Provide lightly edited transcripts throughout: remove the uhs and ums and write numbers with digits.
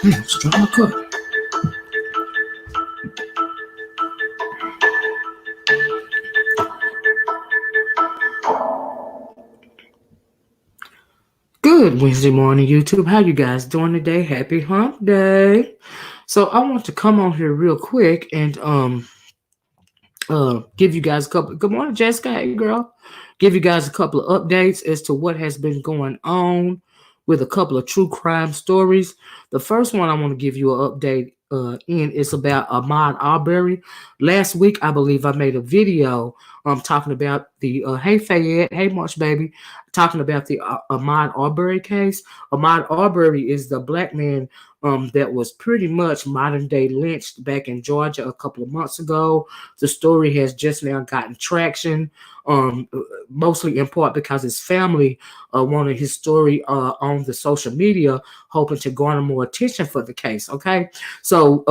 Straight my cup. Good Wednesday morning, YouTube. How you guys doing today? Happy Hump Day. So I want to come on here real quick and give you guys a couple. Good morning, Jessica. Hey, girl. Give you guys a couple of updates as to what has been going on with a couple of true crime stories. The first one I want to give you an update in is about Ahmaud Arbery. Last week, I believe I made a video talking about the hey Fayette, hey March baby, talking about the Ahmaud Arbery case. Ahmaud Arbery is the black man that was pretty much modern day lynched back in Georgia a couple of months ago. The story has just now gotten traction, mostly in part because his family wanted his story on the social media, hoping to garner more attention for the case. Okay, so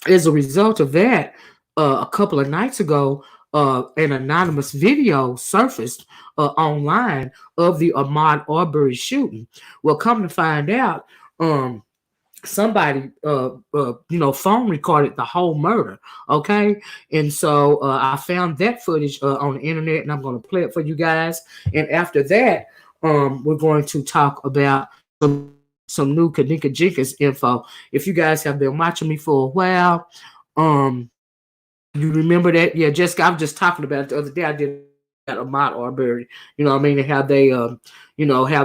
as a result of that, a couple of nights ago, an anonymous video surfaced online of the Ahmaud Arbery shooting. Well, come to find out, somebody phone recorded the whole murder. Okay, and so I found that footage on the internet, and I'm going to play it for you guys. And after that, we're going to talk about some new Kenneka Jenkins info. If you guys have been watching me for a while, you remember that? Yeah, Jessica, I was just talking about it the other day. I did Ahmaud Arbery, you know what I mean, and how they have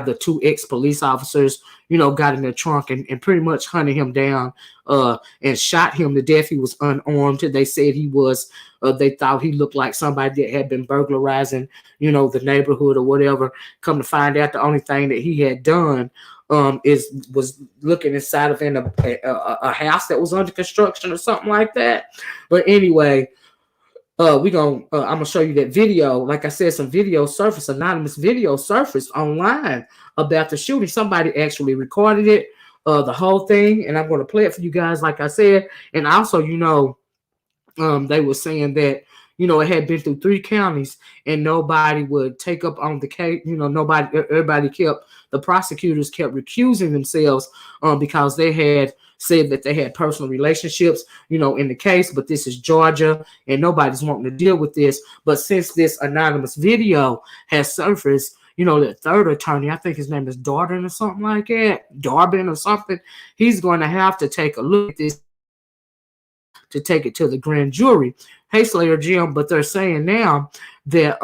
the two ex-police officers, got in their trunk and pretty much hunted him down and shot him to death. He was unarmed. They said he was they thought he looked like somebody that had been burglarizing, the neighborhood or whatever. Come to find out, the only thing that he had done was looking inside of a house that was under construction or something like that. But anyway, I'm gonna show you that video. Like I said, some video surfaced, anonymous video surfaced online about the shooting. Somebody actually recorded it, the whole thing, and I'm gonna play it for you guys, like I said. And also, they were saying that it had been through 3 counties and nobody would take up on the case. The prosecutors kept recusing themselves because they had said that they had personal relationships, in the case. But this is Georgia and nobody's wanting to deal with this. But since this anonymous video has surfaced, the third attorney, I think his name is Darden or something like that, Darbin or something, he's going to have to take a look at this to take it to the grand jury. Hey, Slayer Jim, but they're saying now that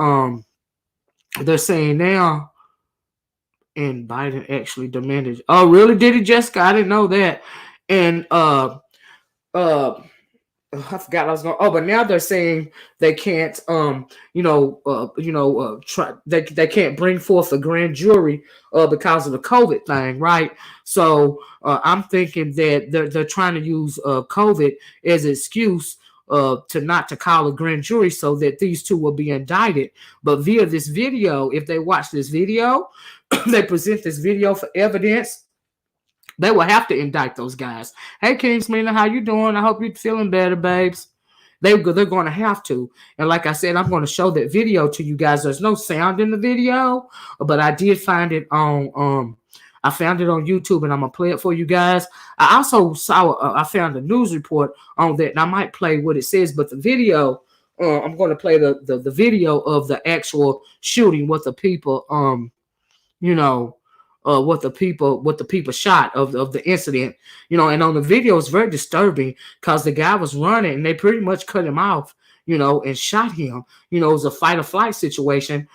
and Biden actually demanded. Oh, really? Did he, Jessica? I didn't know that. And I forgot I was going. Oh, but now they're saying they can't they can't bring forth a grand jury because of the COVID thing, right? So I'm thinking that they're trying to use COVID as an excuse not to call a grand jury so that these two will be indicted. But via this video, if they watch this video, they present this video for evidence, they will have to indict those guys. Hey, Kingsmina, how you doing? I hope you're feeling better, babes. They're going to have to. And like I said, I'm going to show that video to you guys. There's no sound in the video, but I did find it on I found it on YouTube, and I'm gonna play it for you guys. I also saw I found a news report on that, and I might play what it says, but the video, I'm going to play the video of the actual shooting, what the people what the people shot of the incident, and on the video it's very disturbing because the guy was running and they pretty much cut him off, and shot him. It was a fight or flight situation,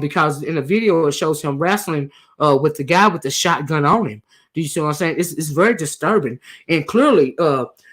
because in the video it shows him wrestling with the guy with the shotgun on him. Do you see what I'm saying? It's very disturbing. And clearly,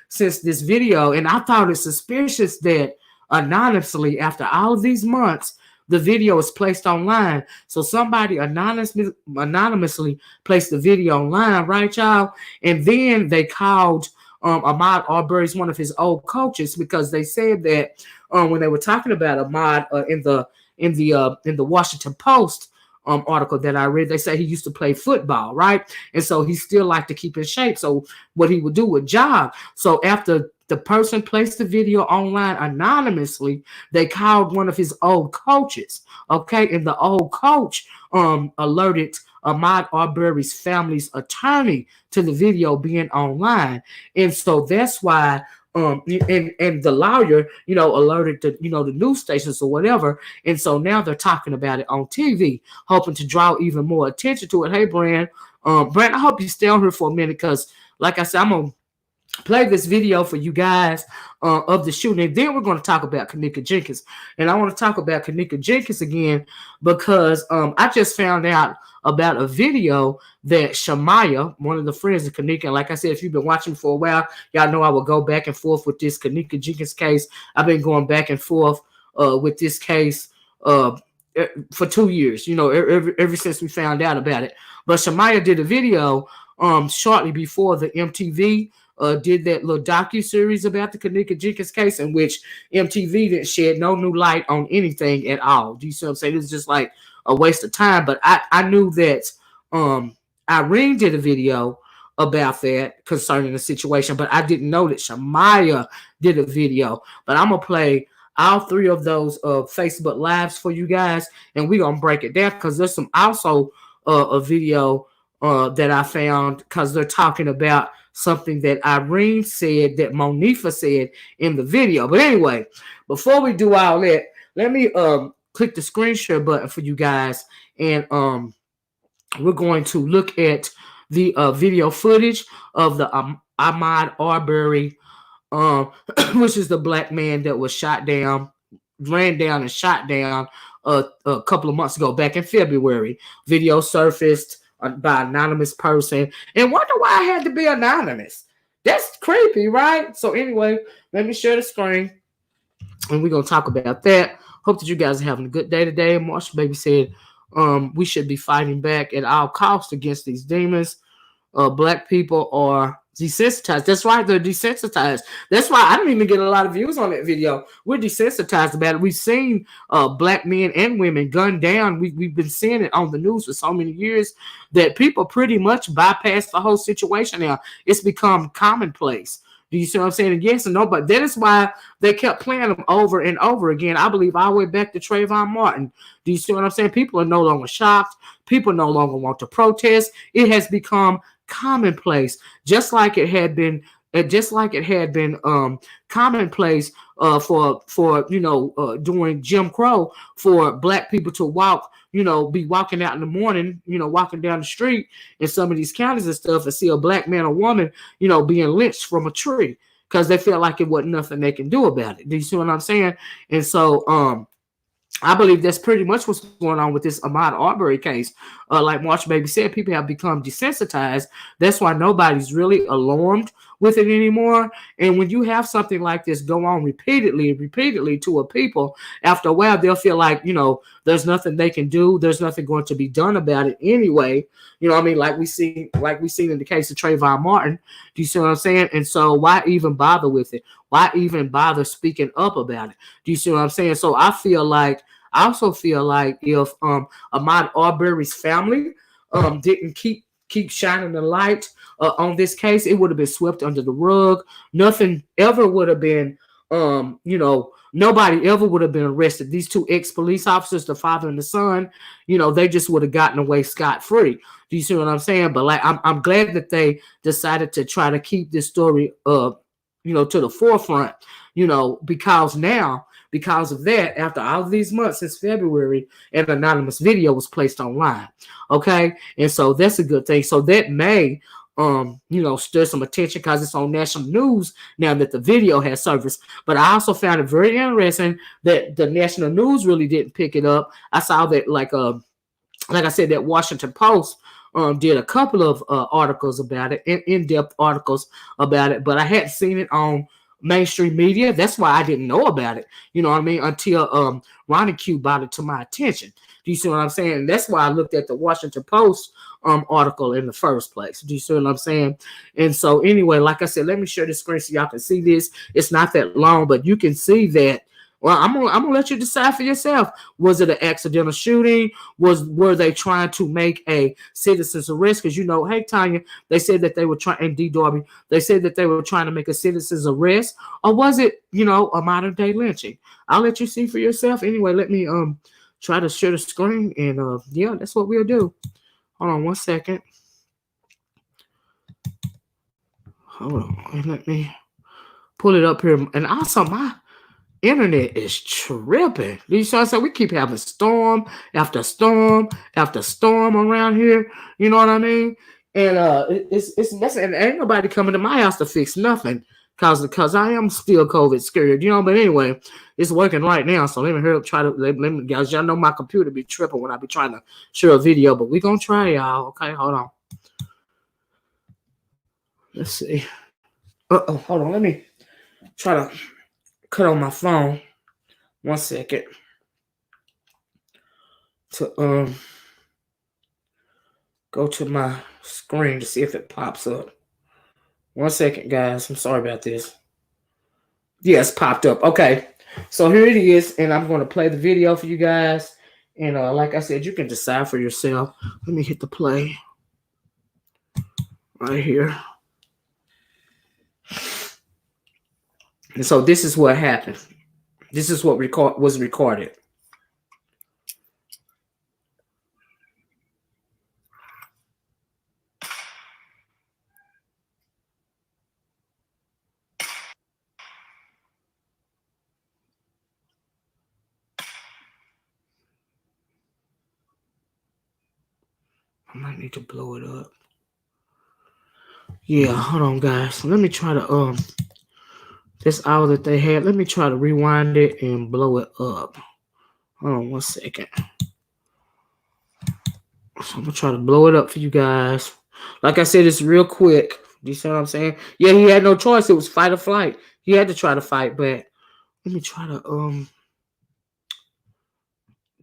since this video, and I thought it's suspicious that anonymously, after all of these months, the video is placed online. So somebody anonymously placed the video online, right, y'all? And then they called Ahmaud Arbery, one of his old coaches, because they said that when they were talking about Ahmaud in the Washington Post article that I read, they say he used to play football, right? And so he still liked to keep in shape. So what he would do would jog. So after the person placed the video online anonymously, they called one of his old coaches, okay? And the old coach alerted Ahmad Arbery's family's attorney to the video being online. And so that's why and the lawyer, alerted the, the news stations or whatever. And so now they're talking about it on TV, hoping to draw even more attention to it. Hey, Brand, I hope you stay on here for a minute because, like I said, I'm going to play this video for you guys of the shooting. And then we're going to talk about Kenneka Jenkins. And I want to talk about Kenneka Jenkins again because I just found out about a video that Shamaya, one of the friends of Kenneka, and like I said, if you've been watching for a while, y'all know I will go back and forth with this Kenneka Jenkins case. I've been going back and forth with this case for 2 years, ever since we found out about it. But Shamaya did a video shortly before the MTV did that little docu-series about the Kenneka Jenkins case, in which MTV didn't shed no new light on anything at all. Do you see what I'm saying? It's just like a waste of time. But I knew that Irene did a video about that concerning the situation, but I didn't know that Shamaya did a video. But I'm going to play all 3 of those Facebook Lives for you guys, and we're going to break it down because there's some also a video that I found because they're talking about something that Irene said that Monifah said in the video. But anyway, before we do all that, let me click the screen share button for you guys, and we're going to look at the video footage of the Ahmad Arbery, which is the black man that was ran down and shot down a couple of months ago, back in February. Video surfaced by an anonymous person, and wonder why I had to be anonymous. That's creepy, right? So anyway, let me share the screen, and we're gonna talk about that. Hope that you guys are having a good day today. Marshall Baby said we should be fighting back at all costs against these demons. Black people are desensitized. That's right, they're desensitized. That's why I didn't even get a lot of views on that video. We're desensitized about it. We've seen black men and women gunned down. We've been seeing it on the news for so many years that people pretty much bypass the whole situation now. It's become commonplace. Do you see what I'm saying? And yes and no, but that is why they kept playing them over and over again. I believe all the way back to Trayvon Martin. Do you see what I'm saying? People are no longer shocked. People no longer want to protest. It has become commonplace, just like it had been commonplace for during Jim Crow, for black people to walk, be walking out in the morning, walking down the street in some of these counties and stuff, and see a black man or woman, being lynched from a tree because they felt like it wasn't nothing they can do about it. Do you see what I'm saying? And so I believe that's pretty much what's going on with this Ahmaud Arbery case. Like March Baby said, people have become desensitized. That's why nobody's really alarmed with it anymore. And when you have something like this go on repeatedly to a people, after a while, they'll feel like, there's nothing they can do. There's nothing going to be done about it anyway. You know what I mean? Like we seen in the case of Trayvon Martin. Do you see what I'm saying? And so why even bother with it? Why even bother speaking up about it? Do you see what I'm saying? So I also feel like if Ahmaud Arbery's family didn't keep shining the light on this case, it would have been swept under the rug. Nothing ever would have been, nobody ever would have been arrested. These 2 ex-police officers, the father and the son, they just would have gotten away scot-free. Do you see what I'm saying? But like, I'm glad that they decided to try to keep this story to the forefront, because of that, after all of these months since February, an anonymous video was placed online. Okay. And so that's a good thing. So that may, stir some attention because it's on national news now that the video has surfaced. But I also found it very interesting that the national news really didn't pick it up. I saw that like I said, that Washington Post did a couple of articles about it, in-depth articles about it, but I hadn't seen it on mainstream media. That's why I didn't know about it, until Ronnie Q brought it to my attention. Do you see what I'm saying? And that's why I looked at the Washington Post article in the first place. Do you see what I'm saying? And so anyway, like I said, let me share the screen so y'all can see this. It's not that long, but you can see that. Well, I'm gonna let you decide for yourself. Was it an accidental shooting? Were they trying to make a citizen's arrest? Because hey Tanya, they said that they were trying, and D Darby, they said that they were trying to make a citizen's arrest, or was it a modern day lynching? I'll let you see for yourself. Anyway, let me try to share the screen, and yeah, that's what we'll do. Hold on 1 second. Hold on. Let me pull it up here. And also, my internet is tripping. You see what I'm saying? We keep having storm after storm after storm around here. You know what I mean? And it's messing. And ain't nobody coming to my house to fix nothing. Cause I am still COVID scared, you know. But anyway, it's working right now. So let me hurry up, try to let me guys. Y'all know my computer be tripping when I be trying to share a video, but we gonna try, y'all. Okay, hold on. Let's see. Hold on. Let me try to cut on my phone. 1 second. To go to my screen to see if it pops up. 1 second, guys. I'm sorry about this. Yes, popped up. Okay. So here it is, and I'm going to play the video for you guys. And like I said, you can decide for yourself. Let me hit the play right here. And so this is what happened. This is what was recorded. I might need to blow it up. Yeah, hold on, guys. Let me try to this hour that they had. Let me try to rewind it and blow it up. Hold on 1 second. So I'm gonna try to blow it up for you guys. Like I said, it's real quick. You see what I'm saying? Yeah, he had no choice. It was fight or flight. He had to try to fight, but let me try to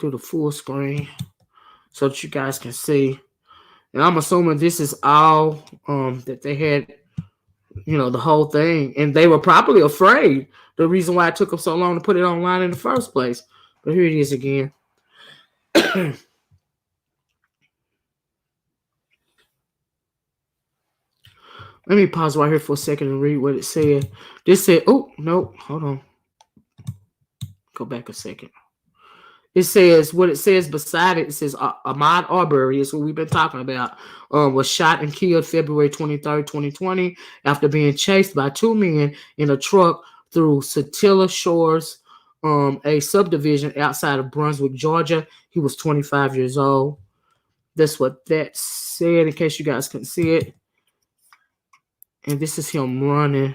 do the full screen so that you guys can see. And I'm assuming this is all that they had, you know, the whole thing. And they were probably afraid. The reason why it took them so long to put it online in the first place. But here it is again. Let me pause right here for a second and read what it said. This said, oh, no, hold on. Go back a second. It says, what it says beside it, it says Ahmad Arbery, is what we've been talking about, was shot and killed February 23rd, 2020, after being chased by two men in a truck through Satilla Shores, a subdivision outside of Brunswick, Georgia. He was 25 years old. That's what that said, in case you guys couldn't see it. And this is him running.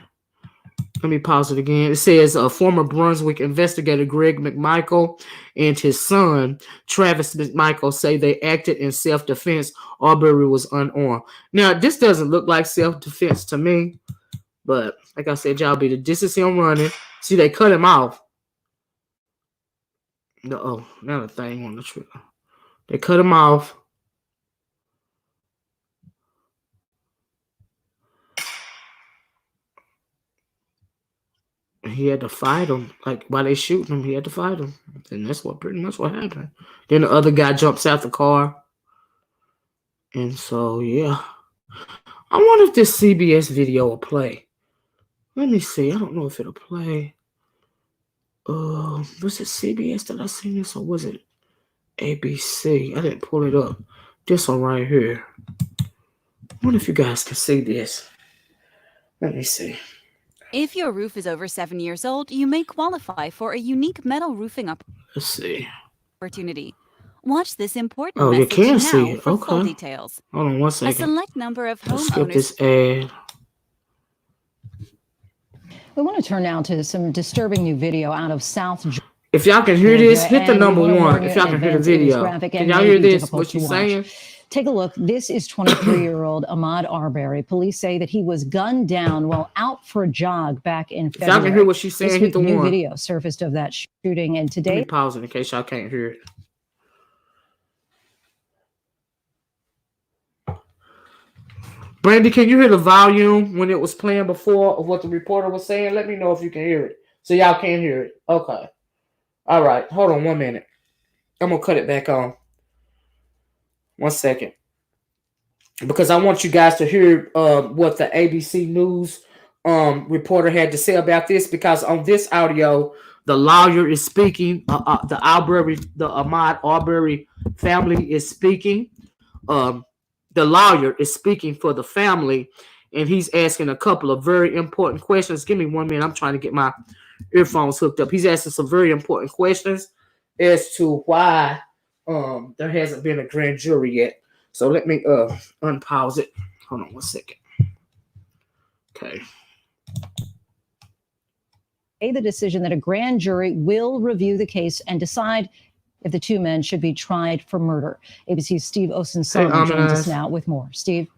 Let me pause it again. It says former Brunswick investigator Greg McMichael and his son, Travis McMichael, say they acted in self-defense. Arbery was unarmed. Now, this doesn't look like self-defense to me, but like I said, y'all this is him running. See, they cut him off. Oh, now the thing on the trigger. They cut him off. He had to fight him. Like, while they shooting him, he had to fight him. And that's what pretty much what happened. Then the other guy jumps out the car. And so, yeah. I wonder if this CBS video will play. Let me see. I don't know if it'll play. Was it CBS that I seen this, or was it ABC? I didn't pull it up. This one right here. I wonder if you guys can see this. Let me see. If your roof is over 7 years old, you may qualify for a unique metal roofing Let's see. opportunity. Watch this important you message can now see it. for Okay. full details. Hold on 1 second. A select number of Let's skip homeowners. this ad. We want to turn now to some disturbing new video out of South Georgia. If y'all can hear this, hit the number 1. If y'all can hear the video. Can y'all hear this, what she's saying? Take a look. This is 23-year-old Ahmad Arbery. Police say that he was gunned down while out for a jog back in February. If y'all can hear what she's saying, this hit the week, new 1. video surfaced of that shooting, and today. Let me pause it in case y'all can't hear it. Brandy, can you hear the volume when it was playing before of what the reporter was saying? Let me know if you can hear it. So y'all can hear it. Okay. All right. Hold on 1 minute. I'm going to cut it back on. 1 second. Because I want you guys to hear what the ABC News reporter had to say about this. Because on this audio, the lawyer is speaking. The Ahmad Arbery family is speaking. the lawyer is speaking for the family, and he's asking a couple of very important questions. Give me 1 minute. I'm trying to get my earphones hooked up. He's asking some very important questions as to why there hasn't been a grand jury yet. So let me unpause it. Hold on 1 second. Okay. The decision that a grand jury will review the case and decide if the two men should be tried for murder. ABC's Steve Osunsami joins us now with more. Steve.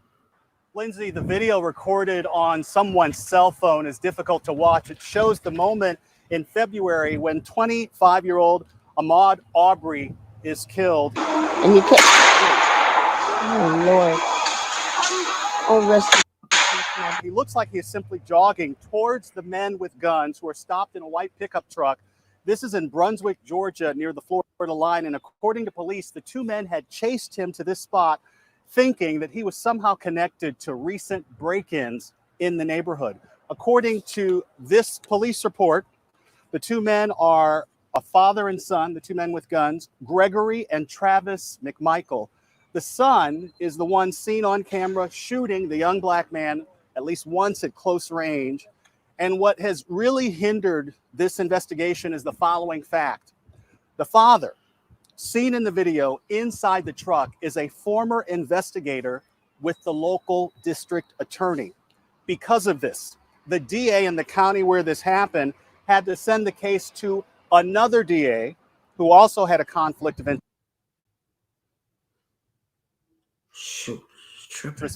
Lindsay, the video recorded on someone's cell phone is difficult to watch. It shows the moment in February when 25-year-old Ahmaud Arbery is killed. And you can't. Oh, Lord. Oh, rest. He looks like he is simply jogging towards the men with guns who are stopped in a white pickup truck. This is in Brunswick, Georgia, near the Florida line. And according to police, the two men had chased him to this spot, thinking that he was somehow connected to recent break-ins in the neighborhood. According to this police report, the two men are a father and son, the two men with guns, Gregory and Travis McMichael. The son is the one seen on camera shooting the young black man at least once at close range. And what has really hindered this investigation is the following fact. The father, seen in the video inside the truck, is a former investigator with the local district attorney. Because of this, the DA in the county where this happened had to send the case to another DA who also had a conflict of interest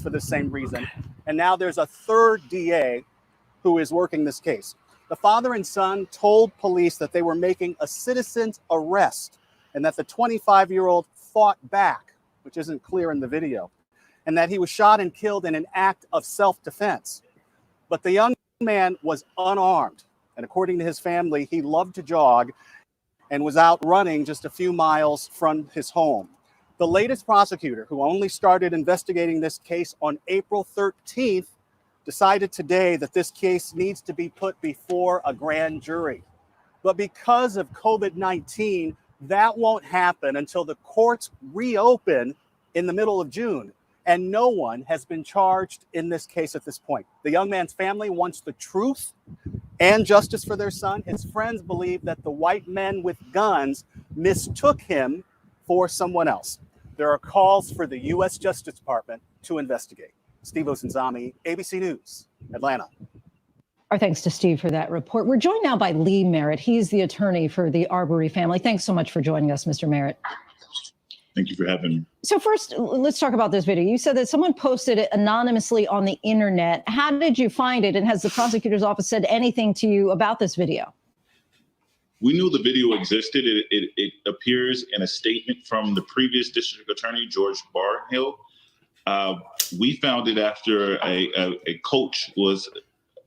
for the same reason. And now there's a third DA who is working this case. The father and son told police that they were making a citizen's arrest and that the 25-year-old fought back, which isn't clear in the video, and that he was shot and killed in an act of self-defense. But the young man was unarmed. And according to his family, he loved to jog and was out running just a few miles from his home. The latest prosecutor, who only started investigating this case on April 13th, decided today that this case needs to be put before a grand jury. But because of COVID-19, that won't happen until the courts reopen in the middle of June. And no one has been charged in this case at this point. The young man's family wants the truth and justice for their son. His friends believe that the white men with guns mistook him for someone else. There are calls for the U.S. Justice Department to investigate. Steve Osunsami, ABC News, Atlanta. Our thanks to Steve for that report. We're joined now by Lee Merritt. He's the attorney for the Arbery family. Thanks so much for joining us, Mr. Merritt. Thank you for having me. So first, let's talk about this video. You said that someone posted it anonymously on the internet. How did you find it? And has the prosecutor's office said anything to you about this video? We knew the video existed. It appears in a statement from the previous district attorney, George Barnhill. We found it after a coach was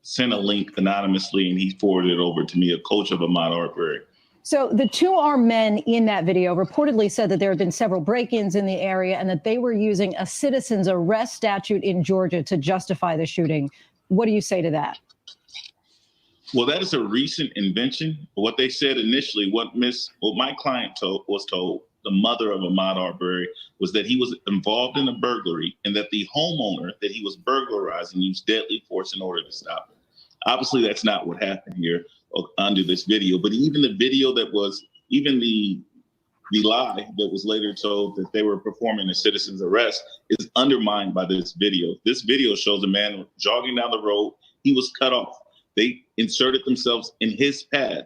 sent a link anonymously, and he forwarded it over to me, a coach of Ahmad Arbery. So the two armed men in that video reportedly said that there had been several break-ins in the area and that they were using a citizen's arrest statute in Georgia to justify the shooting. What do you say to that? Well, that is a recent invention. What they said initially, what my client was told, the mother of Ahmad Arbery, was that he was involved in a burglary and that the homeowner that he was burglarizing used deadly force in order to stop him. Obviously, that's not what happened here under this video, but even the video that was, even the lie that was later told that they were performing a citizen's arrest is undermined by this video. This video shows a man jogging down the road. He was cut off. They inserted themselves in his path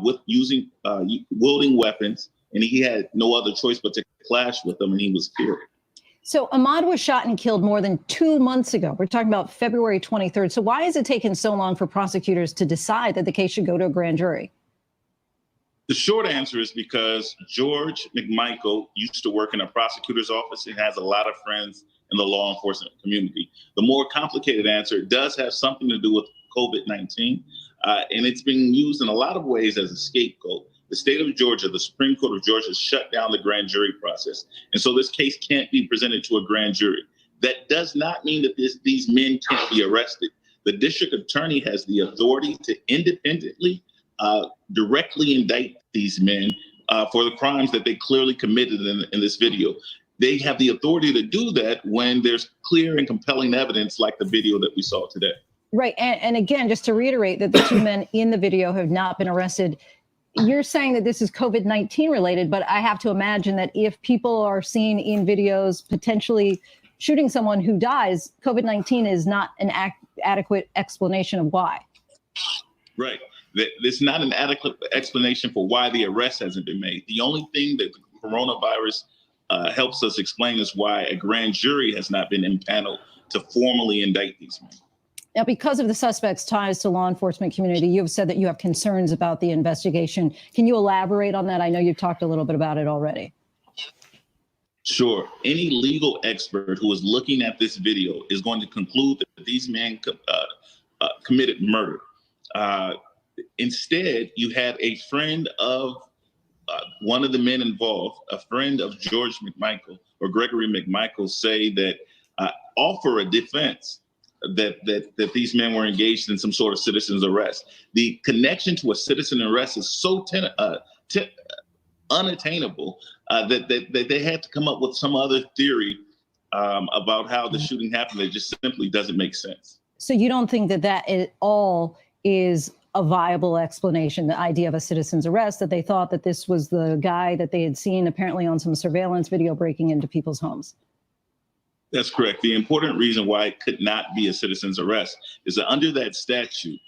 with wielding weapons, and he had no other choice but to clash with them, and he was killed. So Ahmad was shot and killed more than 2 months ago. We're talking about February 23rd. So why has it taken so long for prosecutors to decide that the case should go to a grand jury? The short answer is because George McMichael used to work in a prosecutor's office and has a lot of friends in the law enforcement community. The more complicated answer does have something to do with COVID-19, and it's being used in a lot of ways as a scapegoat. The state of Georgia, the Supreme Court of Georgia, shut down the grand jury process. And so this case can't be presented to a grand jury. That does not mean that these men can't be arrested. The district attorney has the authority to independently directly indict these men for the crimes that they clearly committed in this video. they have the authority to do that when there's clear and compelling evidence like the video that we saw today. Right. And again, just to reiterate that the two men in the video have not been arrested. You're saying that this is COVID-19 related, but I have to imagine that if people are seen in videos potentially shooting someone who dies, COVID-19 is not an adequate explanation of why. Right. There's not an adequate explanation for why the arrest hasn't been made. The only thing that the coronavirus helps us explain is why a grand jury has not been impaneled to formally indict these men. Now, because of the suspect's ties to law enforcement community, you have said that you have concerns about the investigation. Can you elaborate on that? I know you've talked a little bit about it already. Sure. Any legal expert who is looking at this video is going to conclude that these men committed murder. Instead, you had a friend of one of the men involved, a friend of George McMichael or Gregory McMichael, say that offer a defense that these men were engaged in some sort of citizen's arrest. The connection to a citizen arrest is so unattainable that they had to come up with some other theory about how the shooting happened. It just simply doesn't make sense. So you don't think that that at all is a viable explanation, the idea of a citizen's arrest, that they thought that this was the guy that they had seen apparently on some surveillance video breaking into people's homes? That's correct. The important reason why it could not be a citizen's arrest is that under that statute,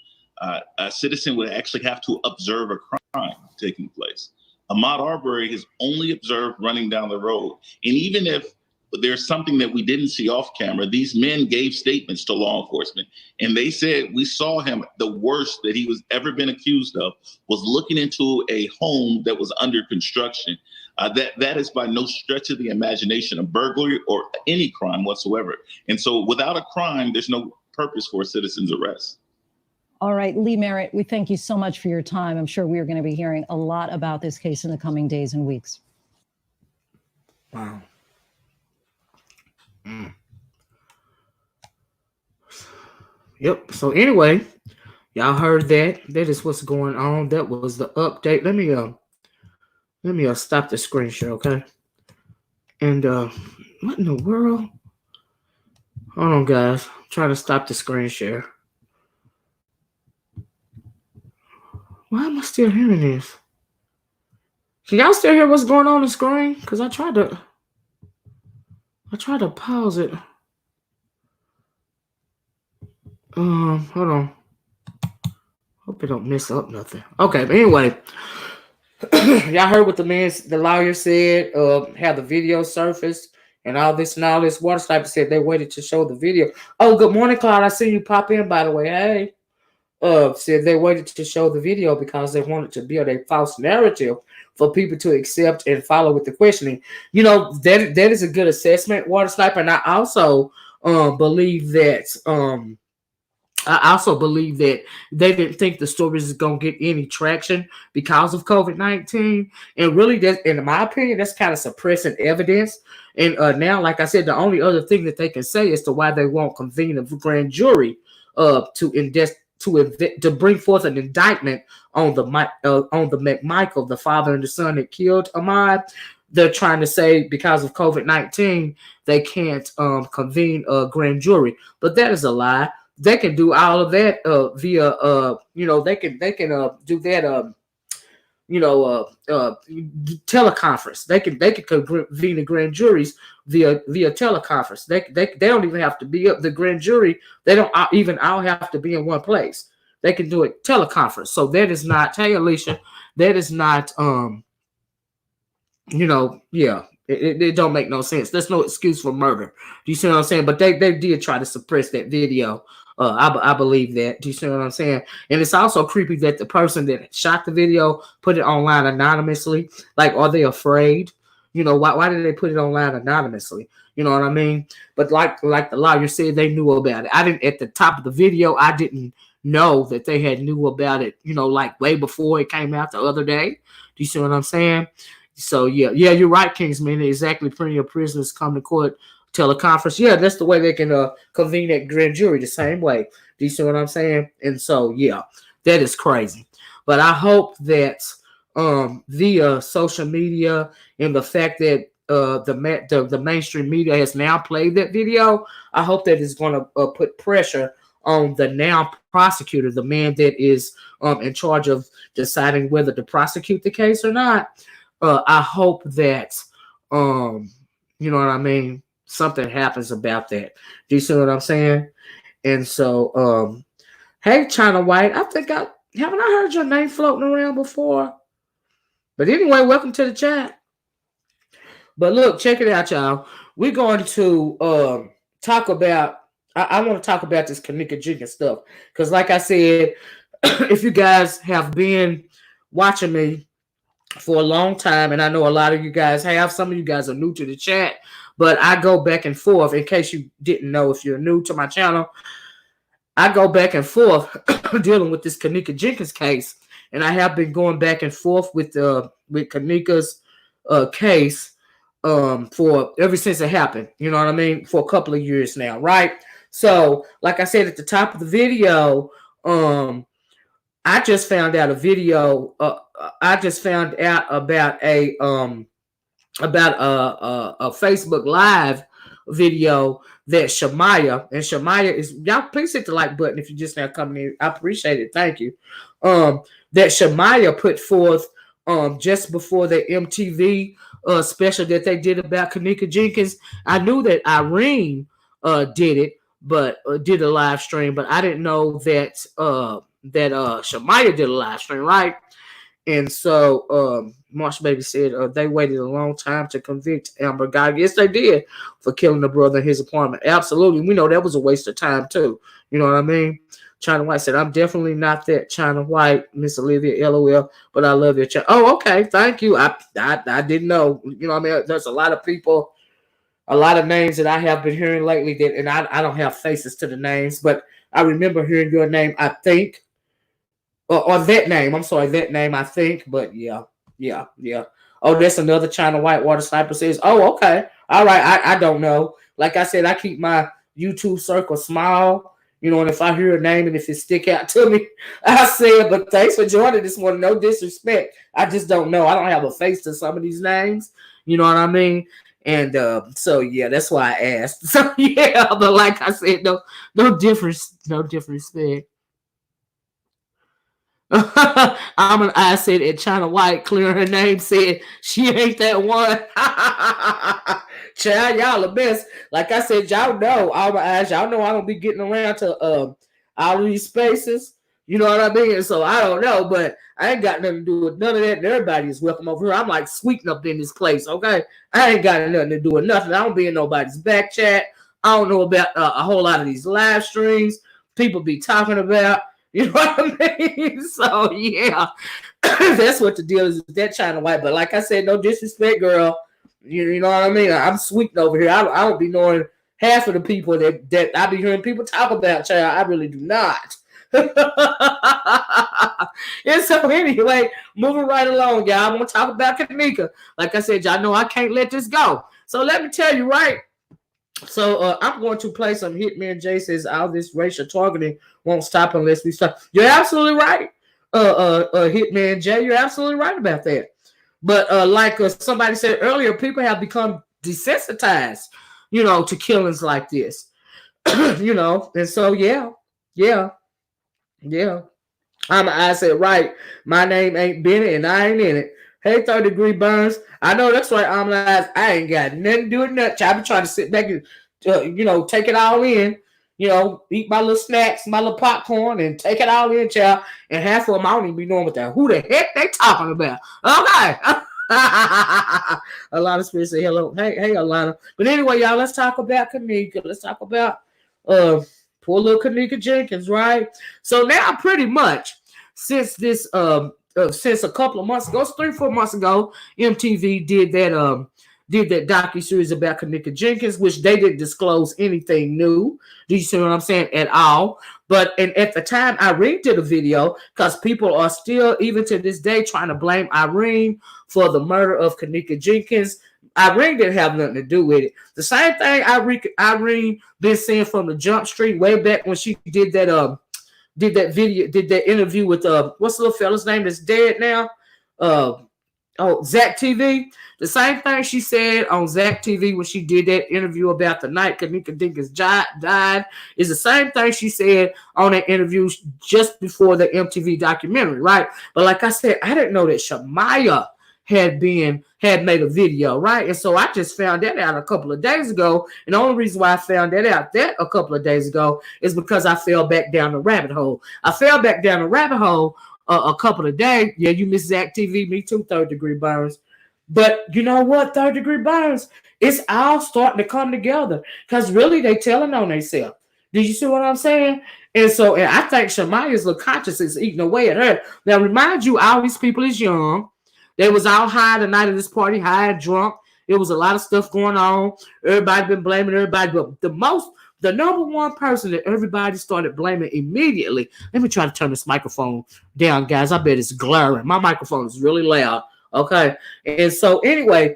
a citizen would actually have to observe a crime taking place. Ahmaud Arbery is only observed running down the road. And even if there's something that we didn't see off camera, these men gave statements to law enforcement. And they said, we saw him, the worst that he was ever been accused of was looking into a home that was under construction. That is by no stretch of the imagination a burglary or any crime whatsoever. And so without a crime, there's no purpose for a citizen's arrest. All right, Lee Merritt, we thank you so much for your time. I'm sure we are going to be hearing a lot about this case in the coming days and weeks. Wow. Yep. So anyway, y'all heard that. That is what's going on. That was the update. Let me stop the screen share, okay? And what in the world? Hold on, guys. I'm trying to stop the screen share. Why am I still hearing this? Can y'all still hear what's going on the screen? Because I tried to pause it. Hold on. Hope it don't mess up nothing. Okay, but anyway, y'all heard what the lawyer said, how the video surfaced and all this and all this. Water Sniper said they waited to show the video. Oh, good morning, Cloud. I see you pop in, by the way. Hey. Said they waited to show the video because they wanted to build a false narrative for people to accept and follow with the questioning. You know, that is a good assessment, Water Sniper. And I also believe that they didn't think the stories is gonna get any traction because of COVID-19. And really, that, in my opinion, that's kind of suppressing evidence. And now, like I said, the only other thing that they can say as to why they won't convene a grand jury to bring forth an indictment on the McMichael, the father and the son that killed Ahmaud. They're trying to say because of COVID-19 they can't convene a grand jury, but that is a lie. They can do all of that via they can do that teleconference. They can convene the grand juries via teleconference. They don't even have to be up the grand jury. They don't even all have to be in one place. They can do it teleconference. So that is not, hey Alicia, that is not it don't make no sense. There's no excuse for murder. Do you see what I'm saying? But they did try to suppress that video. I believe that. Do you see what I'm saying? And it's also creepy that the person that shot the video put it online anonymously. Like, are they afraid? You know, why did they put it online anonymously? You know what I mean? But like the lawyer said, they knew about it. I didn't, at the top of the video, I didn't know that they had knew about it, like way before it came out the other day. Do you see what I'm saying? So yeah, you're right, Kingsman. Exactly. Plenty of prisoners come to court teleconference. Yeah, that's the way they can convene that grand jury, the same way. Do you see what I'm saying? And so yeah, that is crazy. But I hope that via social media and the fact that the mainstream media has now played that video. I hope that is going to put pressure on the now prosecutor, the man that is in charge of deciding whether to prosecute the case or not. I hope that you know what I mean, something happens about that. Do you see what I'm saying? And so hey, China White, I think haven't I heard your name floating around before? But anyway, welcome to the chat. But look, check it out, y'all. We're going to talk about, I want to talk about this Kenneka Jenkins stuff. Because like I said, if you guys have been watching me for a long time, and I know a lot of you guys have, some of you guys are new to the chat, but I go back and forth. In case you didn't know, if you're new to my channel, I go back and forth dealing with this Kenneka Jenkins case. And I have been going back and forth with Kenneka's case for ever since it happened, you know what I mean, for a couple of years now, right? So, like I said at the top of the video, I just found out a video. I just found out about a Facebook Live video that Shamaya, and Shamaya is, y'all please hit the like button if you just now coming in. I appreciate it. Thank you. That Shamaya put forth just before the MTV special that they did about Kenneka Jenkins. I knew that Irene did it, but did a live stream, but I didn't know that Shamaya did a live stream, right? And so Marsh Baby said they waited a long time to convict Amber God. Yes, they did, for killing the brother in his apartment. Absolutely. We know that was a waste of time too. You know what I mean? China White said, I'm definitely not that China White, Miss Olivia, LOL, but I love your chat. Oh, okay. Thank you. I didn't know. You know what I mean? There's a lot of people, a lot of names that I have been hearing lately that, and I don't have faces to the names, but I remember hearing your name, I think, or that name. I'm sorry, that name, I think, but yeah. Oh, that's another China White. Water Sniper says, oh, okay. All right. I don't know. Like I said, I keep my YouTube circle small. You know, and if I hear a name and if it stick out to me, I say it. But thanks for joining this one. No disrespect. I just don't know. I don't have a face to some of these names. You know what I mean? And so, yeah, that's why I asked. So, yeah, but like I said, no difference. No disrespect. I said, and China White clearing her name said she ain't that one. Child, y'all the best. Like I said, y'all know all my eyes. Y'all know I don't be getting around to all of these spaces. You know what I mean? And so I don't know, but I ain't got nothing to do with none of that. And everybody is welcome over here. I'm like sweeting up in this place, okay? I ain't got nothing to do with nothing. I don't be in nobody's back chat. I don't know about a whole lot of these live streams people be talking about. You know what I mean? So, yeah, that's what the deal is with that China White. But like I said, no disrespect, girl. You know what I mean? I'm sweeting over here. I don't be knowing half of the people that I be hearing people talk about, child. I really do not. And so, anyway, moving right along, y'all. I want to talk about Kenneka. Like I said, y'all know I can't let this go. So, let me tell you, right? So I'm going to play some Hitman J says all this racial targeting won't stop unless we stop. You're absolutely right. Hitman J, you're absolutely right about that. But like somebody said earlier, people have become desensitized, you know, to killings like this. You know, and so yeah. I said right. My name ain't Bennett and I ain't in it. Hey, 30 Degree Burns. I know that's right. I'm like, I ain't got nothing to do with nothing. I've been trying to sit back and, you know, take it all in. You know, eat my little snacks, my little popcorn, and take it all in, child. And half of them, I don't even be knowing what who the heck they talking about. Okay. Alana Smith said hello. Hey, Alana. But anyway, y'all, let's talk about Kenneka. Let's talk about poor little Kenneka Jenkins, right? So now pretty much since this since a couple of months ago, 3-4 months ago, MTV did that docuseries about Kenneka Jenkins, which they didn't disclose anything new. Do you see what I'm saying? At all. But at the time, Irene did a video because people are still, even to this day, trying to blame Irene for the murder of Kenneka Jenkins. Irene didn't have nothing to do with it. The same thing Irene been saying from the Jump Street way back when she did that interview with what's the little fella's name that's dead now? Oh, Zach TV. The same thing she said on Zach TV when she did that interview about the night Kenneka Jenkins died is the same thing she said on that interview just before the MTV documentary, right? But like I said, I didn't know that Shamaya had made a video, right? And so I just found that out a couple of days ago. And the only reason why I found that out a couple of days ago is because I fell back down the rabbit hole. I fell back down the rabbit hole a couple of days. Yeah, you miss Zach TV. Me too, Third Degree Burns. But you know what, Third Degree Burns? It's all starting to come together because really they telling on themselves. Did you see what I'm saying? And I think Shamaya's little conscience is eating away at her. Now, remind you, all these people is young. They was all high the night of this party, high and drunk. There was a lot of stuff going on. Everybody been blaming everybody, but the number one person that everybody started blaming immediately. Let me try to turn this microphone down, guys. I bet it's glaring. My microphone is really loud. Okay. And so anyway,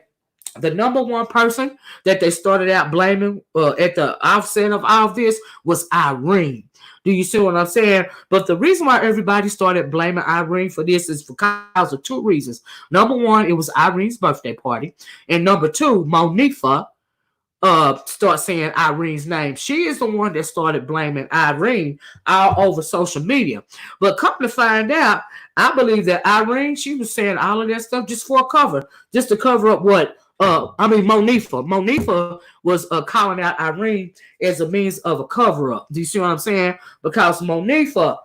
the number one person that they started out blaming at the offset of all of this was Irene. Do you see what I'm saying? But the reason why everybody started blaming Irene for this is because of two reasons. Number one, it was Irene's birthday party. And number two, Monifah start saying Irene's name. She is the one that started blaming Irene all over social media. But come to find out, I believe that Irene, she was saying all of that stuff just for a cover, just to cover up what Monifah. Monifah was calling out Irene as a means of a cover-up. Do you see what I'm saying? Because Monifah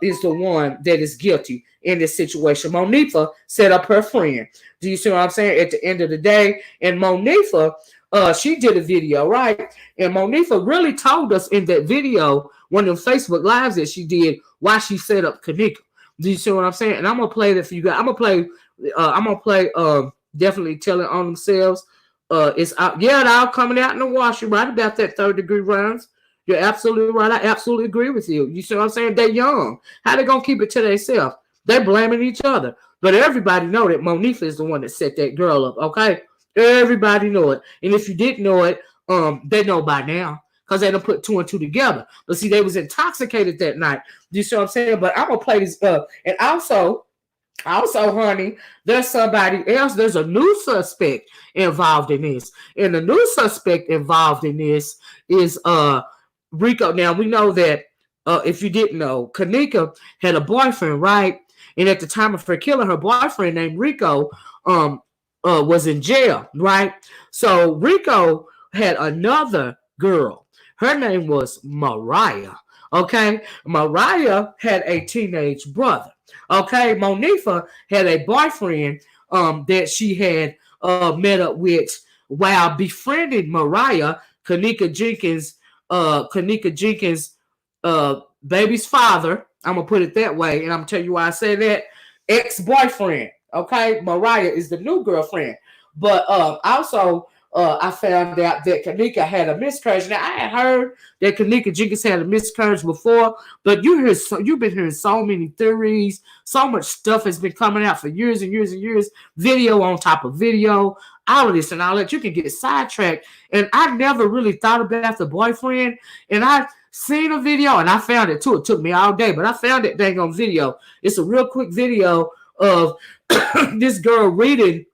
is the one that is guilty in this situation. Monifah set up her friend. Do you see what I'm saying? At the end of the day, and Monifah, she did a video, right? And Monifah really told us in that video, one of the Facebook lives that she did, why she set up Kenneka. Do you see what I'm saying? And I'm gonna play that for you guys. I'm gonna play definitely telling on themselves. It's out, yeah, they're all coming out in the wash. You're right about that, Third Degree Rounds. You're absolutely right. I absolutely agree with you. You see what I'm saying? They're young. How they gonna keep it to themselves? They're blaming each other. But everybody know that Monifah is the one that set that girl up, okay? Everybody know it. And if you didn't know it, they know by now. Because they done put two and two together. But see, they was intoxicated that night. Do you see what I'm saying? But I'm gonna play this and also, honey, there's somebody else. There's a new suspect involved in this. And the new suspect involved in this is Rico. Now, we know that if you didn't know, Kenneka had a boyfriend, right? And at the time of her killing, her boyfriend named Rico was in jail, right? So Rico had another girl. Her name was Mariah, okay? Mariah had a teenage brother. Okay, Monifah had a boyfriend that she had met up with while befriending Mariah, Kenneka Jenkins, baby's father. I'm gonna put it that way, and I'm gonna tell you why I say that. Ex-boyfriend. Okay, Mariah is the new girlfriend, but also I found out that Kenneka had a miscarriage. Now I had heard that Kenneka Jenkins had a miscarriage before, but you've been hearing so many theories, so much stuff has been coming out for years and years and years, video on top of video, all of this and all that. You can get sidetracked, and I never really thought about the boyfriend, and I seen a video, and I found it too. It took me all day, but I found that dang on video. It's a real quick video of this girl reading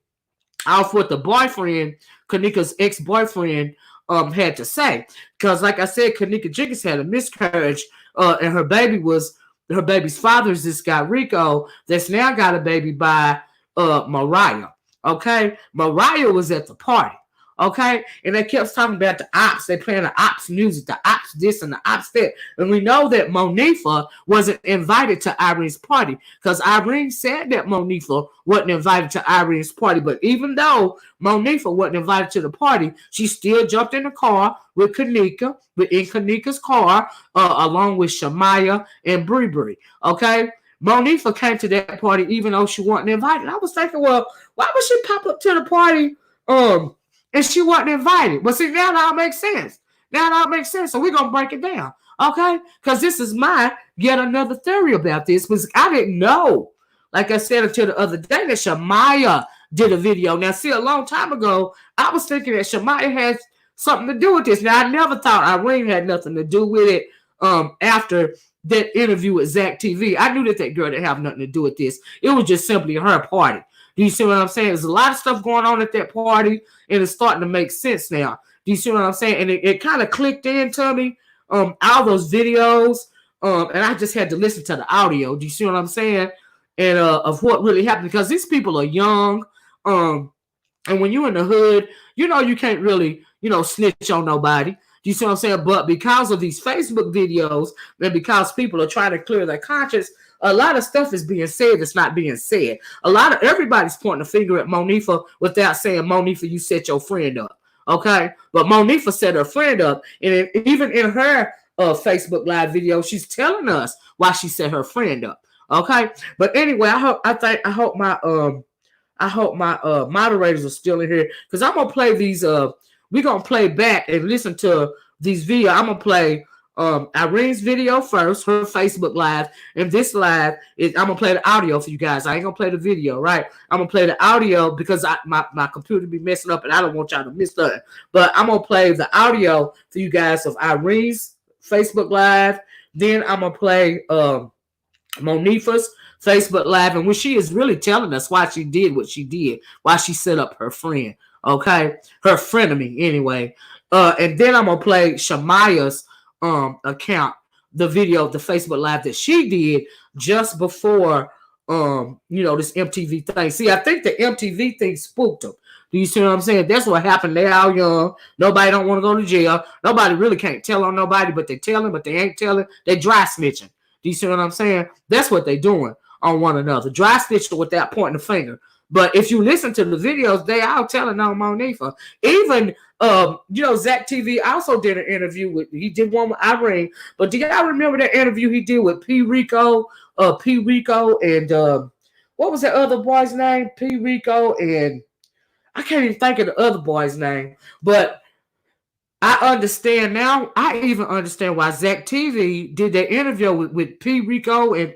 off what the boyfriend, Kenneka's ex-boyfriend, had to say. Because, like I said, Kenneka Jenkins had a miscarriage, and her baby's father is this guy Rico that's now got a baby by Mariah. Okay, Mariah was at the party. Okay, and they kept talking about the ops. They playing the ops music, the ops this and the ops that. And we know that Monifah wasn't invited to Irene's party because Irene said that Monifah wasn't invited to Irene's party. But even though Monifah wasn't invited to the party, she still jumped in the car with Kenneka, in Kenneka's car, along with Shamaya and Bree. Okay, Monifah came to that party even though she wasn't invited. I was thinking, well, why would she pop up to the party? And she wasn't invited. But see, now it all makes sense. So we're going to break it down. Okay? Because this is my yet another theory about this. Because I didn't know, like I said until the other day, that Shamaya did a video. Now, see, a long time ago, I was thinking that Shamaya had something to do with this. Now, I never thought Irene had nothing to do with it after that interview with Zach TV. I knew that girl didn't have nothing to do with this. It was just simply her party. Do you see what I'm saying? There's a lot of stuff going on at that party, and it's starting to make sense now. Do you see what I'm saying? And it kind of clicked into me, all those videos, and I just had to listen to the audio. Do you see what I'm saying? And of what really happened, because these people are young, and when you're in the hood, you know you can't really, snitch on nobody. Do you see what I'm saying? But because of these Facebook videos, and because people are trying to clear their conscience, a lot of stuff is being said that's not being said. Everybody's pointing a finger at Monifah without saying, Monifah, you set your friend up. Okay? But Monifah set her friend up, and even in her Facebook Live video, she's telling us why she set her friend up. Okay? But anyway, I hope my moderators are still in here, because I'm gonna play these. We're gonna play back and listen to these videos. I'm gonna play Irene's video first, her Facebook Live, and this live is I'm gonna play the audio for you guys. I ain't gonna play the video, right? I'm gonna play the audio because my computer be messing up and I don't want y'all to miss that. But I'm gonna play the audio for you guys of Irene's Facebook Live. Then I'm gonna play Monifah's Facebook Live, and when she is really telling us why she did what she did, why she set up her friend, okay, her frenemy anyway. And then I'm gonna play Shamaya's account, the video, the Facebook Live that she did just before this MTV thing. See, I think the MTV thing spooked them. Do you see what I'm saying? That's what happened. They're all young. Nobody don't want to go to jail. Nobody really can't tell on nobody, but they telling, but they ain't telling. They dry snitching. Do you see what I'm saying? That's what they doing on one another. Dry snitching without pointing the finger. But if you listen to the videos, they all telling on Monifah. Even Zach TV also did an interview he did one with Irene. But do y'all remember that interview he did with P. Rico and what was that other boy's name? P. Rico, and I can't even think of the other boy's name. But I understand now. I even understand why Zach TV did that interview with P. Rico and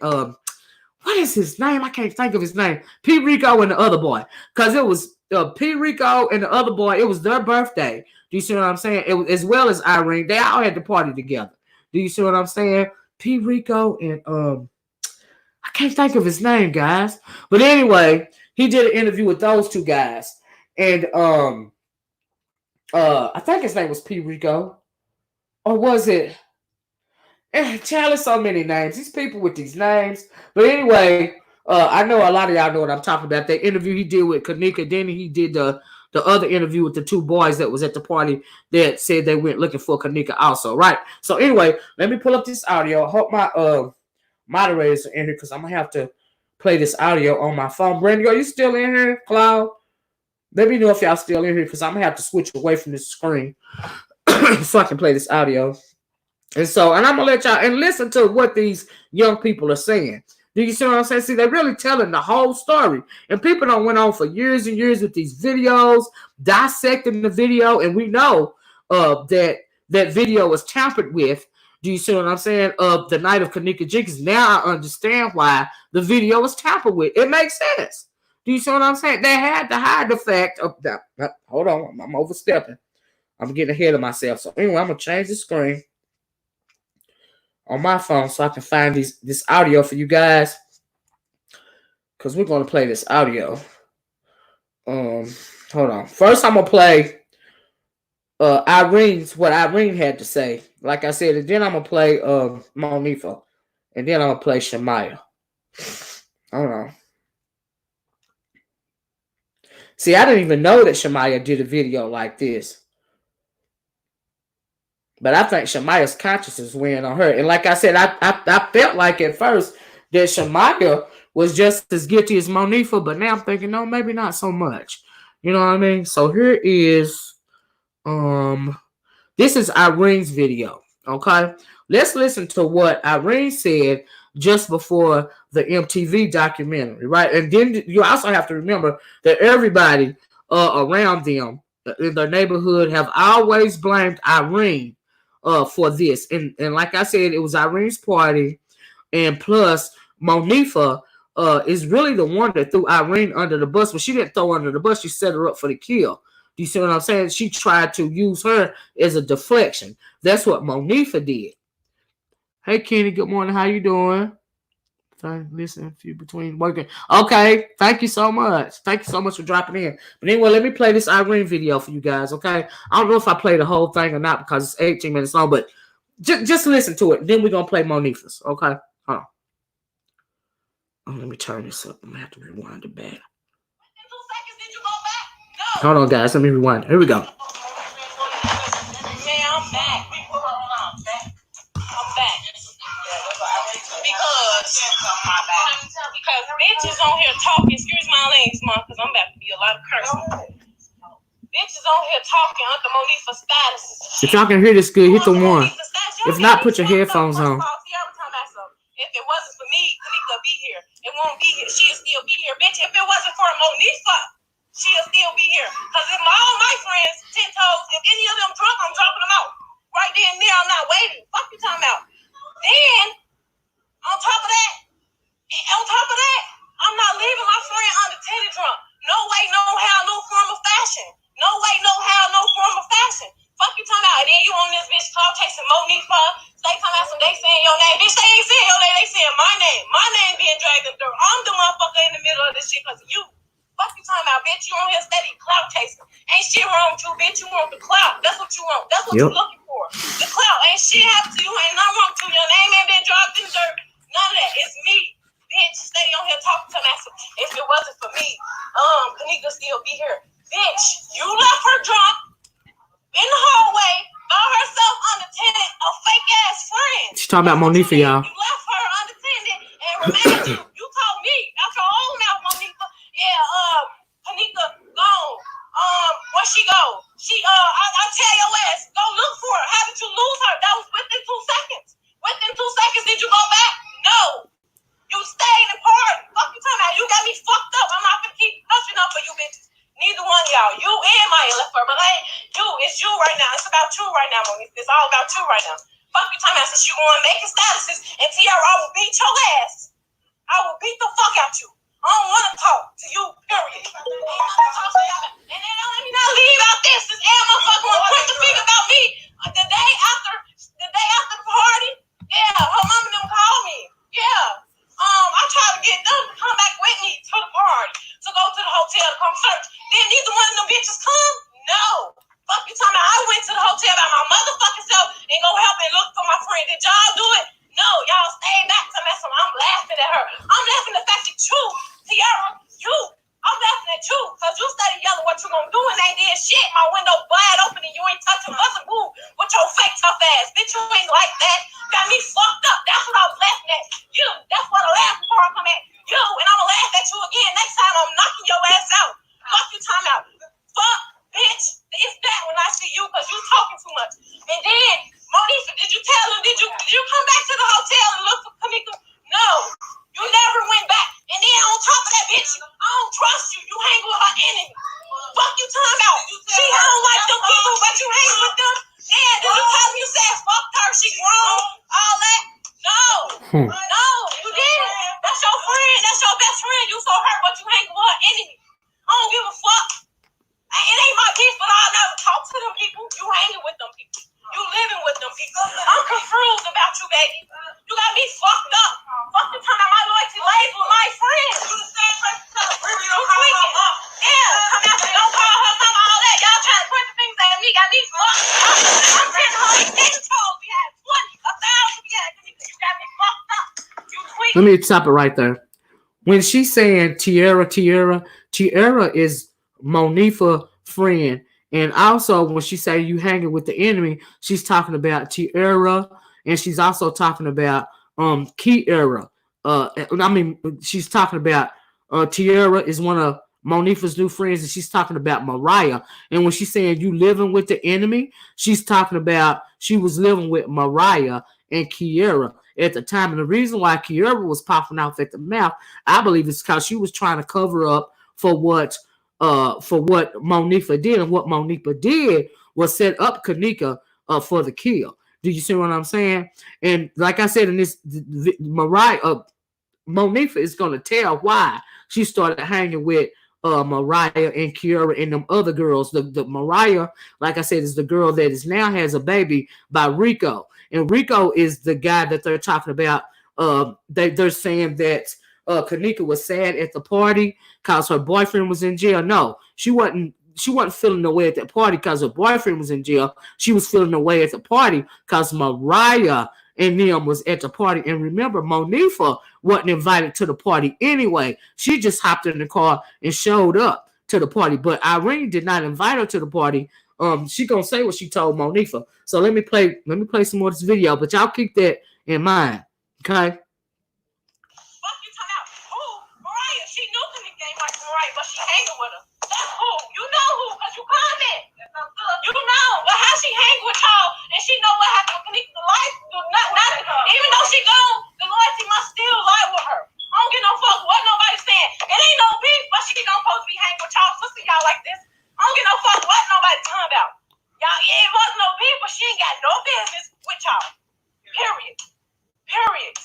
what is his name? I can't think of his name. P. Rico and the other boy. Because it was P. Rico and the other boy. It was their birthday. Do you see what I'm saying? It was, as well as Irene. They all had to party together. Do you see what I'm saying? P. Rico and I can't think of his name, guys. But anyway, he did an interview with those two guys. And I think his name was P. Rico. Or was it? Child, so many names. These people with these names. But anyway, I know a lot of y'all know what I'm talking about. That interview he did with Kenneka. Then he did the other interview with the two boys that was at the party that said they went looking for Kenneka also, right? So anyway, let me pull up this audio. I hope my moderators are in here because I'm going to have to play this audio on my phone. Brandon, are you still in here, Cloud? Let me know if y'all still in here because I'm going to have to switch away from this screen so I can play this audio. And I'm going to let y'all and listen to what these young people are saying. Do you see what I'm saying? See, they're really telling the whole story. And people don't went on for years and years with these videos, dissecting the video. And we know that video was tampered with. Do you see what I'm saying? Of the night of Kenneka Jenkins. Now I understand why the video was tampered with. It makes sense. Do you see what I'm saying? They had to hide the fact of that. Hold on. I'm overstepping. I'm getting ahead of myself. So anyway, I'm going to change the screen on my phone so I can find this audio for you guys, because we're going to play this audio. Hold on. First, I'm going to play what Irene had to say. Like I said, and then I'm going to play Monifah, and then I'm going to play Shamaya. Hold on. See, I didn't even know that Shamaya did a video like this. But I think Shamaya's consciousness weighing on her. And like I said, I felt like at first that Shamaya was just as guilty as Monifah, but now I'm thinking, no, maybe not so much. You know what I mean? So here is, this is Irene's video, okay? Let's listen to what Irene said just before the MTV documentary, right? And then you also have to remember that everybody around them in their neighborhood have always blamed Irene for this. And like I said, it was Irene's party. And plus, Monifah is really the one that threw Irene under the bus. But she didn't throw her under the bus. She set her up for the kill. Do you see what I'm saying? She tried to use her as a deflection. That's what Monifah did. Hey, Kenny. Good morning. How you doing? Listen, if you between working. Okay, thank you so much. Thank you so much for dropping in. But anyway, let me play this Irene video for you guys. Okay, I don't know if I play the whole thing or not because it's 18 minutes long, but just listen to it. Then we're gonna play Monifah's. Okay, hold on. Oh, let me turn this up. I'm gonna have to rewind it back. Hold on, guys. Let me rewind. Here we go. Because bitches on here talking, excuse my language, mom, because I'm about to be a lot of cursing. Bitches on here talking under Monifah status. If y'all can hear this good, hit the one. If not, put your headphones on. If it wasn't for me, Kenneka be here. It won't be here. She'll still be here, bitch. If it wasn't for Monifah, she'll still be here. Because if all my friends, 10 toes, if any of them drunk, I'm dropping them out. Right there and there, I'm not waiting. Fuck you talking about. Then, on top of that, I'm not leaving my friend undetected drunk. No way, no how, no form of fashion. No way, no how, no form of fashion. Fuck you talking about. And then you on this bitch cloud chasing Monifah. They talking about some, they saying your name. Bitch, they ain't saying your name, they saying my name. My name being dragged in the dirt. I'm the motherfucker in the middle of this shit because of you. Fuck you talking about, bitch. You on here steady clout chasing. Ain't shit wrong with you, bitch. You want the clout. That's what you want. That's what you looking for. The clout. Ain't shit happened to you. Ain't nothing wrong with you. Your name ain't been dropped in the dirt. None of that. It's me. Bitch, stay on here talking to me. If it wasn't for me, Kenneka still be here. Bitch, you left her drunk in the hallway by herself unattended, a fake ass friend. She's talking about Monifah, y'all. You left her unattended and remained you. You told me out your own mouth, Monifah. Yeah, Kenneka gone. Where she go? I tell your ass, go look for her. How did you lose her? That was within 2 seconds. Within 2 seconds, did you go back? No. You stayed in party. Fuck you talking about? You got me fucked up. I'm not gonna keep pushing up for you bitches. Neither one of y'all. You and Maya left her, but it's you right now. It's about you right now, Monifah. It's all about you right now. Fuck you talking about? Since you going making statuses and Tiara, I will beat your ass. I will beat the fuck out you. I don't want to talk to you, period. And then let me not leave out this. This air motherfucker want to point the finger about me. The day after the party, yeah, her mom and them called me. Yeah. I tried to get them to come back with me to the party, to go to the hotel to come search. Then neither one of them bitches come? No. Fuck you talking about? I went to the hotel by my motherfucking self and go help and look for my friend. Did y'all do it? No, y'all stayed back to mess with her. I'm laughing at her. I'm laughing at the fact that you, Tiara, I'm laughing at you because you started yelling what you gonna do and they did shit. My window wide open and you ain't touching buzzer boo with your fake tough ass. Bitch, you ain't like that. Got me fucked up. That's what I was laughing at. You. That's what the laughing part come at. You. And I'ma laugh at you again. Next time I'm knocking your ass out. Fuck you talking about. Fuck, bitch. It's that when I see you because you talking too much. And then, Monifah, did you tell him? Did you come back to the hotel and look for Kenneka? No. You never went back. And then on top of that, bitch, I don't trust you. You hang with her enemy. Fuck you talking about. See, I don't like them people, but you hang with them. Yeah, did you tell me you said fuck her? She grown. All that. No. No, you didn't. That's your friend. That's your best friend. You so hurt, but you hang with her enemy. I don't give a fuck. It ain't my beef, but I'll never talk to them people. You hanging with them people. You living with them people. I'm confused about you, baby. You got me fucked up. Fuck the time my loyalty lays with my friends. You the same person to the you tweaking. Yeah, come out and don't call her mama, all that. Y'all trying to point the things at me, got me fucked up. I'm 10 told we had 20, 1,000 we had. You got me fucked up. You tweaking. Let me stop it right there. When she's saying Tiara is Monifah's friend. And also, when she say you hanging with the enemy, she's talking about Tiara, and she's also talking about Kiara. She's talking about Tiara is one of Monifah's new friends, and she's talking about Mariah. And when she's saying you living with the enemy, she's talking about she was living with Mariah and Kiara at the time. And the reason why Kiara was popping off at the mouth, I believe, is because she was trying to cover up for what Monifah did, and what Monifah did was set up Kenneka for the kill. Do you see what I'm saying? And like I said in this, Monifah is going to tell why she started hanging with Mariah and Kiara and them other girls. The Mariah, like I said, is the girl that is now has a baby by Rico, and Rico is the guy that they're talking about they're saying that Kenneka was sad at the party because her boyfriend was in jail. No, she wasn't feeling the way at that party because her boyfriend was in jail. She was feeling the way at the party because Mariah and them was at the party. And remember, Monifah wasn't invited to the party anyway. She just hopped in the car and showed up to the party. But Irene did not invite her to the party. She gonna say what she told Monifah. So let me play some more of this video, but y'all keep that in mind. Okay. Fuck you talking about who? Mariah. She knew Kenneka ain't like Mariah, but she hanging with her. That's who. You know who, because you comment. You know. But how she hang with y'all and she know what happened with Kenneka? The life, not even though she gone, the loyalty must still lie with her. I don't get no fuck what nobody's saying. It ain't no beef, but she don't supposed to be hanging with y'all sister y'all like this. I don't get no fuck what nobody's talking about. Y'all, it was no beef, but she ain't got no business with y'all. Period. Period.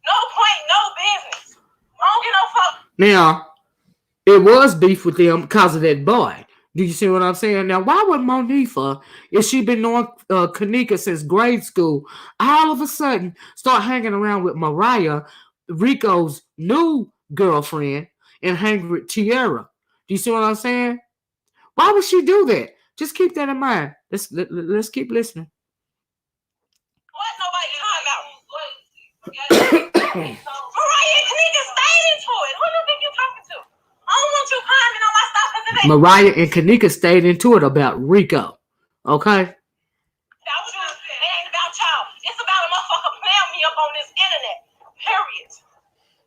No point, no business. I don't get no fuck. Now, it was beef with them because of that boy. Do you see what I'm saying? Now, why would Monifah, if she been knowing Kenneka since grade school, all of a sudden start hanging around with Mariah, Rico's new girlfriend, and hang with Tiara? Do you see what I'm saying? Why would she do that? Just keep that in mind. Let's keep listening. What nobody talking about? Mariah and Kenneka stayed into it. Who do you think you're talking to? I don't want you climbing on my stuff because it ain't Mariah and Kenneka stayed into it about Rico. Okay? about you. It ain't about y'all. It's about a motherfucker playing me up on this internet. Period.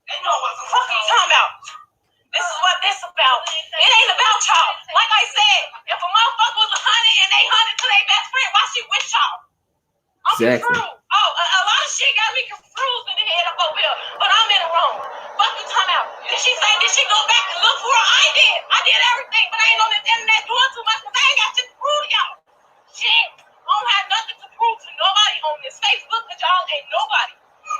They know what the fuck you talking about. This is what this about. It ain't about y'all. Like I said, if a motherfucker was 100 and they 100 to their best friend, why she with y'all? I'm Exactly. confused. Oh, a lot of shit got me confused in the head up over here, but I'm in the wrong. Fuck you talking about. Did she go back and look for her? I did. I did everything, but I ain't on this internet doing too much because I ain't got shit to prove to y'all. Shit. I don't have nothing to prove to nobody on this Facebook because y'all ain't nobody.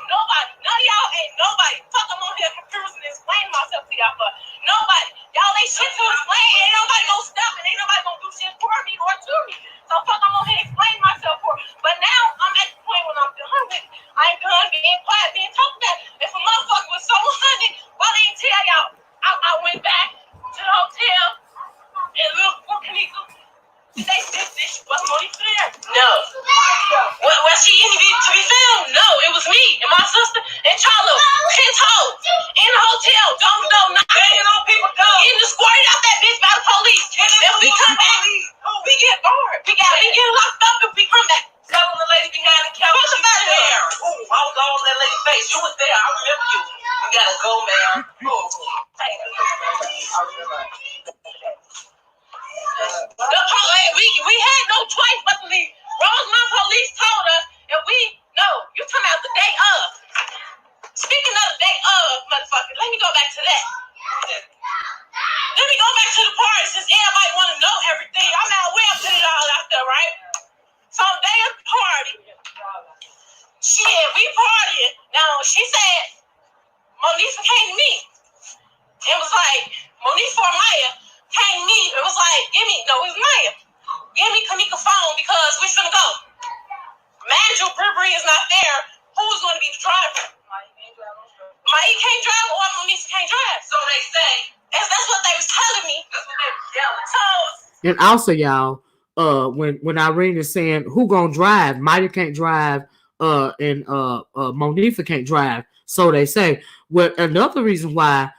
Nobody. None of y'all ain't nobody. Fuck, I'm on here confused and explaining myself to y'all, but nobody. Y'all ain't shit to explain. Ain't nobody gonna stop and ain't nobody gonna do shit for me or to me. So fuck, I'm on here explaining myself for. But now I'm at the point when I'm done with it. I ain't done being quiet, being talked about. If a motherfucker was so 100, why they ain't tell y'all? I went back to the hotel and looked for Kenneka. Did they think this was Monifah there? No. Was she in to be filmed? No, it was me and my sister and Charlo. 10 toes in the hotel. Don't know nothing. Banging on people's doors. Getting squirted out that bitch by the police. If we come back, we get bored. We get locked up if we come back. Telling the lady behind the couch. What's about there? Ooh, I was all on that lady's face. You was there. I remember you. You gotta go, man. I remember. We had no choice but to leave. Rosemont police told us, and we know. You talking about the day of. Speaking of the day of, motherfucker, let me go back to that. Let me go back to the party since everybody want to know everything. I'm out where I put it all out there, right? So day of the party. Shit, we partying. Now, she said, Monifah came to me. It was like, Monifah or Maya came to me. It was like, it was Maya. Give me Kenneka's phone because we finna go. Mind you, Arbery is not there. Who's going to be the driver? Maya can't drive or Monifah can't drive. So they say. That's what they was telling me. That's what they were yelling. So. And also, y'all, when Irene is saying who gonna drive, Maya can't drive, and Monifah can't drive. So they say. Well, another reason why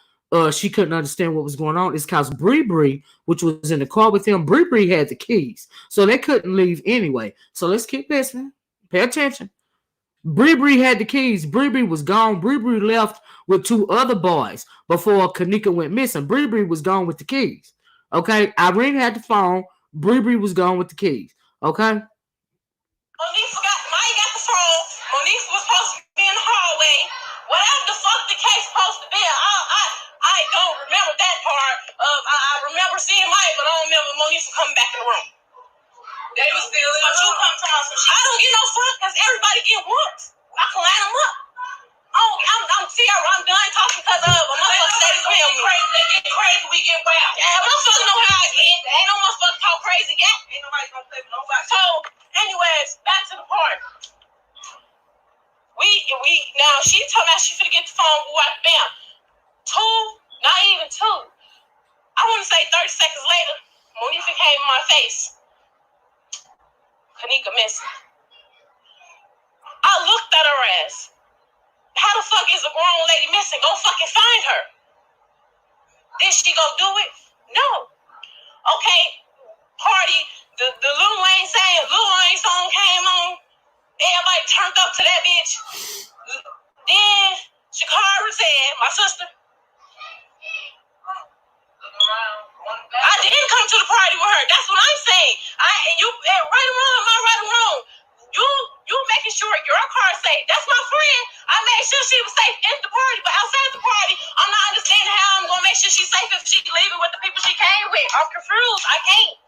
she couldn't understand what was going on is because Bree, which was in the car with him, Bree had the keys, so they couldn't leave anyway. So let's keep listening. Pay attention. Bree had the keys. Bree was gone. Bree left with 2 other boys before Kenneka went missing. Bree was gone with the keys. Okay, Irene had the phone. Bree was gone with the keys. Okay. Maya got the phone. Monifah was supposed to be in the hallway. Whatever the fuck the case supposed to be, I don't remember that part. I remember seeing Maya, but I don't remember Monifah coming back in the room. They was still in the room. But you come to my some shit. I don't get no fuck because everybody get whooped. I can line them up. Oh, I'm Tiara. I'm done talking because of a motherfucker that is playing me. They get crazy, we get wild. Yeah, motherfucker know how I get. Ain't no motherfucker talk crazy yet. Ain't nobody gonna play with nobody. So, anyways, back to the party. We now she told me she my face. Kenneka missing. I looked at her ass. How the fuck is a grown lady missing? Go fucking find her. Did she go do it? No. Okay, party, the Lil Wayne song came on. Everybody turned up to that bitch. Then Shakara said, my sister, I didn't come to the party with her. That's what I'm saying. Right or wrong, am I right or wrong? You making sure your car's safe. That's my friend. I made sure she was safe at the party, but outside the party, I'm not understanding how I'm gonna make sure she's safe if she's leaving with the people she came with. I'm confused. I can't.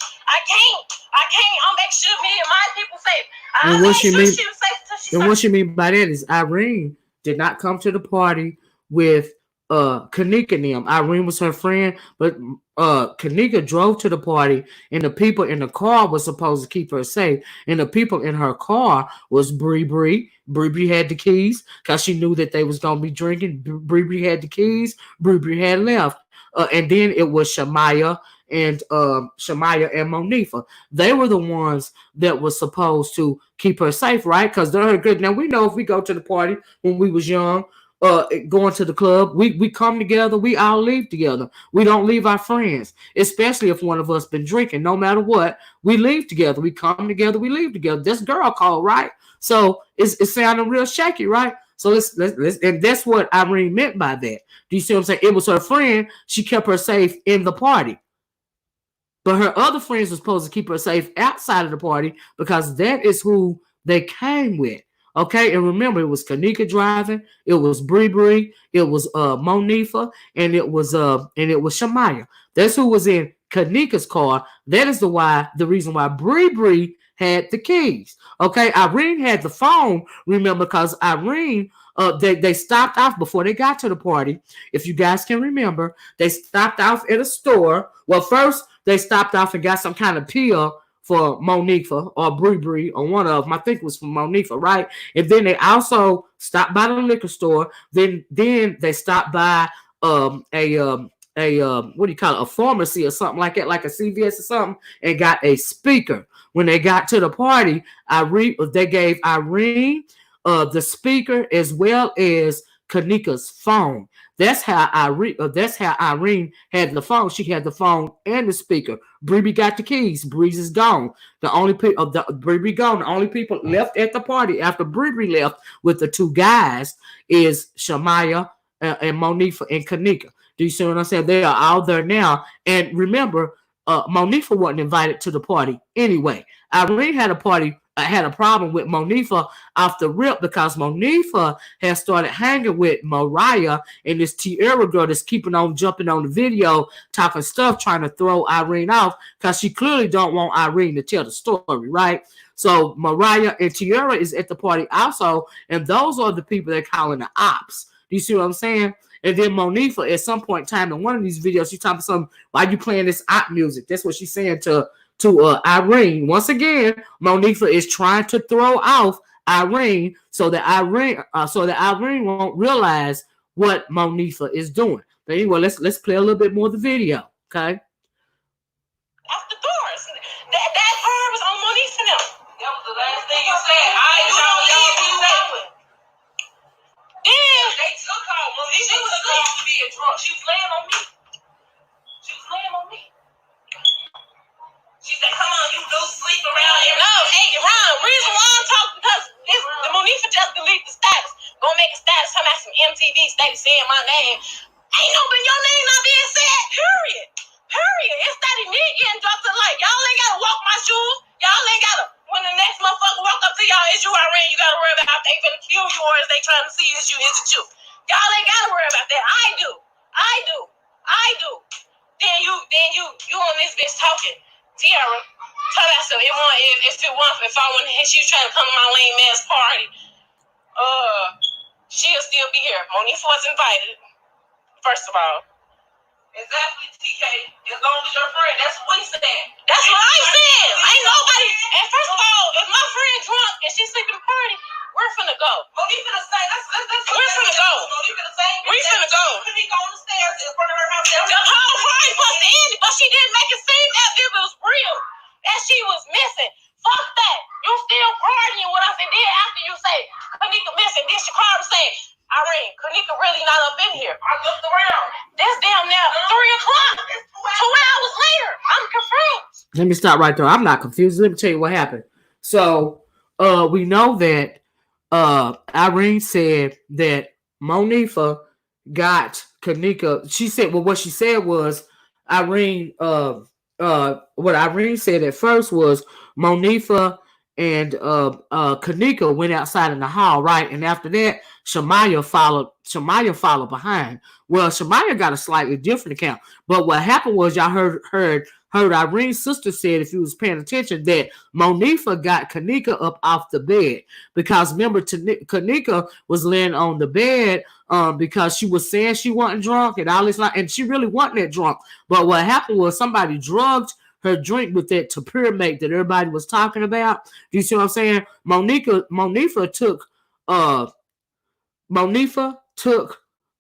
I'll make sure me and my people safe. And what she mean? She was safe until she And what she mean by that is Irene did not come to the party with Kenneka and them. Irene was her friend, but Kenneka drove to the party, and the people in the car was supposed to keep her safe. And the people in her car was Bree. Bree had the keys because she knew that they was gonna be drinking. Bree had the keys. Bree had left, and then it was Shamaya and Monifah. They were the ones that was supposed to keep her safe, right? Because they're her good. Now we know if we go to the party when we was young, going to the club, we come together, we all leave together. We don't leave our friends, especially if one of us been drinking. No matter what, we leave together. We come together, we leave together. This girl called, right? So it's sounding real shaky, right? So let's and that's what Irene meant by that. Do you see what I'm saying? It was her friend. She kept her safe in the party. But her other friends were supposed to keep her safe outside of the party because that is who they came with. Okay, and remember, it was Kenneka driving, it was Bree, it was Monifah, and it was Shamaya. That's who was in Kenneka's car. That is the reason why Bree had the keys. Okay, Irene had the phone. Remember, because Irene, they stopped off before they got to the party. If you guys can remember, they stopped off at a store. Well, first they stopped off and got some kind of pill for Monifah or Bree or one of them. I think it was from Monifah, right? And then they also stopped by the liquor store. Then they stopped by what do you call it? A pharmacy or something like that, like a CVS or something, and got a speaker. When they got to the party, they gave Irene the speaker as well as Kenneka's phone. That's how Irene had the phone. She had the phone and the speaker. Bree got the keys. Breeze is gone. The only people Bree gone. The only people left at the party after Bree left with the two guys is Shamaya and Monifah and Kenneka. Do you see what I'm saying? They are all there now. And remember, Monifah wasn't invited to the party anyway. Irene had a problem with Monifah off the rip because Monifah has started hanging with Mariah and this Tierra girl that's keeping on jumping on the video, talking stuff, trying to throw Irene off because she clearly don't want Irene to tell the story, right? So Mariah and Tierra is at the party also, and those are the people they're calling the ops. Do you see what I'm saying? And then Monifah, at some point in time in one of these videos, she's talking something, why you playing this op music? That's what she's saying to Irene. Once again, Monifah is trying to throw off Irene so that Irene won't realize what Monifah is doing. But anyway, let's play a little bit more of the video, okay? Off the doors. That car was on Monifah now. That was the last thing you said. Damn. They took her. She was supposed to be a drunk. She was laying on me. She said, come on, you do sleep around here. No, hey, Ron, reason why I'm talking because the Monifah just deleted the status. Gonna make a status, talking about some MTV status saying my name. Ain't no, but your name not being said, period. It's that immediate getting dropped to light. Y'all ain't gotta walk my shoes. Y'all ain't gotta, when the next motherfucker walk up to y'all, it's you, Irene, you gotta worry about they finna kill you or is they trying to see is it you. Y'all ain't gotta worry about that. I do. Then you on this bitch talking. Tiara, tell that so if I want she was trying to come to my lame ass party, she'll still be here. Monifah was invited, first of all. Exactly, TK. As long as your friend, that's what we said. That's what I said. Ain't nobody. And first of all, if my friend drunk and she's sleeping at the party, we're finna go. Monifah the same. We're finna go. Monifah the same. We finna go. Kenneka on the stairs in front of her house. The whole party was ended, but she didn't make it seem as if it was real. Let me stop right there. I'm not confused. Let me tell you what happened. So we know that Irene said that Monifah got Kenneka. She said, well, what she said was Irene, what Irene said at first was Monifah and Kenneka went outside in the hall, right? And after that, Shamaya followed behind. Well, Shamaya got a slightly different account. But what happened was y'all heard Irene's sister said, if you was paying attention, that Monifah got Kenneka up off the bed. Because remember, Kenneka was laying on the bed because she was saying she wasn't drunk and all this, and she really wasn't that drunk. But what happened was somebody drugged her drink with that tapirmate that everybody was talking about. Do you see what I'm saying? Monifah took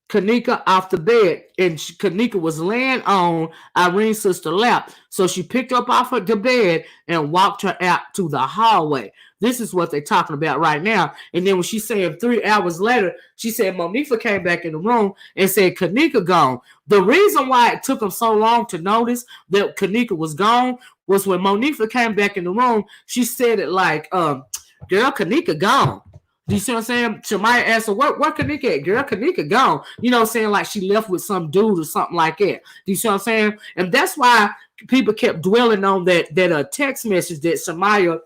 Kenneka off the bed, and Kenneka was laying on Irene's sister's lap. So she picked her up off of the bed and walked her out to the hallway. This is what they're talking about right now. And then when she said 3 hours later, she said Monifah came back in the room and said Kenneka gone. The reason why it took them so long to notice that Kenneka was gone was when Monifah came back in the room, she said it like, girl, Kenneka gone. Do you see what I'm saying? Shamaya asked her, where Kenneka at? Girl, Kenneka gone. You know what I'm saying? Like she left with some dude or something like that. Do you see what I'm saying? And that's why people kept dwelling on that text message that Shamaya,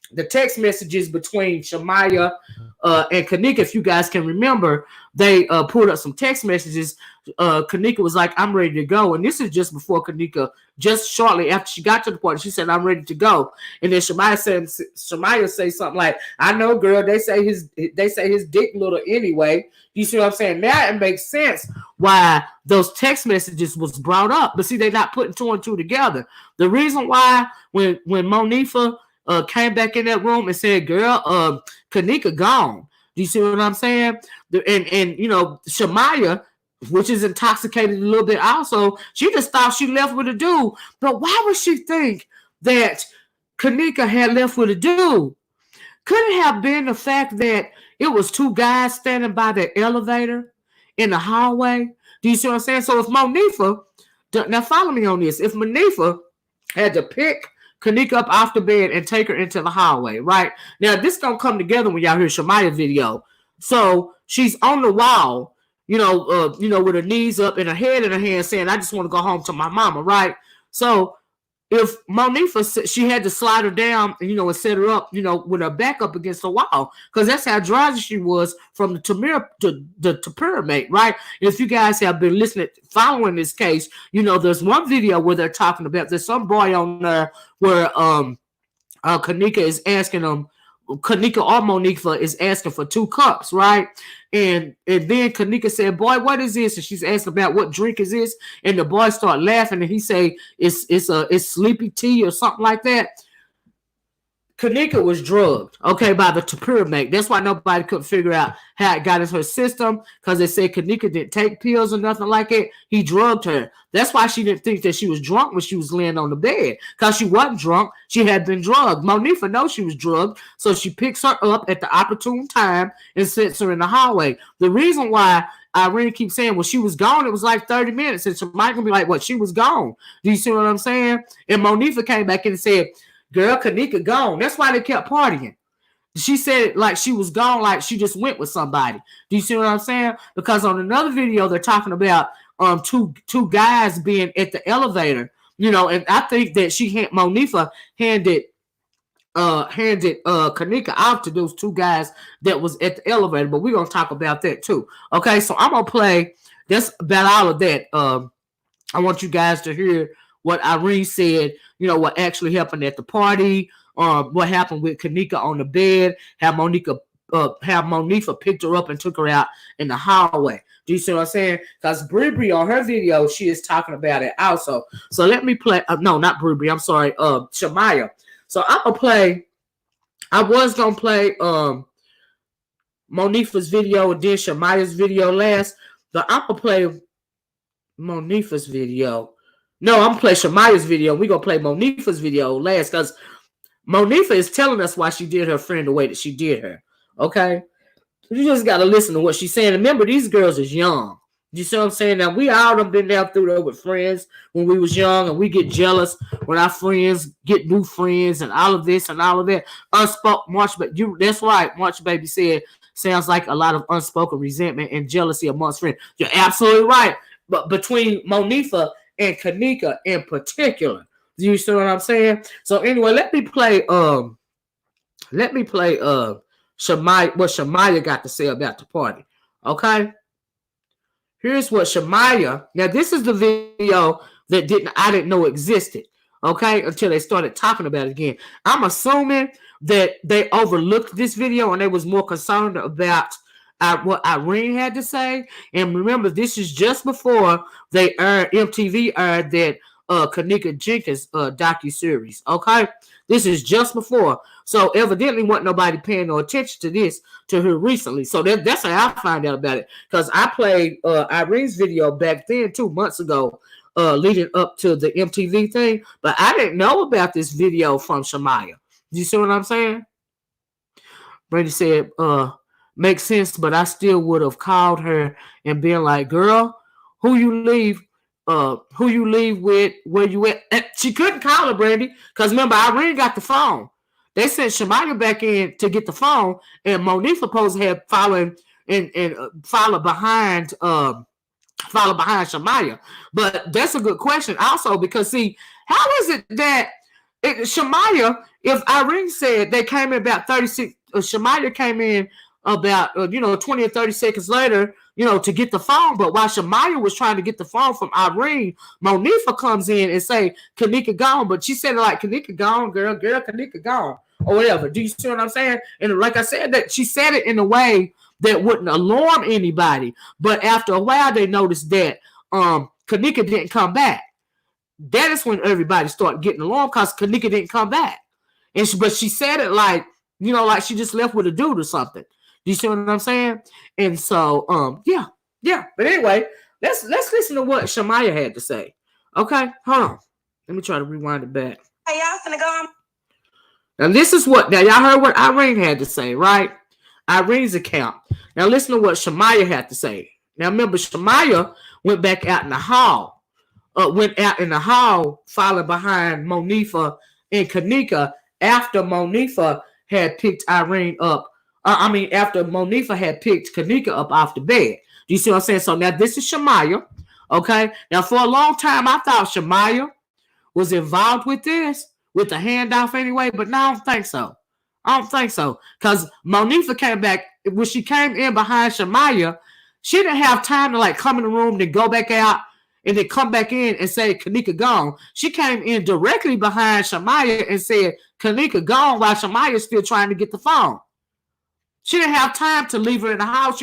the text messages between Shamaya and Kenneka, if you guys can remember, they pulled up some text messages. Kenneka was like, I'm ready to go. And this is just before Kenneka, just shortly after she got to the party, she said, I'm ready to go. And then Shamaya say something like, I know, girl, they say his dick little anyway. You see what I'm saying? Now it makes sense why those text messages was brought up. But see, they're not putting two and two together. The reason why when Monifah came back in that room and said, girl, Kenneka gone. Do you see what I'm saying? And you know, Shamaya, which is intoxicated a little bit also, she just thought she left with a dude. But why would she think that Kenneka had left with a dude? Could it have been the fact that it was two guys standing by the elevator in the hallway? Do you see what I'm saying? So if Monifah, now follow me on this, if Monifah had to pick Kenneka up off the bed and take her into the hallway, right? Now, this gonna come together when y'all hear Shamaya video. So she's on the wall, you know, with her knees up and her head in her hand saying, I just want to go home to my mama, right? So if Monifah, she had to slide her down, you know, and set her up, you know, with her back up against the wall, because that's how drowsy she was from the tapirmate, right? If you guys have been listening, following this case, you know, there's one video where they're talking about, there's some boy on there where Kenneka is asking them, Kenneka or Monifah is asking for 2 cups, right? And then Kenneka said, boy, what is this? And she's asking about what drink is this? And the boy start laughing and he say, it's sleepy tea or something like that. Kenneka was drugged, okay, by the tapirmate. That's why nobody could figure out how it got into her system, because they said Kenneka didn't take pills or nothing like it. He drugged her. That's why she didn't think that she was drunk when she was laying on the bed, because she wasn't drunk. She had been drugged. Monifah knows she was drugged, so she picks her up at the opportune time and sets her in the hallway. The reason why Irene keeps saying, well, she was gone, it was like 30 minutes. And so Mike will be like, what, she was gone? Do you see what I'm saying? And Monifah came back in and said, girl, Kenneka gone. That's why they kept partying. She said it like she was gone, like she just went with somebody. Do you see what I'm saying? Because on another video, they're talking about two guys being at the elevator, you know, and I think that Monifah handed Kenneka out to those 2 guys that was at the elevator, but we're gonna talk about that too. Okay, so I'm gonna play. That's about all of that. I want you guys to hear what Irene said, you know, what actually happened at the party, what happened with Kenneka on the bed, how Monifah picked her up and took her out in the hallway. Do you see what I'm saying? Because Bree on her video, she is talking about it also. So let me play, no, not Bree, I'm sorry, Shamaya. So I'm going to play, I was going to play Monifah's video and then Shamaya's video last, but I'm going to play Monifah's video. No, I'm going to play Shamaya's video. We're going to play Monifah's video last, because Monifah is telling us why she did her friend the way that she did her. Okay? You just got to listen to what she's saying. Remember, these girls is young. You see what I'm saying? Now we all done been down through there with friends when we was young, and we get jealous when our friends get new friends and all of this and all of that. Unspoken that's right. March Baby said sounds like a lot of unspoken resentment and jealousy amongst friends. You're absolutely right. But between Monifah and Kenneka in particular. Do you see what I'm saying? So anyway, let me play Shamaya, what Shamaya got to say about the party. Okay? Here's what Shamaya. Now, this is the video that I didn't know existed. Okay, until they started talking about it again. I'm assuming that they overlooked this video and they was more concerned about what Irene had to say. And remember, this is just before MTV aired that Kenneka Jenkins docuseries. Okay, this is just before. So evidently, wasn't nobody paying no attention to her recently. So that's how I find out about it, because I played Irene's video back then 2 months ago, leading up to the MTV thing, but I didn't know about this video from Shamaya. You see what I'm saying? Brady said, makes sense, but I still would have called her and been like, girl, who you leave with, where you at? And she couldn't call her, Brandy, because remember, Irene got the phone. They sent Shamaya back in to get the phone, and Monifah supposed to have followed behind Shamaya. But that's a good question also, because see, how is it that Shamaya, if Irene said they came in about 36, Shamaya came in about 20 or 30 seconds later, to get the phone, but while Shamaya was trying to get the phone from Irene, Monifah comes in and say, Kenneka gone, but she said it like, Kenneka gone, girl, Kenneka gone, or whatever. Do you see what I'm saying? And like I said, that she said it in a way that wouldn't alarm anybody, but after a while they noticed that Kenneka didn't come back. That is when everybody started getting alarmed, because Kenneka didn't come back, but she said it like, like she just left with a dude or something. Do you see what I'm saying? And so yeah. But anyway, let's listen to what Shamaya had to say. Okay, hold on, let me try to rewind it back. Hey, y'all finna go. Now this is what, now y'all heard what Irene had to say, right? Irene's account. Now listen to what Shamaya had to say. Now remember, Shamaya went back out in the hall. Following behind Monifah and Kenneka after Monifah had picked Irene up. After Monifah had picked Kenneka up off the bed. Do you see what I'm saying? So now this is Shamaya. Okay. Now for a long time, I thought Shamaya was involved with this, with the handoff anyway, but no, I don't think so. Because Monifah came back, when she came in behind Shamaya, she didn't have time to like come in the room, then go back out, and then come back in and say Kenneka gone. She came in directly behind Shamaya and said Kenneka gone, while Shamaya is still trying to get the phone. She didn't have time to leave her in the house.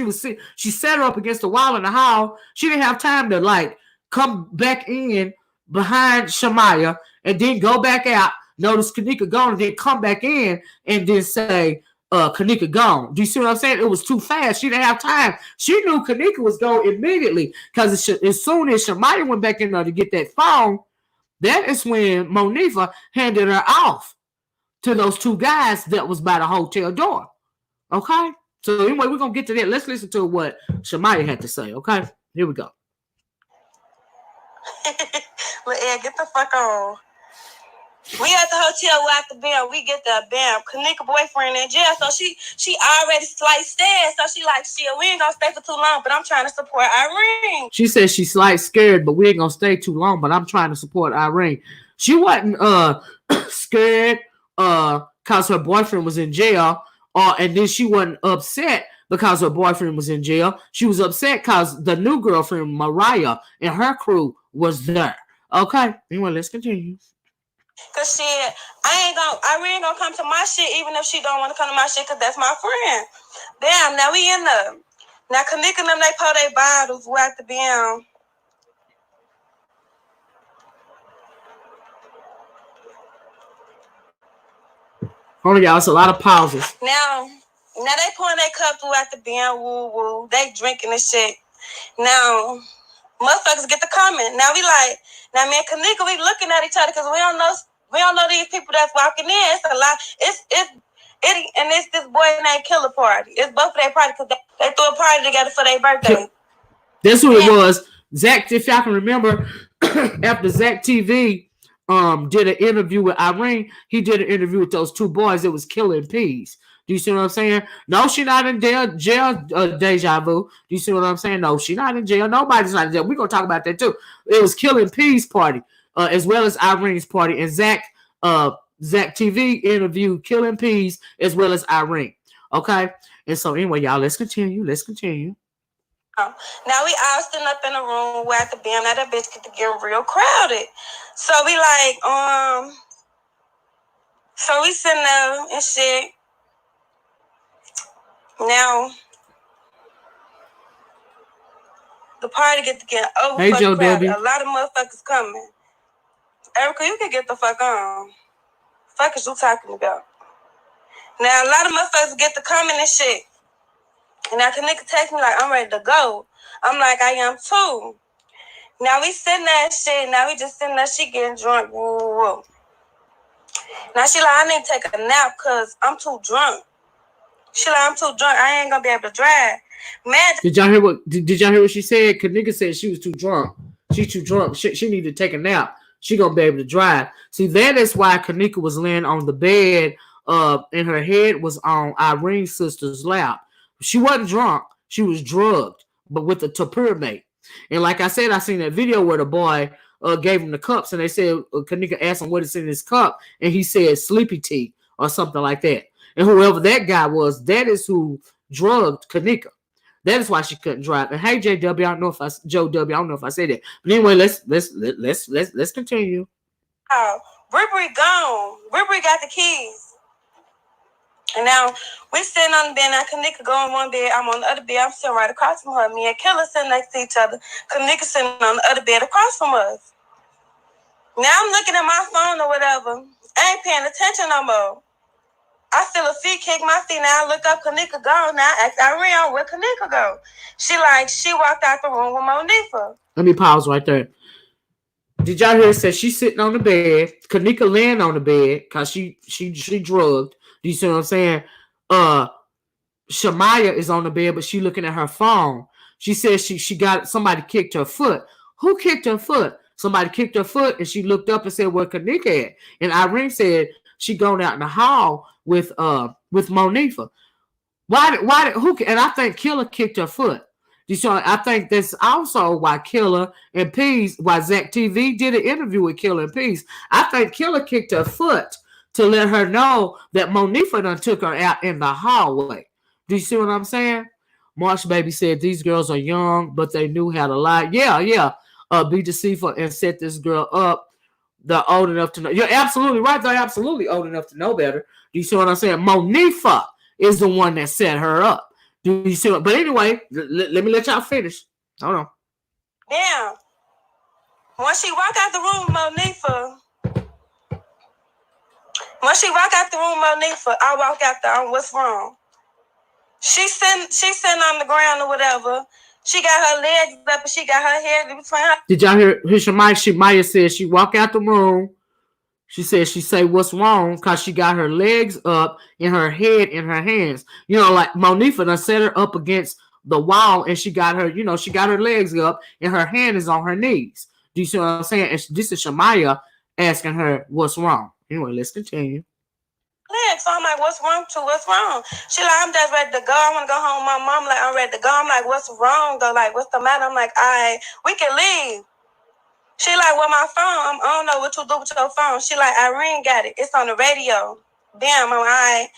She set her up against the wall in the hall. She didn't have time to like come back in behind Shamaya and then go back out, notice Kenneka gone, and then come back in and then say Kenneka gone. Do you see what I'm saying? It was too fast. She didn't have time. She knew Kenneka was gone immediately, because as soon as Shamaya went back in there to get that phone, that is when Monifah handed her off to those two guys that was by the hotel door. Okay? So anyway, we're going to get to that. Let's listen to what Shamaya had to say. Okay? Here we go. Well, Ed, get the fuck on. We at the hotel, we at the bam. We get the bam. Kenneka boyfriend in jail, so she already slight scared. So she like, shit, we ain't gonna stay for too long, but I'm trying to support Irene. She said she's slight scared, but we ain't gonna stay too long, but I'm trying to support Irene. She wasn't scared because her boyfriend was in jail, and then she wasn't upset because her boyfriend was in jail. She was upset because the new girlfriend, Mariah, and her crew was there. Okay, anyway, let's continue. Cause shit, Irene gonna come to my shit even if she don't want to come to my shit, cause that's my friend. Damn, now we in the now Kenneka and them, they pour their bottles. We at the bam. Hold on, y'all. It's a lot of pauses. Now they pouring their cups. We at the bam. Woo woo. They drinking this shit. Now motherfuckers get the comment. Now we like, now me and Kenneka, we looking at each other because we don't know these people that's walking in. It's a lot. It's this boy named Killer Party. It's both of their party because they threw a party together for their birthday. That's who it was. Zach, if y'all can remember, after Zach TV did an interview with Irene, he did an interview with those two boys that was killing peas. Do you see what I'm saying? No, she not in jail, deja vu. Do you see what I'm saying? No, she not in jail. Nobody's not in jail. We're going to talk about that too. It was Killing Peas party, as well as Irene's party. And Zach TV interviewed Killing Peas as well as Irene. Okay? And so anyway, y'all, let's continue. Now we all sitting up in a room where at the bam, that bitch get real crowded. So we like, so we sitting there and shit. Now the party get over. Hey, Joe Debbie. A lot of motherfuckers coming. Erica, you can get the fuck on. Fuck is you talking about? Now a lot of motherfuckers get to coming and shit. And now Kenneka text me like, I'm ready to go. I'm like, I am too. Now we sitting there and shit. Now we just sitting there, she getting drunk. Woo. Now she like, I need to take a nap because I'm too drunk. She like, I'm too drunk. I ain't gonna be able to drive. Man, Did y'all hear what she said? Kenneka said she was too drunk. She's too drunk. She need to take a nap. She gonna be able to drive. See, that is why Kenneka was laying on the bed, and her head was on Irene's sister's lap. She wasn't drunk. She was drugged, but with a tapirmate. And like I said, I seen that video where the boy gave him the cups, and they said Kenneka asked him what is in his cup, and he said sleepy tea or something like that. And whoever that guy was, that is who drugged Kenneka. That is why she couldn't drive. And hey, JW, I don't know if I said that. But anyway, let's continue. Oh, Ribery gone. Ribery got the keys. And now we sitting on the bed. Now Kenneka go on one bed. I'm on the other bed. I'm sitting right across from her. Me and Killer sitting next to each other. Kenneka sitting on the other bed across from us. Now I'm looking at my phone or whatever. I ain't paying attention no more. I feel a feet kick my feet. Now I look up, Kenneka gone. Now I ask Irene, where Kenneka go? She walked out the room with Monifah. Let me pause right there. Did y'all hear it say she's sitting on the bed? Kenneka laying on the bed because she drugged. Do you see what I'm saying? Shamaya is on the bed, but she looking at her phone. She says she got somebody kicked her foot. Who kicked her foot? Somebody kicked her foot, and she looked up and said, "Where Kenneka at?" And Irene said she gone out in the hall with Monifah. Who? And I think Killer kicked her foot. So I think that's also why Killer and Peace, why Zach TV did an interview with Killer and Peace. I think Killer kicked her foot to let her know that Monifah done took her out in the hallway. Do you see what I'm saying? Marsh Baby said these girls are young, but they knew how to lie. Yeah. Be deceitful and set this girl up. They're old enough to know. You're absolutely right. They're absolutely old enough to know better. Do you see what I'm saying? Monifah is the one that set her up. Do you see what? But anyway, let me let y'all finish. Hold on. Damn. When she walked out the room, Monifah. I walk out there. What's wrong? She's sitting on the ground or whatever. She got her legs up and she got her head in between her. Did y'all hear Maya said she walk out the room. She said she say what's wrong because she got her legs up and her head in her hands. You know, like Monifah done set her up against the wall and she got her legs up and her hand is on her knees. Do you see what I'm saying? And this is Shamaya asking her what's wrong. Anyway, let's continue. So I'm like, what's wrong? What's wrong? She like, I'm just ready to go. I want to go home. My mom like, I'm ready to go. I'm like, what's wrong though? Like, what's the matter? I'm like, we can leave. She like, well, my phone, I don't know what you do with your phone. She like, Irene got it. It's on the radio. Damn, I'm like,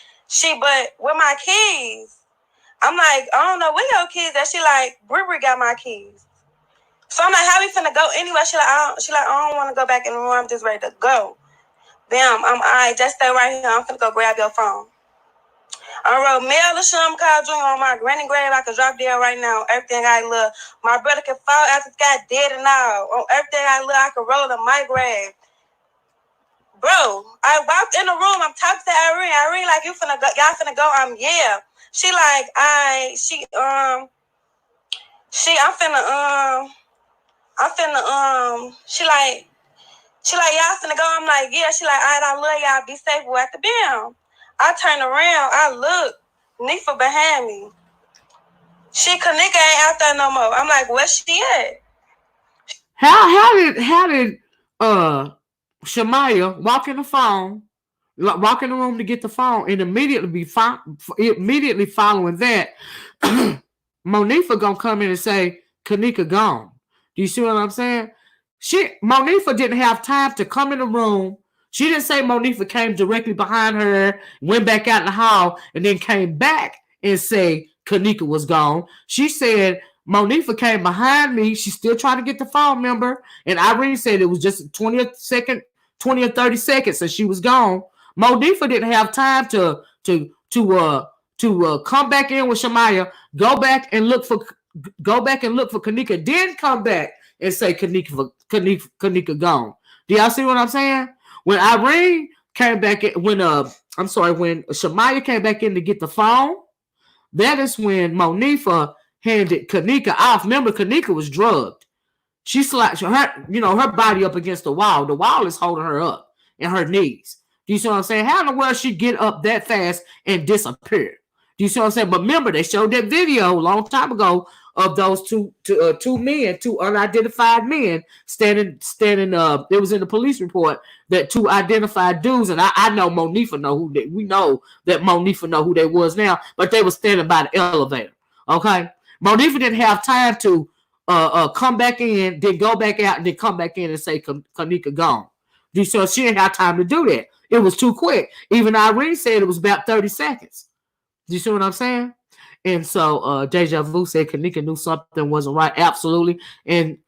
but where my keys? I'm like, I don't know where your keys at. She like, Brie got my keys. So I'm like, how we finna go anyway? She like, I don't want to go back in the room. I'm just ready to go. Damn, I'm all right. Just stay right here. I'm finna go grab your phone. I wrote mail or something called Junior on my granny grave. I could drop there right now. Everything I love. My brother can fall after God dead and all. On everything I love, I could roll in my grave. Bro, I walked in the room. I'm talking to Irene. Irene like, you finna go? Y'all finna go? Yeah. She like, she like, y'all finna go? I'm like, yeah. She like, all right, I love y'all. Be safe. We're at the bim. I turn around. I look. Nifa behind me. Kenneka ain't out there no more. I'm like, where's she at? How did Shamaya walk in the phone, walk in the room to get the phone, and immediately following that, Monifah gonna come in and say Kenneka gone. Do you see what I'm saying? Monifah didn't have time to come in the room. She didn't say Monifah came directly behind her, went back out in the hall, and then came back and say Kenneka was gone. She said Monifah came behind me. She's still trying to get the phone number, and Irene said it was just 20 or 30 seconds, and she was gone. Monifah didn't have time to come back in with Shamaya, go back and look for Kenneka, then come back and say Kenneka gone. Do y'all see what I'm saying? When Irene came back in, when Shamaya came back in to get the phone, that is when Monifah handed Kenneka off. Remember, Kenneka was drugged. She slapped her body up against the wall. The wall is holding her up in her knees. Do you see what I'm saying? How in the world she get up that fast and disappear? Do you see what I'm saying? But remember, they showed that video a long time ago of those two unidentified men standing. It was in the police report that two identified dudes, and I know Monifah know who we know that Monifah know who they was now, but they were standing by the elevator. Okay, Monifah didn't have time to come back in, then go back out, and then come back in and say Kenneka gone. So she didn't have time to do that. It was too quick. Even Irene said it was about 30 seconds. Do you see what I'm saying? And so Deja Vu said Kenneka knew something wasn't right. Absolutely. And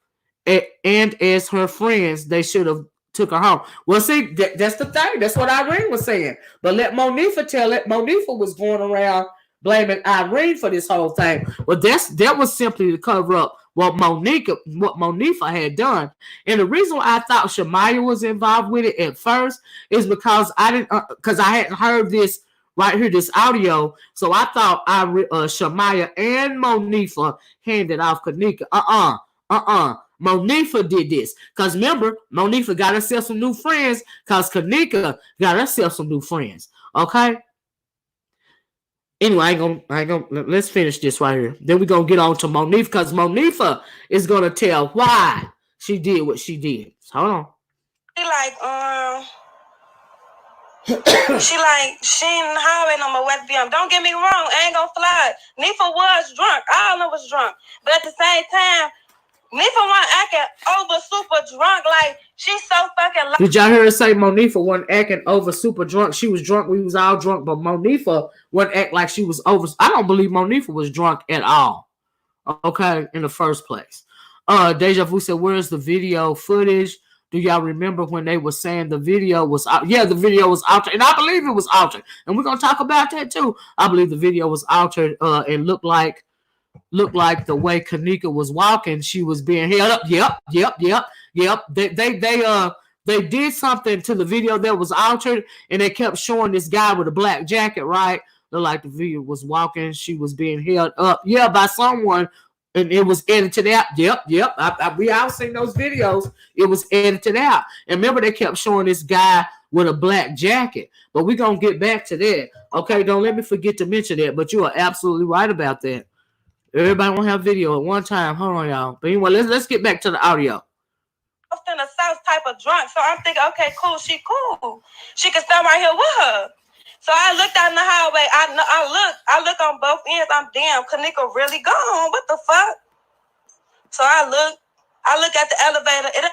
as her friends, they should have took her home. Well, see, that's the thing. That's what Irene was saying. But let Monifah tell it. Monifah was going around blaming Irene for this whole thing. Well, that was simply to cover up what Monifah had done. And the reason why I thought Shamaya was involved with it at first is because I hadn't heard this right here, this audio. So I thought Shamaya and Monifah handed off Kenneka. Monifah did this. Because remember, Monifah got herself some new friends because Kenneka got herself some new friends. Okay? Anyway, I ain't gonna let's finish this right here. Then we're gonna get on to Monifah, because Monifah is gonna tell why she did what she did. So, hold on. She in the highway no more West BM. Don't get me wrong, I ain't gonna fly. Monifah was drunk. All of them was drunk. But at the same time, Monifah wasn't acting over super drunk. Like, she's so fucking. Did y'all hear her say Monifah wasn't acting over super drunk? She was drunk. We was all drunk, but Monifah wasn't act like she was over. I don't believe Monifah was drunk at all. Okay, in the first place. Deja Vu said, "Where's the video footage? Do y'all remember when they were saying the video was out?" Yeah, the video was altered, and I believe it was altered. And we're gonna talk about that too. I believe the video was altered and looked like the way Kenneka was walking, she was being held up. Yep. They did something to the video that was altered, and they kept showing this guy with a black jacket, right? Looked like the video was walking, she was being held up, by someone, and it was edited out. Yep. We all seen those videos. It was edited out. And remember, they kept showing this guy with a black jacket. But we're gonna get back to that. Okay, don't let me forget to mention that. But you are absolutely right about that. Everybody won't have video at one time. Hold on, y'all. But anyway, let's get back to the audio. In a South type of drunk, so I'm thinking, okay, cool. She cool. She can stand right here with her. So I looked out in the highway. I look on both ends. I'm damn. Kenneka really gone. What the fuck? So I look at the elevator. It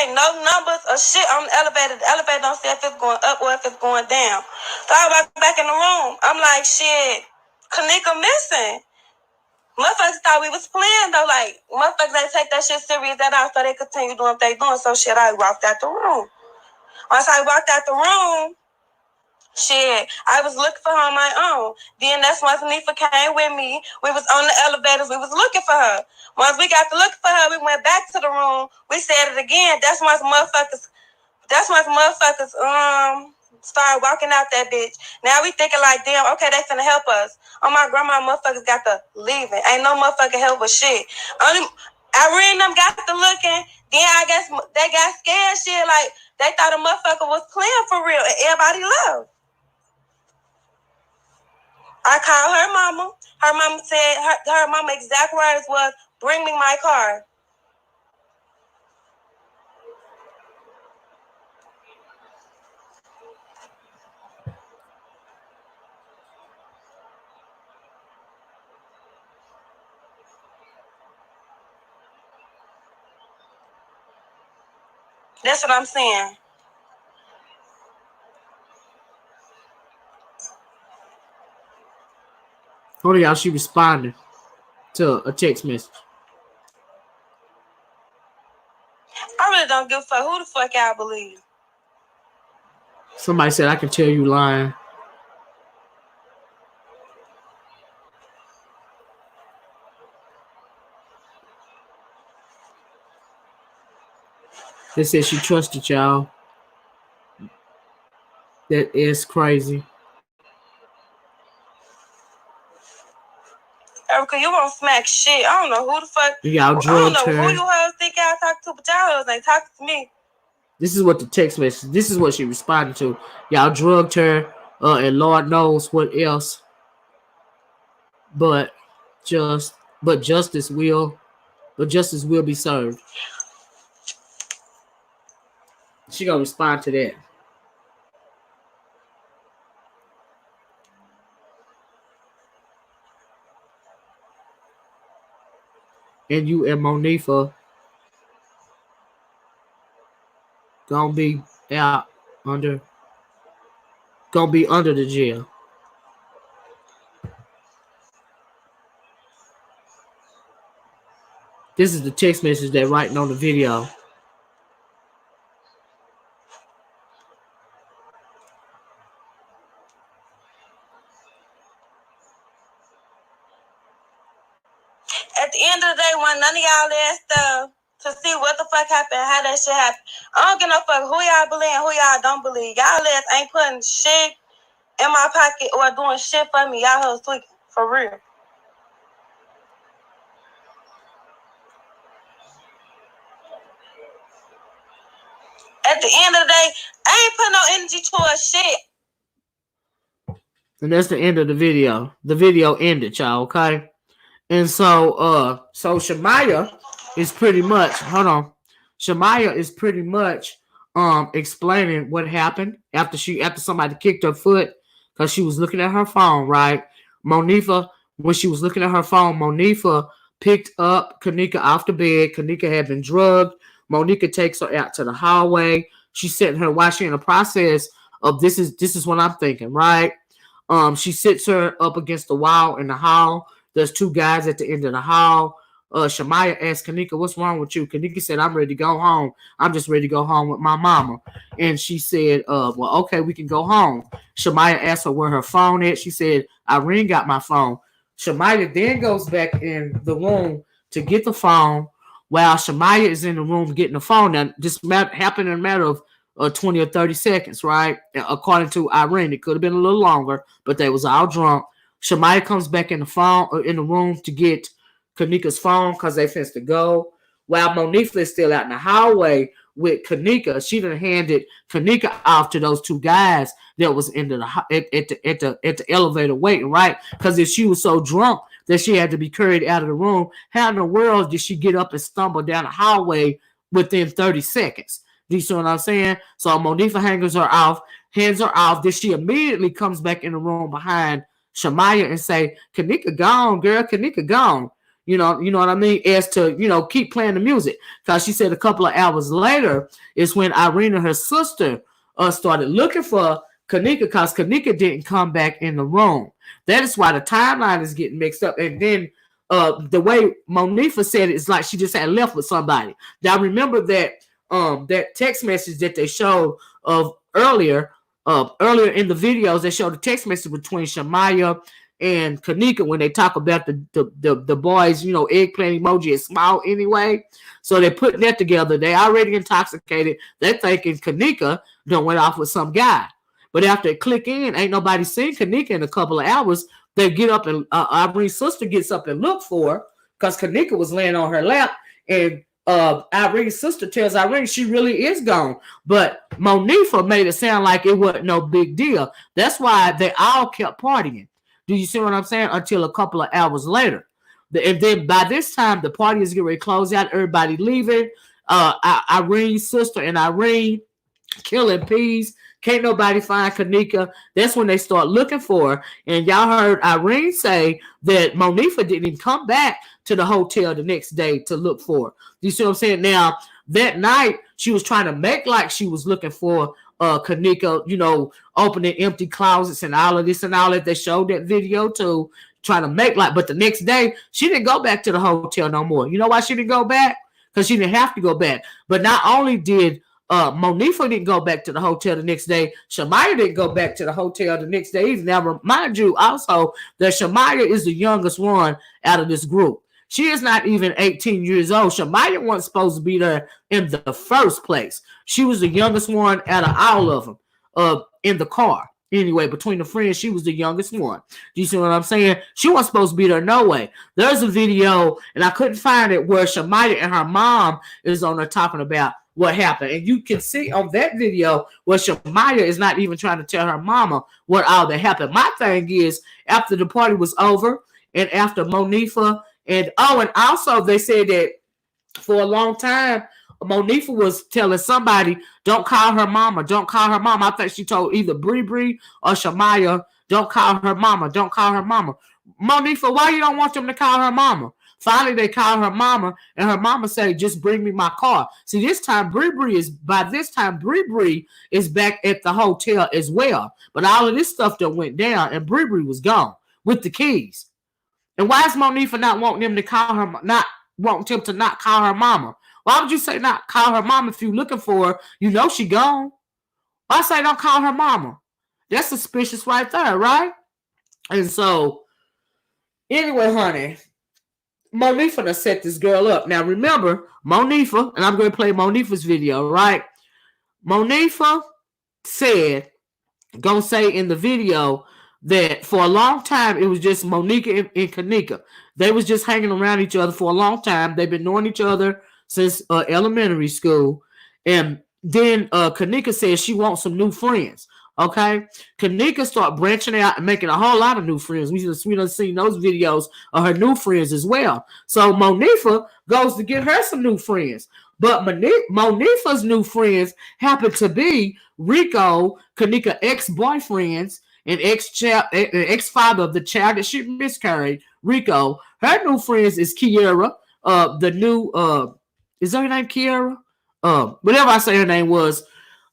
ain't no numbers or shit on the elevator. The elevator don't say if it's going up or if it's going down. So I walk back in the room. I'm like, shit. Kenneka missing. Motherfuckers thought we was playing though. Like, motherfuckers they take that shit serious at all, so they continue doing what they doing. So shit, I walked out the room. Once I walked out the room, shit, I was looking for her on my own. Then that's once Monifah came with me. We was on the elevators. We was looking for her. Once we got to looking for her, we went back to the room. We said it again. That's once motherfuckers started walking out that bitch. Now we thinking like, damn, okay, they finna help us. Oh, my grandma motherfuckers got to leaving. Ain't no motherfucking help with shit. Only Irene them got to looking. Then I guess they got scared shit. Like, they thought a motherfucker was playing for real. And everybody left. I called her mama. Her mama said, her mama exact words was, bring me my car. That's what I'm saying. Hold on, y'all. She responded to a text message. I really don't give a fuck who the fuck y'all believe. Somebody said, I can tell you lying. They said she trusted y'all. That is crazy. Erica, you won't smack shit. I don't know who the fuck. Y'all drugged her. I don't know who you hoes think y'all talk to, but y'all hoes ain't talking to me. This is what the text message. This is what she responded to. Y'all drugged her, and Lord knows what else. But justice will be served. She gonna respond to that. And you and Monifah gonna be under the jail. This is the text message they're writing on the video. At the end of the day, when none of y'all asked to see what the fuck happened, how that shit happened, I don't give no fuck who y'all believe and who y'all don't believe. Y'all ass ain't putting shit in my pocket or doing shit for me. Y'all hoes tweaking. For real. At the end of the day, I ain't putting no energy towards shit. And that's the end of the video. The video ended, y'all, okay? And so Shamaya is pretty much, Shamaya is pretty much explaining what happened after somebody kicked her foot because she was looking at her phone, right? Monifah, when she was looking at her phone, Monifah picked up Kenneka off the bed. Kenneka had been drugged. Monica takes her out to the hallway. She's sitting her while she's in the process of this is what I'm thinking, right? She sits her up against the wall in the hall. There's two guys at the end of the hall. Shamaya asked Kenneka, what's wrong with you? Kenneka said, I'm ready to go home. I'm just ready to go home with my mama. And she said, well, okay, we can go home. Shamaya asked her where her phone is. She said, Irene got my phone. Shamaya then goes back in the room to get the phone while Shamaya is in the room getting the phone. Now, this happened in a matter of 20 or 30 seconds, right? According to Irene, it could have been a little longer, but they was all drunk. Shamaya comes back in the room to get Kenneka's phone because they finna to go. While Monifah is still out in the hallway with Kenneka, she done handed Kenneka off to those two guys that was at the elevator waiting, right? Because if she was so drunk that she had to be carried out of the room, how in the world did she get up and stumble down the hallway within 30 seconds? Do you see what I'm saying? So Monifah hands her off. Then she immediately comes back in the room behind Shamaya and say, Kenneka gone, girl. Kenneka gone. You know what I mean? As to, keep playing the music. Because she said a couple of hours later is when Irene and her sister started looking for Kenneka because Kenneka didn't come back in the room. That is why the timeline is getting mixed up. And then the way Monifah said it is like she just had left with somebody. Now remember that that text message that they showed of earlier in the videos, they showed the text message between Shamaya and Kenneka when they talk about the boys, eggplant emoji is small anyway. So they're putting that together. They already intoxicated. They're thinking Kenneka done went off with some guy. But after they click in, ain't nobody seen Kenneka in a couple of hours. They get up and Irene's sister gets up and look for her because Kenneka was laying on her lap. And Irene's sister tells Irene she really is gone. But Monifah made it sound like it wasn't no big deal. That's why they all kept partying. Do you see what I'm saying? Until a couple of hours later. And then by this time, the party is getting ready to close out. Everybody leaving. Irene's sister and Irene killing peas. Can't nobody find Kenneka. That's when they start looking for her. And y'all heard Irene say that Monifah didn't even come back to the hotel the next day to look for her. You see what I'm saying? Now, that night, she was trying to make like she was looking for Kenneka, you know, opening empty closets and all of this and all that. They showed that video too, trying to make like, but the next day, she didn't go back to the hotel no more. You know why she didn't go back? Because she didn't have to go back. But not only did Monifah didn't go back to the hotel the next day, Shamaya didn't go back to the hotel the next day either. Now, remind you also that Shamaya is the youngest one out of this group. She is not even 18 years old. Shamaya wasn't supposed to be there in the first place. She was the youngest one out of all of them in the car. Anyway, between the friends, she was the youngest one. Do you see what I'm saying? She wasn't supposed to be there no way. There's a video, and I couldn't find it, where Shamaya and her mom is on there talking about what happened. And you can see on that video where Shamaya is not even trying to tell her mama what all that happened. My thing is, after the party was over, and after Monifah, and also they said that for a long time, Monifah was telling somebody, don't call her mama, don't call her mama. I think she told either Bree or Shamaya, don't call her mama, don't call her mama. Monifah, why you don't want them to call her mama? Finally, they call her mama, and her mama said, just bring me my car. See, this time, Bree is back at the hotel as well. But all of this stuff that went down, and Bree was gone with the keys. And why is Monifah not wanting them to call her, not wanting him to not call her mama? Why would you say not call her mama if you're looking for her? You know she gone. Why say don't call her mama? That's suspicious right there, right? And so, anyway, honey, Monifah done set this girl up. Now, remember, Monifah, and I'm going to play Monifah's video, right? Monifah said, gonna say in the video, that for a long time, it was just Monica and Kenneka. They was just hanging around each other for a long time. They've been knowing each other since elementary school. And then Kenneka said she wants some new friends. Okay? Kenneka start branching out and making a whole lot of new friends. We done seen those videos of her new friends as well. So Monifah goes to get her some new friends. But Monifah's new friends happen to be Rico, Kenneka's ex-boyfriends, and ex-father of the child that she miscarried, Rico. Her new friends is Kiara, the new is her name Kiara? Whatever I say her name was,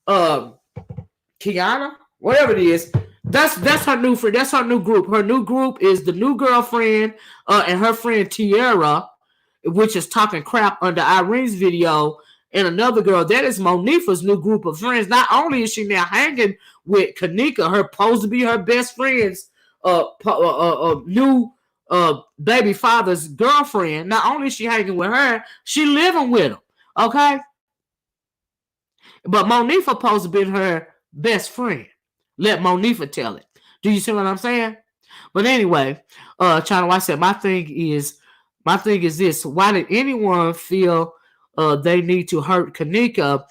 Kiana, whatever it is. That's her new friend. That's her new group. Her new group is the new girlfriend and her friend Tiara, which is talking crap under Irene's video, and another girl. That is Monifah's new group of friends. Not only is she now hanging with Kenneka, her supposed to be her best friend's new baby father's girlfriend. Not only is she hanging with her, she living with him. Okay? But Monifah supposed to be her best friend. Let Monifah tell it. Do you see what I'm saying? But anyway, China White said, my thing is this. Why did anyone feel they need to hurt Kenneka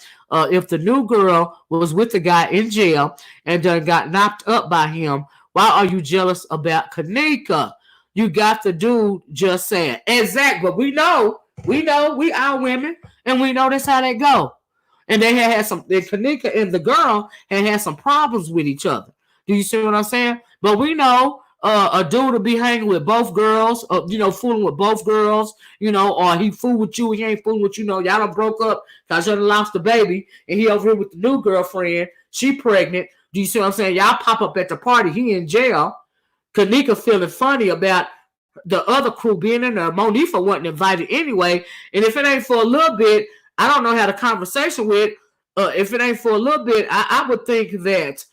if the new girl was with the guy in jail and got knocked up by him? Why are you jealous about Kenneka? You got the dude just saying. Exactly. But we know, we are women, and we know that's how they go. And they had some, Kenneka and the girl had some problems with each other. Do you see what I'm saying? But we know a dude will be hanging with both girls, fooling with both girls, or he fool with you, he ain't fooling with you. Y'all done broke up because you done lost the baby, and he over here with the new girlfriend. She pregnant. Do you see what I'm saying? Y'all pop up at the party. He in jail. Kenneka feeling funny about the other crew being in there. Monifah wasn't invited anyway. And if it ain't for a little bit, I don't know how the conversation went. If it ain't for a little bit, I would think that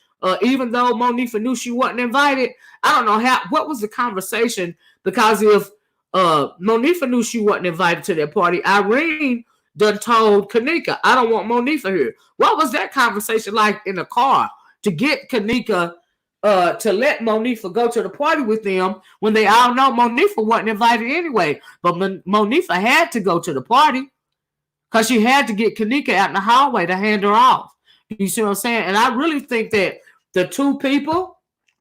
even though Monifah knew she wasn't invited, I don't know what was the conversation, because if Monifah knew she wasn't invited to that party, Irene done told Kenneka, I don't want Monifah here. What was that conversation like in the car to get Kenneka to let Monifah go to the party with them when they all know Monifah wasn't invited anyway? But Monifah had to go to the party because she had to get Kenneka out in the hallway to hand her off. You see what I'm saying? And I really think that the two people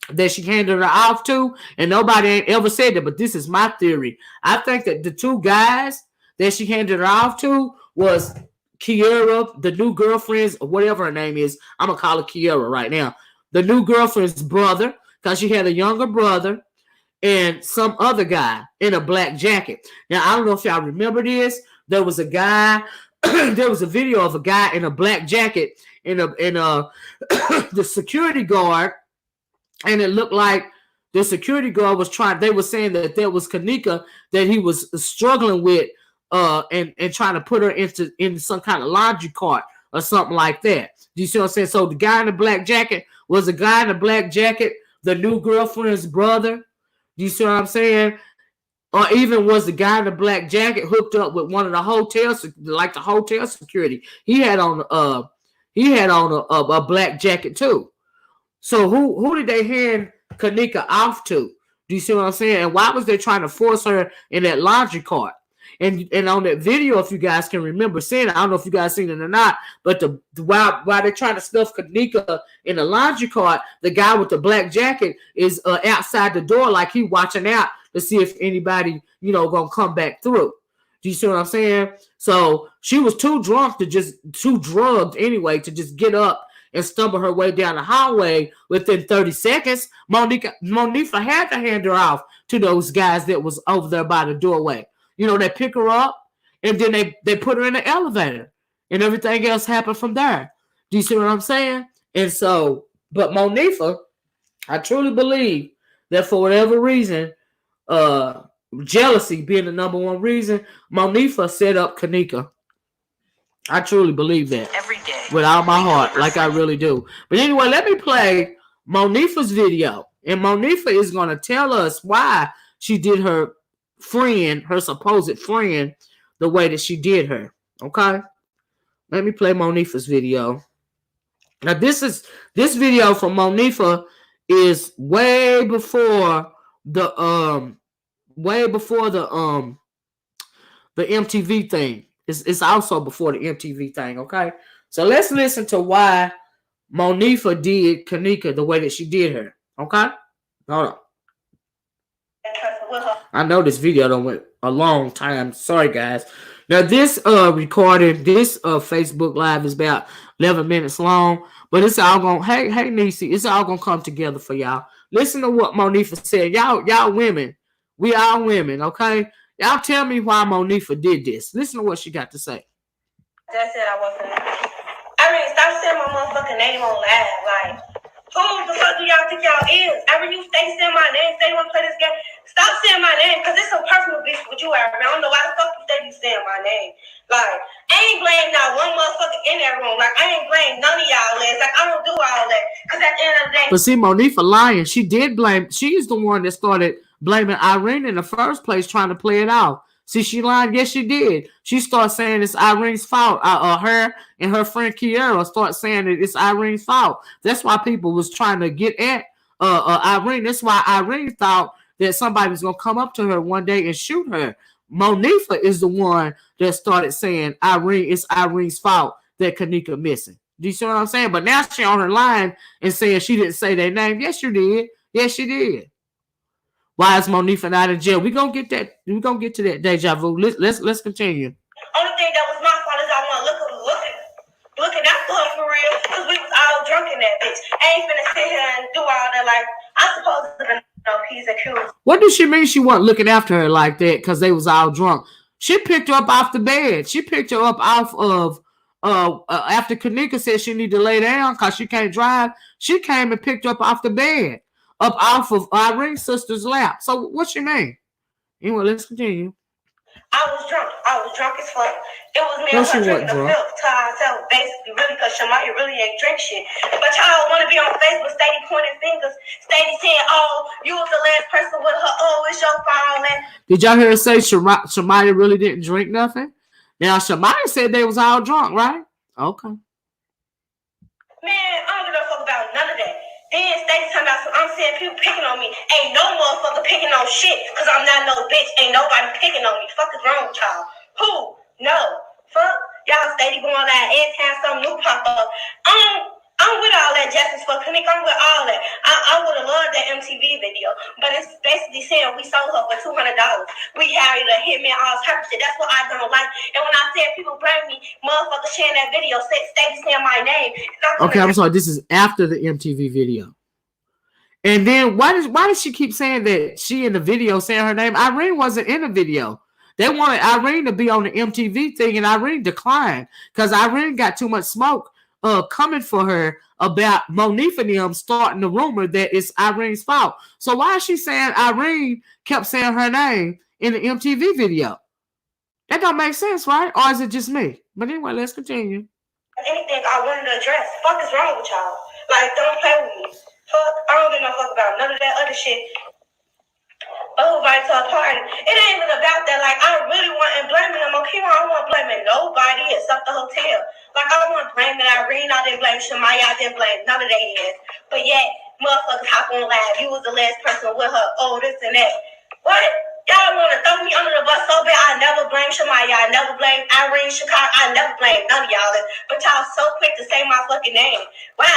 that she handed her off to, and nobody ain't ever said that, but this is my theory. I think that the two guys that she handed her off to was Kiara, the new girlfriend's, or whatever her name is. I'm gonna call her Kiara right now. The new girlfriend's brother, because she had a younger brother, and some other guy in a black jacket. Now, I don't know if y'all remember this. There was a guy, there was a video of a guy in a black jacket in the security guard, and it looked like the security guard was trying, they were saying that there was Kenneka that he was struggling with and trying to put her into some kind of laundry cart or something like that. Do you see what I'm saying? So the guy in the black jacket was a guy in the black jacket, the new girlfriend's brother. Do you see what I'm saying? Or even was the guy in the black jacket hooked up with one of the hotels, like the hotel security? He had on a black jacket too. So who did they hand Kenneka off to? Do you see what I'm saying? And why was they trying to force her in that laundry cart? And on that video, if you guys can remember seeing it, I don't know if you guys seen it or not, but while they're trying to stuff Kenneka in the laundry cart, the guy with the black jacket is outside the door, like he watching out to see if anybody, gonna come back through. Do you see what I'm saying? So she was too drugged anyway to just get up and stumble her way down the hallway within 30 seconds. Monifah had to hand her off to those guys that was over there by the doorway. They pick her up, and then they put her in the elevator, and everything else happened from there. Do you see what I'm saying? And so, but Monifah, I truly believe that for whatever reason, jealousy being the number one reason, Monifah set up Kenneka. I truly believe that every day with all my heart, like I really do. But anyway, let me play Monifah's video, and Monifah is going to tell us why she did her supposed friend, the way that she did her. Okay, let me play Monifah's video. Now, this video from Monifah is way before the MTV thing. It's also before the MTV thing. Okay, so let's listen to why Monifah did Kenneka the way that she did her. Okay, hold on. I know this video done went a long time. Sorry, guys. Now, this recording, this Facebook Live is about 11 minutes long, but it's all going, hey, Nisi, it's all going to come together for y'all. Listen to what Monifah said. Y'all women, we all women, okay? Y'all tell me why Monifah did this. Listen to what she got to say. That's it, I wasn't. Stop saying my motherfucking name on live, like. Who the fuck do y'all think y'all is? Every you stay saying my name, say you want to play this game. Stop saying my name, because it's a personal beef with you, Arbery. I don't know why the fuck you stay saying my name. Like, I ain't blame not one motherfucker in that room. Like, I ain't blame none of y'all ass. Like, I don't do all that. Because at the end of the day. But see, Monifah lying. She did blame. She's the one that started blaming Irene in the first place, trying to play it out. See, she lied. Yes, she did. She started saying it's Irene's fault. Her and her friend Kiara start saying that it's Irene's fault. That's why people was trying to get at Irene. That's why Irene thought that somebody was going to come up to her one day and shoot her. Monifah is the one that started saying it's Irene's fault that Kenneka missing. Do you see what I'm saying? But now she on her line and saying she didn't say their name. Yes, you did. Yes, she did. Why is Monifah not in jail? We're gonna get that. We're gonna get to that deja vu. Let's continue. Only thing that was my fault is I want looking after her for real, because we was all drunk in that bitch. I ain't finna sit here and do all that. Like, I'm supposed to be no P's and Q's. What does she mean she wasn't looking after her like that because they was all drunk? She picked her up off the bed. She picked her up off of after Kenneka said she need to lay down because she can't drive. She came and picked her up off the bed, up off of Irene's sister's lap. So what's your name? Anyway, let's continue. I was drunk as fuck. It was me and her drinking the milk to ourselves, basically, really, because Shamaya really ain't drink shit. But y'all want to be on Facebook, steady pointing fingers, steady saying, oh, you was the last person with her, oh, it's your fault. And did y'all hear her say Shamaya really didn't drink nothing? Now, Shamaya said they was all drunk, right? Okay. Man, I don't give a fuck about none of that. Then steady talking about, I'm saying people picking on me. Ain't no motherfucker picking on shit, because I'm not no bitch. Ain't nobody picking on me. Fuck is wrong with y'all? Who? No. Fuck. Y'all steady going out every time something new pop up. I'm with all that justice for Kenneka. I'm with all that. I would have loved that that MTV video, but it's basically saying we sold her for $200. We hired a hitman, all type of shit. That's what I don't like. And when I said people blame me, motherfuckers sharing that video, steady saying my name. Okay, I'm sorry. This is after the MTV video. And then why does she keep saying that she in the video saying her name? Irene wasn't in the video. They wanted Irene to be on the MTV thing, and Irene declined because Irene got too much smoke coming for her about Monifah and them starting the rumor that it's Irene's fault. So why is she saying Irene kept saying her name in the MTV video? That don't make sense, right? Or is it just me? But anyway, let's continue. Anything I wanted to address. Fuck is wrong with y'all? Like, don't play with me. Fuck, I don't give no fuck about none of that other shit. Oh, right to a party. It ain't even about that. Like, I really wasn't blaming them. Okay, I don't want blaming nobody except the hotel. Like, I don't want blaming Irene. I didn't blame Shamaya. I didn't blame none of their heads. But yet, motherfuckers hop on live. You was the last person with her. Oh, this and that. What? Y'all want to throw me under the bus so bad? I never blame Shamaya. I never blame Irene Chicago. I never blame none of y'all. But y'all so quick to say my fucking name. Why?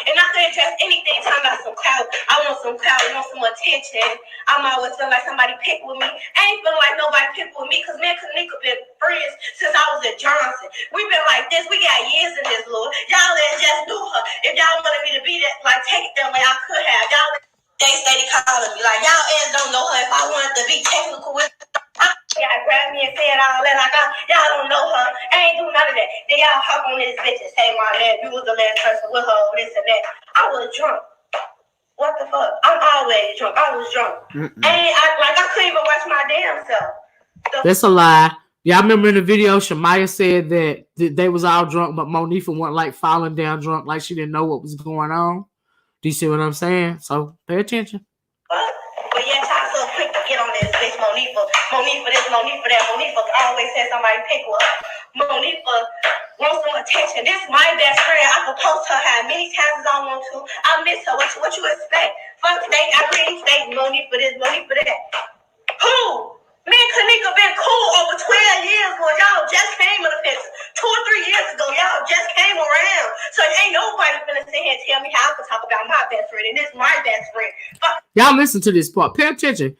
And I couldn't address anything talking about some clout. I want some clout. I want some attention. I'm always feeling like somebody pick with me. I ain't feeling like nobody pick with me because me and Kenneka been friends since I was at Johnson. We been like this. We got years in this, Lord. Y'all just knew her. If y'all wanted me to be that, like, take it that way, I could have. Y'all, they steady calling me. Like, y'all ass don't know her. If I wanted to be technical with y'all grabbed me and said all that, like, y'all don't know her. I ain't do none of that. Then y'all hop on this bitch and say my name. You was the last person with her, this and that. I was drunk. What the fuck? I'm always drunk. I was drunk. I couldn't even watch my damn self. That's a lie. Y'all remember in the video, Shamaya said that they was all drunk, but Monifah wasn't like falling down drunk, like she didn't know what was going on. Do you see what I'm saying? So pay attention. But yeah, y'all so quick to get on this bitch, Monifah this, Monifah that. Monifah always says somebody pick with her. Monifah wants some attention. This is my best friend. I can post her how many times as I want to. I miss her. What you expect? Fuck state. I really state Monifah this, Monifah that. Who? Me and Kenneka been cool over 12 years, boy. Y'all just came in the picture. 2 or 3 years ago, y'all just came around. So ain't nobody finna sit here and tell me how I can talk about my best friend, and this is my best friend. Y'all listen to this part. Pay attention.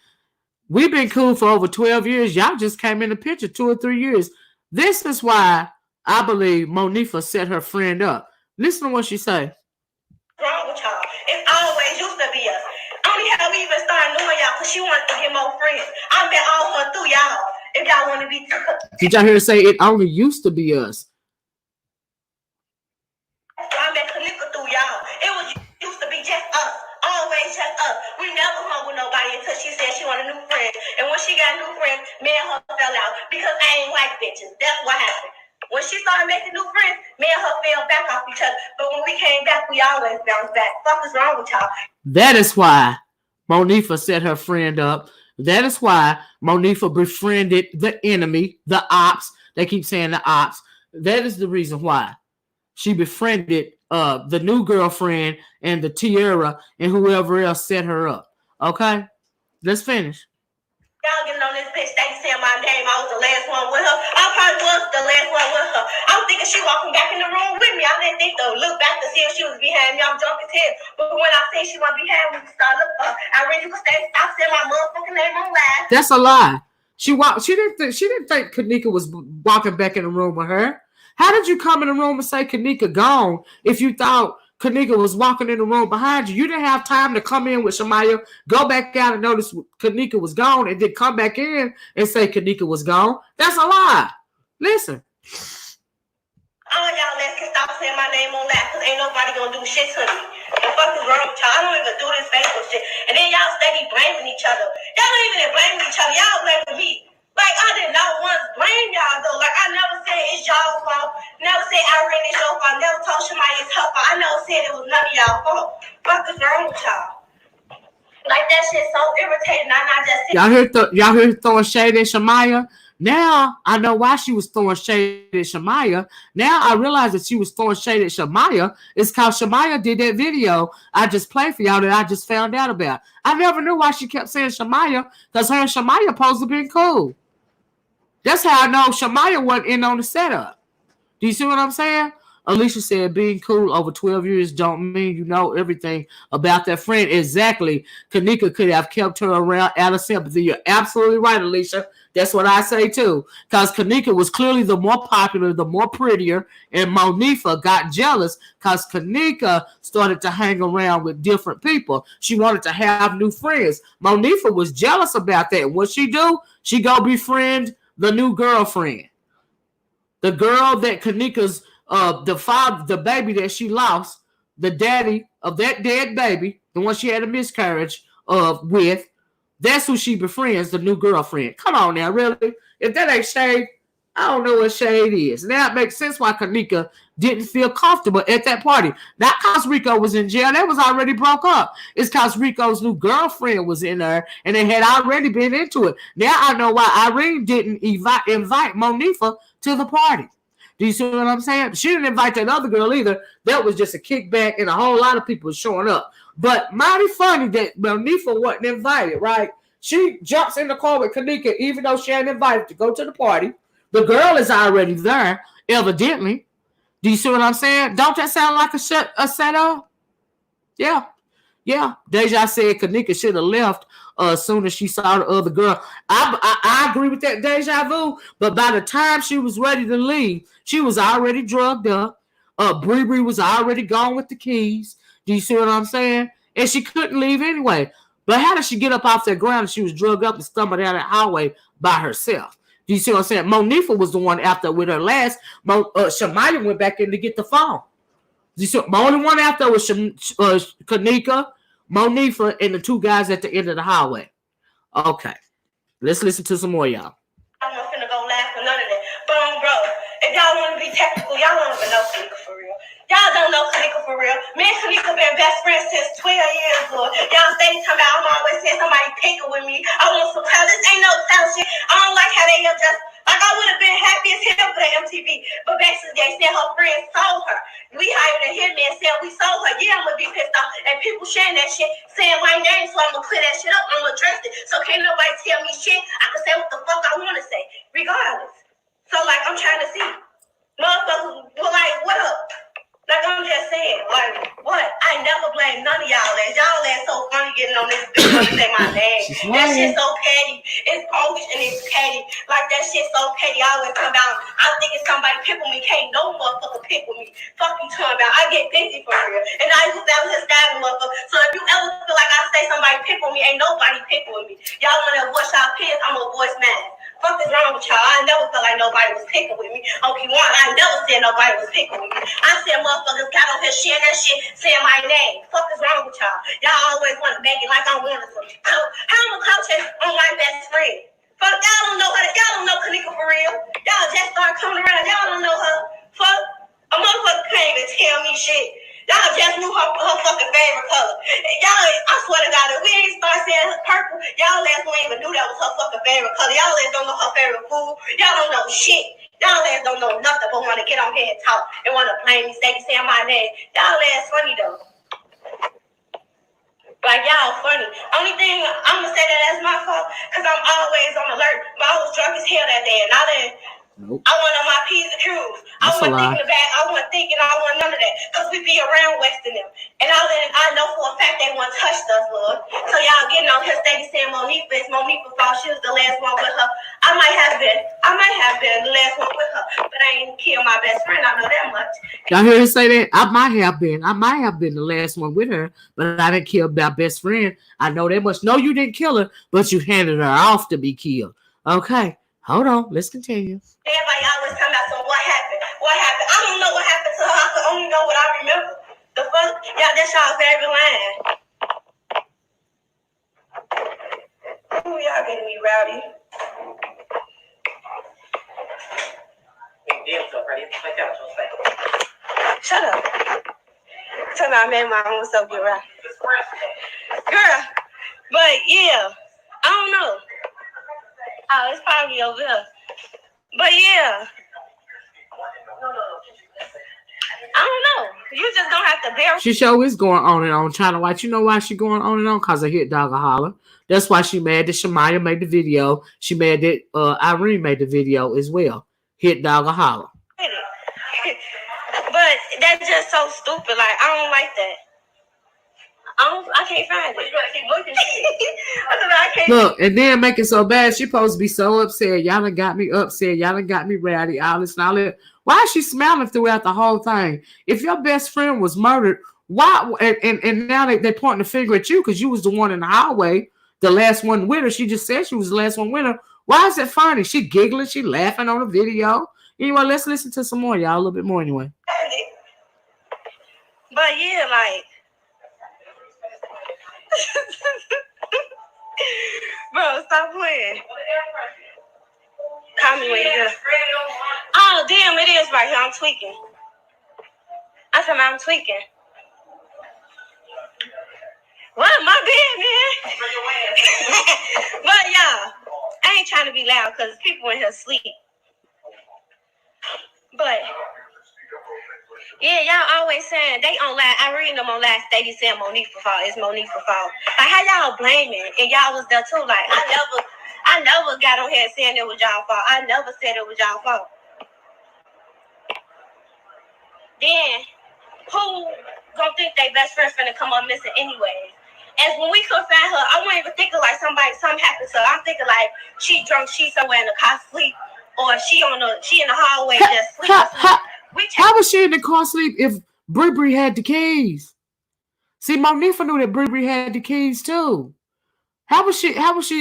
We've been cool for over 12 years. Y'all just came in the picture 2 or 3 years. This is why I believe Monifah set her friend up. Listen to what she say. What's wrong with y'all? It always used to be us. Only how we even started knowing y'all because she wanted to get more friends. I met all her through y'all. If y'all want to be too. Did y'all hear her say it only used to be us? I met Kenneka through y'all. It was used to be just us. Always just us. We never hung with nobody until she said she wanted a new friend. And when she got a new friend, me and her fell out because I ain't like bitches. That's what happened. When she started making new friends, me and her fell back off each other. But when we came back, we always bounced back. Fuck is wrong with y'all? That is why Monifah set her friend up. That is why Monifah befriended the enemy, the ops. They keep saying the ops. That is the reason why she befriended the new girlfriend and the Tiara and whoever else set her up. Okay? Let's finish. Y'all getting on this bitch, they saying my name. I was the last one with her. I probably was the last one with her. I was thinking she walking back in the room with me. I didn't think to look back to see if she was behind me. I'm drunk as hell. But when I seen she wasn't behind me, we started looking up. I really could stop saying my motherfucking name on live. That's a lie. She didn't think Kenneka was walking back in the room with her. How did you come in the room and say Kenneka gone if you thought Kenneka was walking in the room behind you? You didn't have time to come in with Shamaya, go back out and notice Kenneka was gone, and then come back in and say Kenneka was gone. That's a lie. Listen. All y'all can stop saying my name on that because ain't nobody gonna do shit to me. The fuck is wrong with y'all? I don't even do this Facebook shit. And then y'all steady blaming each other. Y'all don't even blame each other. Y'all blaming me. Like, I did not once blame y'all, though. Like, I never said it's y'all fault. Never said Irene is your fault. Never told Shamaya it's her fault. I never said it was none of y'all fault. What is wrong with y'all? Like, that shit so irritating. Y'all hear throwing shade at Shamaya? Now, I know why she was throwing shade at Shamaya. Now, I realize that she was throwing shade at Shamaya. It's because Shamaya did that video I just played for y'all that I just found out about. I never knew why she kept saying Shamaya because her and Shamaya supposed to be cool. That's how I know Shamaya wasn't in on the setup. Do you see what I'm saying? Alicia said, being cool over 12 years don't mean you know everything about that friend. Exactly. Kenneka could have kept her around out of sympathy. You're absolutely right, Alicia. That's what I say too. Because Kenneka was clearly the more popular, the more prettier, and Monifah got jealous because Kenneka started to hang around with different people. She wanted to have new friends. Monifah was jealous about that. What she do? She go befriend the new girlfriend. The girl that Kenneka's the baby that she lost, the daddy of that dead baby, the one she had a miscarriage with, that's who she befriends, the new girlfriend. Come on now, really? If that ain't shade, I don't know what shade is. Now it makes sense why Kenneka didn't feel comfortable at that party. Not because Rico was in jail. That was already broke up. It's because Rico's new girlfriend was in there, and they had already been into it. Now I know why Irene didn't invite Monifah to the party. Do you see what I'm saying? She didn't invite that other girl either. That was just a kickback, and a whole lot of people showing up. But mighty funny that Monifah wasn't invited, right? She jumps in the car with Kenneka, even though she ain't invited to go to the party. The girl is already there, evidently. Do you see what I'm saying? Don't that sound like a setup? Yeah. Yeah. Deja said Kenneka should have left as soon as she saw the other girl. I agree with that deja vu, but by the time she was ready to leave, she was already drugged up. Bree was already gone with the keys. Do you see what I'm saying? And she couldn't leave anyway. But how did she get up off that ground and she was drugged up and stumbled down that hallway by herself? Do you see what I'm saying? Monifah was the one after with her last. Shamaya went back in to get the phone. Do you see? The only one after was Kenneka, Monifah, and the two guys at the end of the hallway. Okay. Let's listen to some more, y'all. I'm not finna go laugh or none of that. But bro, if y'all want to be technical, y'all don't even know Kenneka for real. Y'all don't know Kenneka for real. Me and Kenneka been best friends since 12 years, Lord. Y'all steady talking about I'm always saying somebody picking with me. I want some clout. This ain't no clout shit. I don't like how they just like I would have been happy as hell for the MTV. But basically they said her friends sold her. We hired a hitman and said we sold her. Yeah, I'm gonna be pissed off. And people sharing that shit, saying my name, so I'm gonna clear that shit up. I'm gonna address it. So can't nobody tell me shit. I can say what the fuck I wanna say, regardless. So like I'm trying to see. Motherfuckers were like, what up? Like I'm just saying, like, what? I never blame none of y'all ass. Y'all ass so funny getting on this bitch to say my name. That shit so petty. It's always and it's petty. Like that shit so petty. I always come down. I'm thinking somebody pick with me. Can't no motherfucker pick with me. Fuck you talking about. I get busy for real. And I used to just stab a motherfucker. So if you ever feel like I say somebody pick with me, ain't nobody pick with me. Y'all wanna voice y'all pins, I'm a voice man. Fuck is wrong with y'all? I never felt like nobody was picking with me. Okay, one, I never said nobody was picking with me. I said motherfuckers got on here sharing that shit, saying my name. Fuck is wrong with y'all? Y'all always want to make it like I'm one of them. How am I coaching on my best friend? Fuck, y'all don't know her. Y'all don't know Kenneka for real. Y'all just started coming around. Y'all don't know her. Fuck, a motherfucker can't even tell me shit. Y'all just knew her fucking favorite color. Y'all, I swear to God, if we ain't start saying purple, y'all ass don't even knew that was her fucking favorite color. Y'all ass don't know her favorite food. Y'all don't know shit. Y'all ass don't know nothing but want to get on here and talk and want to blame me, say my name. Y'all ass funny though. Like y'all funny. Only thing I'm gonna say that's my fault, cause I'm always on alert. But I was drunk as hell that day, and I didn't. Nope. I went on my P's and Q's. I wasn't thinking about. I wasn't thinking. I wasn't none of that. Cause we be around Weston them, and I know for a fact they want touched us, Lord. So y'all getting on here steady saying Monifah. It's Monifah's fault. She was the last one with her. I might have been the last one with her, but I ain't killed my best friend. I know that much. Y'all hear her say that? I might have been the last one with her, but I didn't kill my best friend. I know that much. No, you didn't kill her, but you handed her off to be killed. Okay. Hold on, let's continue. Everybody always talking about, so what happened? What happened? I don't know what happened to her. I can only know what I remember. The fuck? Yeah, that's y'all favorite line. Ooh, y'all getting me rowdy. Shut up. Tell me I made my own self get right. Girl, but yeah, I don't know. Oh, it's probably over here. But yeah. I don't know. You just don't have to bear. She show is going on and on. China White. You know why she going on and on? Because of Hit Dog a Holler. That's why she mad that Shamaya made the video. She mad that Irene made the video as well. Hit Dog a Holler. But That's just so stupid. Like, I don't like that. I can't find it. You gotta keep looking. I can't. Look, and then make it so bad. She supposed to be so upset. Y'all done got me upset. Y'all done got me rowdy. All this and all that. Why is she smiling throughout the whole thing? If your best friend was murdered, why? And now they pointing the finger at you because you was the one in the hallway, the last one with her. She just said she was the last one with her. Why is it funny? She giggling. She laughing on the video. Anyway, let's listen to some more, y'all. A little bit more anyway. But yeah, like. Bro, stop playing. Call me when you're good. Oh, damn, it is right here. I'm tweaking. I'm tweaking. What? My bad, man. But, y'all, I ain't trying to be loud because people in here sleep. But, yeah, y'all always saying they on live. I read them on live. They be saying Monifah fault. It's Monifah fault. Like, how y'all blaming? And y'all was there too. Like, I never got on here saying it was y'all fault. I never said it was y'all fault. Then, who gonna think they best friend's finna come up missing anyways? And when we couldn't find her, I wasn't even thinking like something happened to her. I'm thinking like she drunk, she somewhere in the car sleep, or she in the hallway just sleep. How was she in the car sleep if Bree had the keys? See, Monifah knew that Bree had the keys too. How was she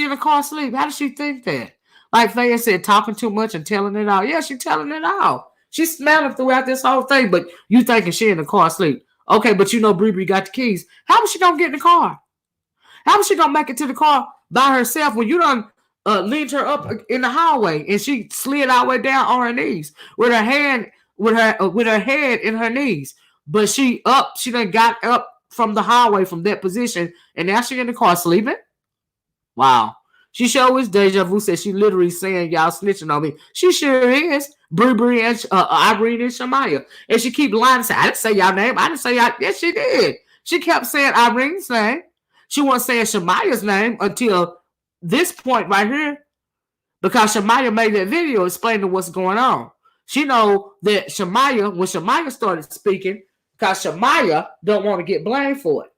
in the car sleep? How did she think that? Like Faya said, talking too much and telling it all. Yeah, she telling it all. She's smiling throughout this whole thing, but you thinking she in the car sleep. Okay, but you know Bree got the keys. How was she gonna get in the car? How was she gonna make it to the car by herself when you done leaned her up in the hallway and she slid all the way down on her knees with her hand with her head in her knees? But she done got up from the hallway from that position and now she in the car sleeping. Wow. She sure is deja vu. Said she literally saying y'all snitching on me. She sure is. Bree and Irene and Shamaya. And she keep lying and say, I didn't say y'all name. I didn't say y'all. Yes, she did. She kept saying Irene's name. She wasn't saying Shamaya's name until this point right here. Because Shamaya made that video explaining what's going on. She know that Shamaya, when Shamaya started speaking, because Shamaya don't want to get blamed for it.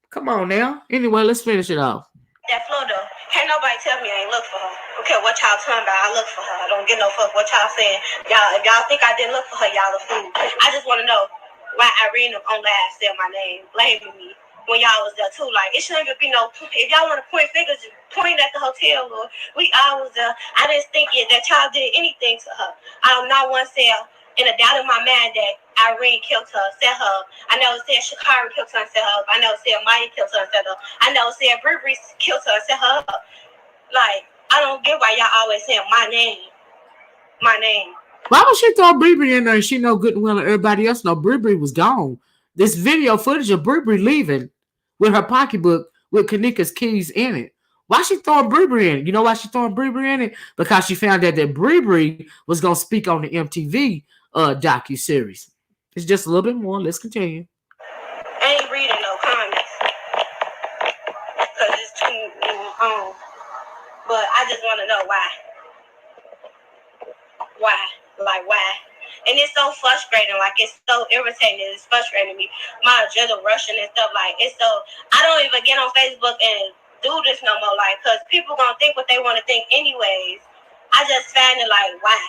Come on now. Anyway, let's finish it off. That floor though, can't nobody tell me I ain't look for her. Okay, what y'all talking about? I look for her. I don't get no fuck what y'all saying. Y'all, if y'all think I didn't look for her, y'all a fool. I just want to know why Irene on live said my name, blaming me when y'all was there too. Like, it shouldn't even be no. If y'all want to point fingers, point at the hotel or we all was there. I didn't think that y'all did anything to her. I'm not one say in a doubt in my mind that Irene killed her, said her. I never said Shakari killed her and set her up. I never said Maya killed her and set her up. I never said Bree killed her and set her up. Like, I don't get why y'all always saying my name. My name. Why would she throw Bree in there and she know good and well and everybody else know Bree was gone? This video footage of Bree leaving with her pocketbook with Kenneka's keys in it. Why she throwing Bree in it? You know why she throwing Bree in it? Because she found out that Bree was going to speak on the MTV docuseries. It's just a little bit more. Let's continue. I ain't reading no comments because it's too long. But I just want to know why. Why? Like, why? And it's so frustrating. Like, it's so irritating. It's frustrating me. My adrenaline rushing and stuff. Like, it's so... I don't even get on Facebook and do this no more. Like, because people going to think what they want to think anyways. I just find it like, why?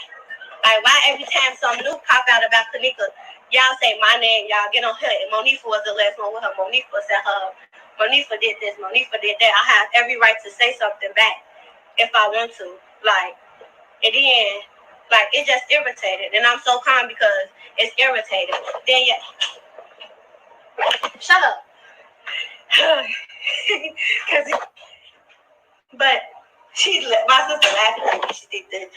Like, why every time some new pop out about Kenneka, y'all say my name, y'all get on her. And Monifah was the last one with her. Monifah said her. Monifah did this. Monifah did that. I have every right to say something back if I want to. Like, and then, like, it just irritated. And I'm so calm because it's irritated. Then, yeah. Shut up. But my sister laughing at me. She did this.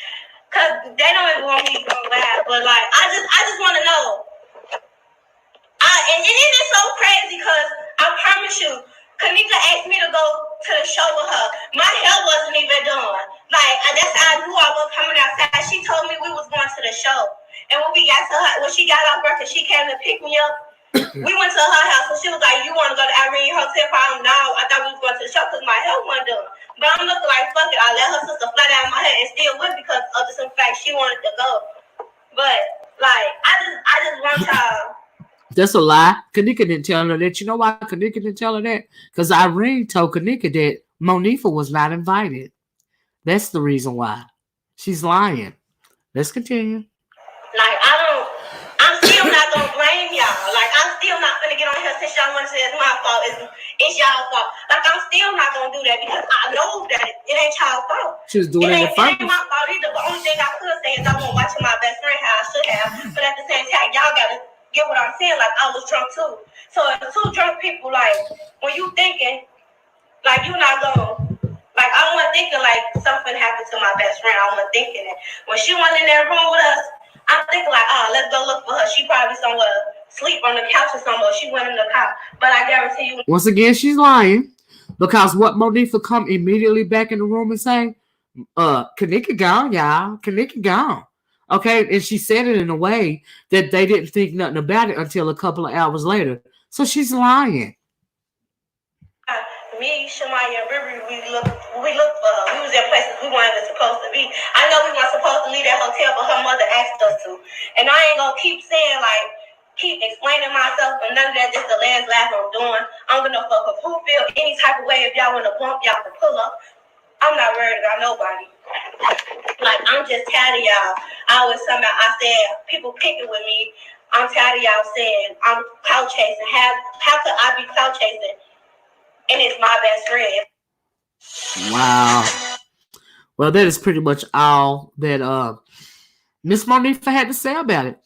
Because they don't even want me to go laugh. But, like, I just want to know. And it is so crazy because I promise you, Kenneka asked me to go to the show with her. My hair wasn't even done. Like, that's how I knew I was coming outside. She told me we was going to the show. And when we got to her, when she got off work and she came to pick me up, we went to her house and she was like, you want to go to Irene Hotel? No, I thought we was going to the show because my hair wasn't done. But I'm looking like, fuck it. I let her sister fly down my hair and still went because of the simple fact she wanted to go. But Like, I just want y'all. That's a lie. Kenneka didn't tell her that. You know why Kenneka didn't tell her that? Because Irene told Kenneka that Monifah was not invited. That's the reason why. She's lying. Let's continue. Like, I'm still not gonna blame y'all. Like, I'm still not gonna get on here since y'all want to say it's my fault. It's y'all fault. Like, I'm still not gonna do that because I know that it ain't y'all fault. She was doing it It ain't my fault either. The only thing I could say is I wasn't watching my best friend how I should have. But at the same time, y'all gotta get what I'm saying. Like, I was drunk too. So if two drunk people, like, when you thinking, like, you're not gonna. Like, I wasn't thinking, like, something happened to my best friend. I wasn't thinking it. When she went in that room with us, I'm thinking, like, oh, let's go look for her. She probably somewhere, sleep on the couch or somewhere. She went in the car. But I guarantee you. Once again, she's lying. Because what Monifah come immediately back in the room and say, Kenneka gone, y'all. Kenneka gone. Okay, and she said it in a way that they didn't think nothing about it until a couple of hours later. So she's lying. Me, Shamaya, and River, we looked for her. We was in places we weren't even supposed to be. I know we weren't supposed to leave that hotel, but her mother asked us to. And I ain't gonna keep saying, like, keep explaining myself, but none of that, just the last laugh I'm doing. I'm gonna fuck up who feel any type of way. If y'all wanna bump, y'all can pull up. I'm not worried about nobody. Like, I'm just tired of y'all. I said, people picking with me. I'm tired of y'all saying I'm clout chasing. How could I be clout chasing? And it's my best friend. Wow. Well, that is pretty much all that Miss Monifah had to say about it.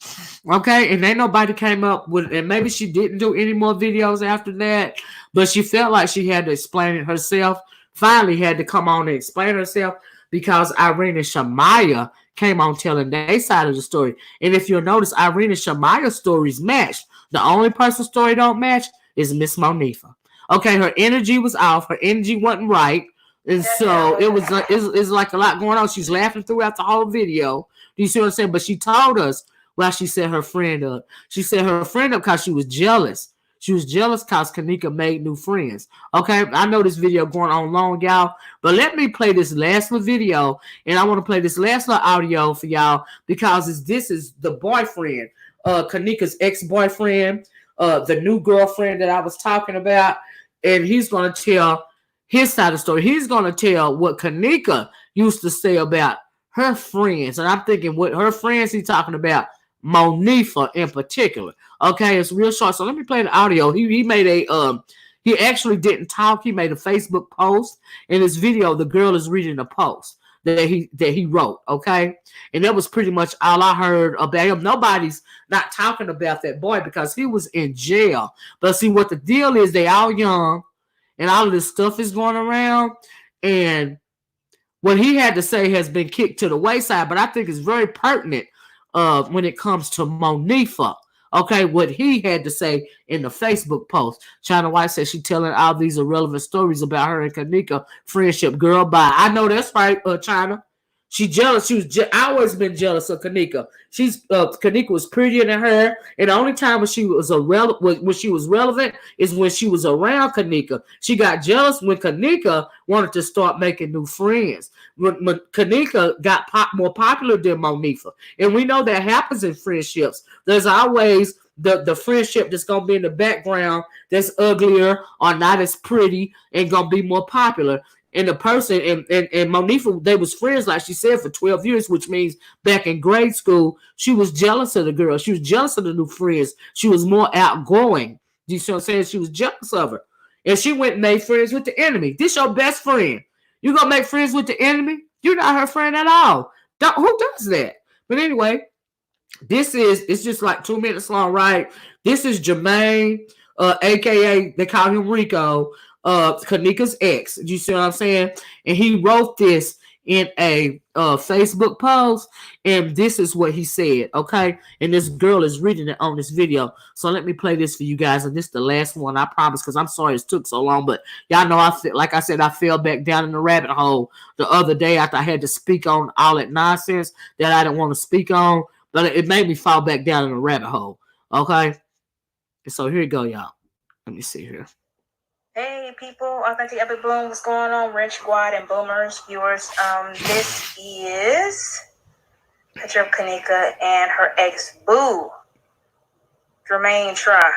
Okay, and ain't nobody came up with, and maybe she didn't do any more videos after that, but she felt like she had to explain it herself. Finally had to come on and explain herself because Irene and Shamaya came on telling their side of the story. And if you'll notice, Irene and Shamaya's stories matched. The only person's story don't match is Miss Monifah. Okay, her energy was off. Her energy wasn't right. And so it was like a lot going on. She's laughing throughout the whole video. Do you see what I'm saying? But she told us why she set her friend up. She set her friend up because she was jealous. She was jealous because Kenneka made new friends. Okay, I know this video going on long, y'all. But let me play this last little video. And I want to play this last little audio for y'all because this is the boyfriend, Kenneka's ex-boyfriend, the new girlfriend that I was talking about. And he's going to tell his side of the story. He's going to tell what Kenneka used to say about her friends. And I'm thinking what her friends he's talking about, Monifah in particular. Okay, it's real short. So let me play the audio. He made a he actually didn't talk. He made a Facebook post. In this video, the girl is reading a post that he wrote. Okay, and that was pretty much all I heard about him. Nobody's not talking about that boy because he was in jail. But see what the deal is, they all young and all of this stuff is going around, and what he had to say has been kicked to the wayside, but I think it's very pertinent when it comes to Monifah. Okay, what he had to say in the Facebook post. China White says she's telling all these irrelevant stories about her and Kenneka friendship. Girl, bye. I know that's right, China. She jealous. She was. I always been jealous of Kenneka. Kenneka was prettier than her, and the only time when she was relevant is when she was around Kenneka. She got jealous when Kenneka wanted to start making new friends. When Kenneka got more popular than Monifah, and we know that happens in friendships. There's always the friendship that's gonna be in the background that's uglier or not as pretty and gonna be more popular. And the person and Monifah, they was friends, like she said, for 12 years, which means back in grade school, she was jealous of the girl. She was jealous of the new friends. She was more outgoing. You see what I'm saying? She was jealous of her. And she went and made friends with the enemy. This your best friend. You gonna make friends with the enemy? You're not her friend at all. Who does that? But anyway, it's just like 2 minutes long, right? This is Jermaine, aka they call him Rico, Kenneka's ex. You see what I'm saying? And he wrote this in a Facebook post, and this is what he said. Okay, and this girl is reading it on this video. So let me play this for you guys, and this is the last one, I promise, because I'm sorry it took so long, but y'all know like I said, I fell back down in the rabbit hole the other day after I had to speak on all that nonsense that I didn't want to speak on, but it made me fall back down in the rabbit hole. Okay, so here you go, y'all. Let me see here. Hey people, Authentic Epic Bloom, what's going on? Rich Squad and Boomers viewers. This is Picture of Kenneka and her ex-boo, Jermaine Try,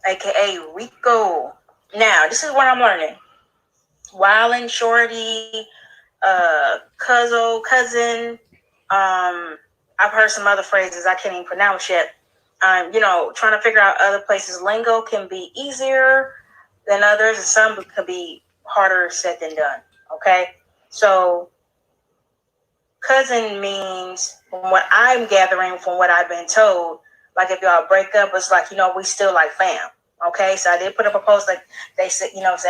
aka Rico. Now, this is what I'm learning. Wildin', Shorty, cousin. I've heard some other phrases I can't even pronounce yet. Trying to figure out other places. Lingo can be easier than others, and some could be harder said than done. Okay, so cousin means, from what I'm gathering, from what I've been told, like if y'all break up, it's like, we still like fam. Okay, so I did put up a post like they said,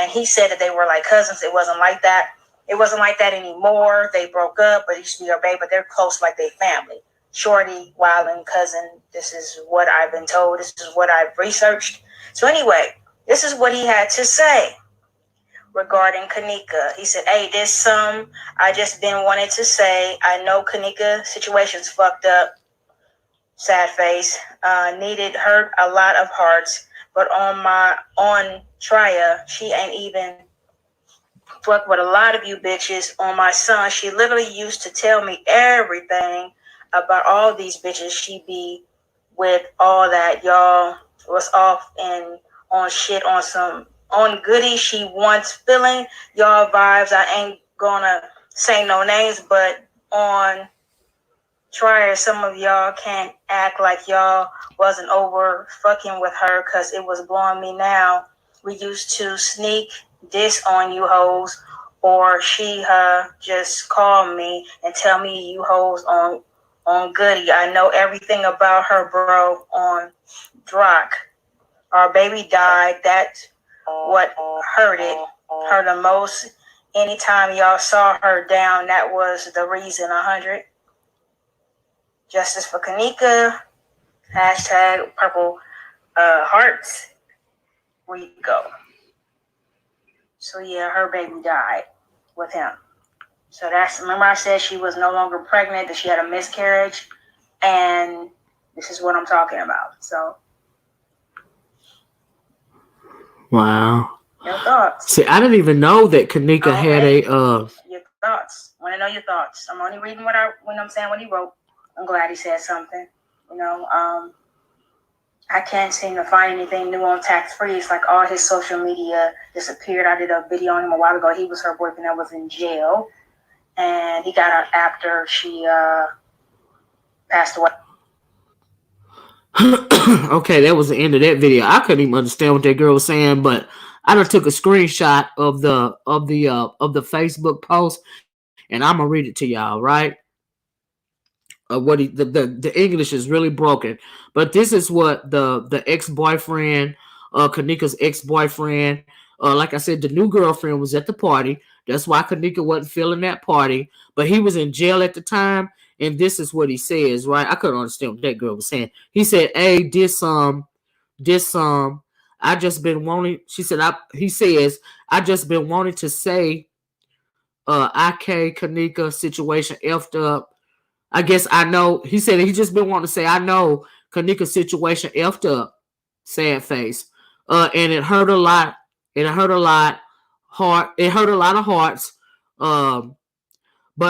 he said that they were like cousins. It wasn't like that. It wasn't like that anymore. They broke up, but it used to be their baby, but they're close like they family. Shorty, Wildin', cousin. This is what I've been told. This is what I've researched. So anyway, this is what he had to say regarding Kenneka. He said, hey, there's some I just been wanting to say. I know Kenneka situation's fucked up. Sad face. Needed hurt a lot of hearts. But on Trya, she ain't even fuck with a lot of you bitches. On my son, she literally used to tell me everything about all these bitches she be with, all that. Y'all was off and on shit on goody she wants feeling y'all vibes. I ain't gonna say no names, but on Trya, some of y'all can't act like y'all wasn't over fucking with her, because it was blowing me now. We used to sneak diss on you hoes, or she just call me and tell me you hoes on goody. I know everything about her, bro, on Drock. Our baby died. That's what hurt her the most. Anytime y'all saw her down, that was the reason. 100. Justice for Kenneka. Hashtag purple hearts. We go. So yeah, her baby died with him. So remember I said she was no longer pregnant, that she had a miscarriage, and this is what I'm talking about. So Wow. Your thoughts. See, I didn't even know that Kenneka had a Your thoughts. Want to know your thoughts. I'm only reading what I'm saying what he wrote. I'm glad he said something. I can't seem to find anything new on Tax Free. It's like all his social media disappeared. I did a video on him a while ago. He was her boyfriend that was in jail, and he got out after she passed away. Okay, that was the end of that video. I couldn't even understand what that girl was saying, but I done took a screenshot of the Facebook post, and I'm gonna read it to y'all, right? The English is really broken, but this is what the ex-boyfriend, Kenneka's ex-boyfriend, like I said, the new girlfriend was at the party. That's why Kenneka wasn't feeling that party, but he was in jail at the time. And this is what he says, right? I couldn't understand what that girl was saying. He said, "Hey, this I just been wanting." She said, He says, "I just been wanting to say, IK Kenneka situation effed up. I guess I know." He said he just been wanting to say, "I know Kenneka situation effed up." Sad face. And it hurt a lot. It hurt a lot of hearts. But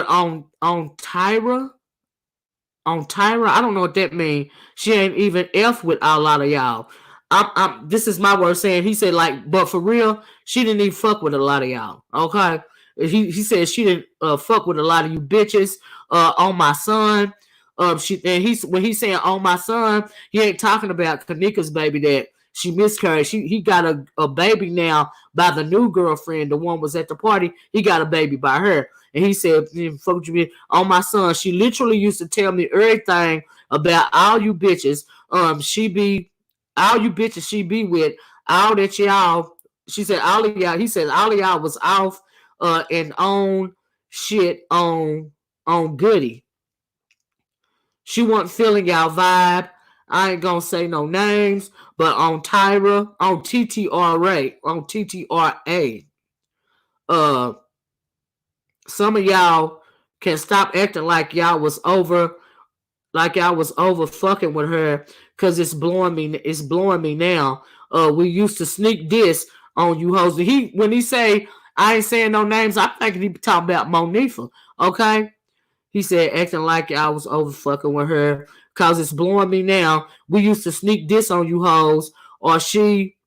on Tyra, I don't know what that means. She ain't even F with a lot of y'all. This is my word saying. He said, like, but for real, she didn't even fuck with a lot of y'all. Okay. He said she didn't fuck with a lot of you bitches. On my son. When he's saying on my son, he ain't talking about Kenneka's baby that she miscarried. He got a baby now by the new girlfriend. The one was at the party. He got a baby by her. And he said, fuck you, on my son. She literally used to tell me everything about all you bitches. She be all you bitches she be with, all that y'all. She said all of y'all. He said all of y'all was off and on shit on goody. She wasn't feeling y'all vibe. I ain't gonna say no names, but on Tyra, on TTRA, some of y'all can stop acting like y'all was over fucking with her, because it's blowing me now. We used to sneak this on you hoes. When he say I ain't saying no names, I think he talking about Monifah. Okay. He said, acting like I was over fucking with her because it's blowing me now. We used to sneak this on you hoes. Or she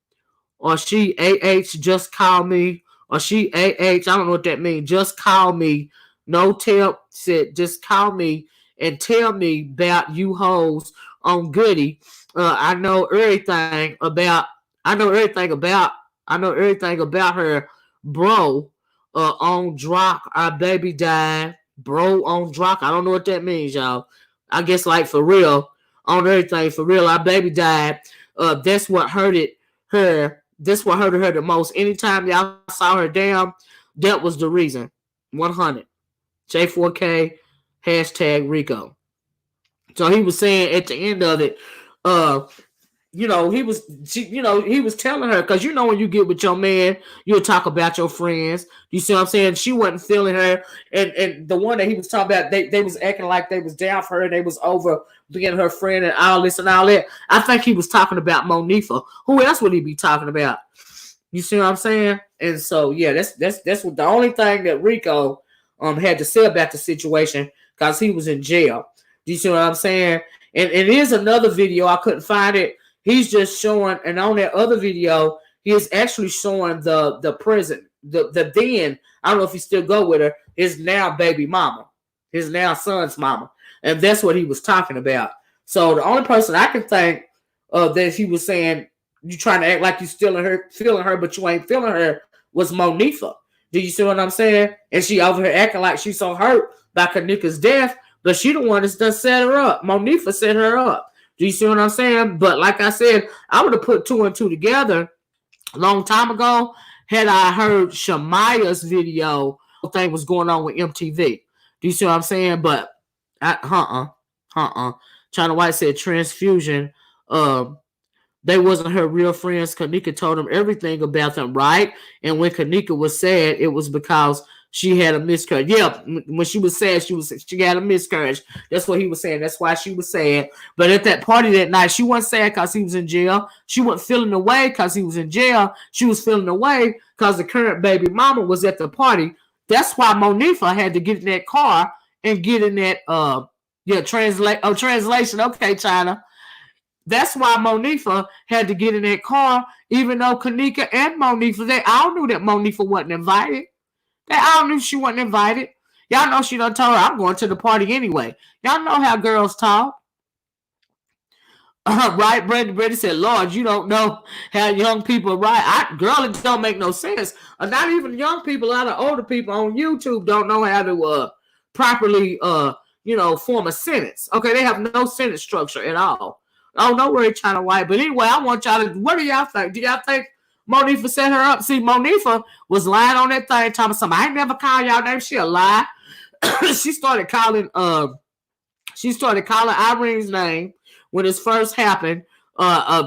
just call me. Or she I don't know what that means. Just call me. No tell, said, just call me and tell me about you hoes on Goody. I know everything about her, bro. On Drock, our baby died. Bro on Drock. I don't know what that means, y'all. I guess like for real. On everything, for real. Our baby died. That's what hurted her. That's what hurted her the most. Anytime y'all saw her down, that was the reason. 100. J4K, hashtag Rico. So he was saying at the end of it, he was telling her, because when you get with your man, you'll talk about your friends. You see what I'm saying? She wasn't feeling her, and the one that he was talking about, they was acting like they was down for her. They was over being her friend and all this and all that. I think he was talking about Monifah. Who else would he be talking about? You see what I'm saying? And so yeah, that's what the only thing that Rico had to say about the situation, because he was in jail. Do you see what I'm saying? And it is another video. I couldn't find it. He's just showing, and on that other video, he is actually showing the prison, the then, I don't know if he still go with her, his now baby mama, his now son's mama. And that's what he was talking about. So the only person I can think that he was saying, you trying to act like you feeling her, but you ain't feeling her, was Monifah. Do you see what I'm saying? And she over here acting like she's so hurt by Kenneka's death, but she the one that's done set her up. Monifah set her up. Do you see what I'm saying? But like I said, I would have put 2 and 2 together a long time ago had I heard Shamaya's video. The thing was going on with MTV. Do you see what I'm saying? But China White said transfusion. They wasn't her real friends. Kenneka told them everything about them, right? And when Kenneka was sad, it was because she had a miscarriage. Yeah, when she was sad, she had a miscarriage. That's what he was saying. That's why she was sad. But at that party that night, she wasn't sad because he was in jail. She wasn't feeling the way because he was in jail. She was feeling the way because the current baby mama was at the party. That's why Monifah had to get in that car and get in that translation. Okay, China. That's why Monifah had to get in that car, even though Kenneka and Monifah, they all knew that Monifah wasn't invited. They all knew she wasn't invited. Y'all know she done told her, I'm going to the party anyway. Y'all know how girls talk. Right? Brady said, Lord, you don't know how young people girl, it don't make no sense. Not even young people, a lot of older people on YouTube don't know how to properly form a sentence. Okay, they have no sentence structure at all. Oh, no worry, China White. But anyway, I want y'all to, what do y'all think? Do y'all think Monifah set her up? See, Monifah was lying on that thing, talking something. I ain't never called y'all name. She a lie. She started calling Irene's name when this first happened.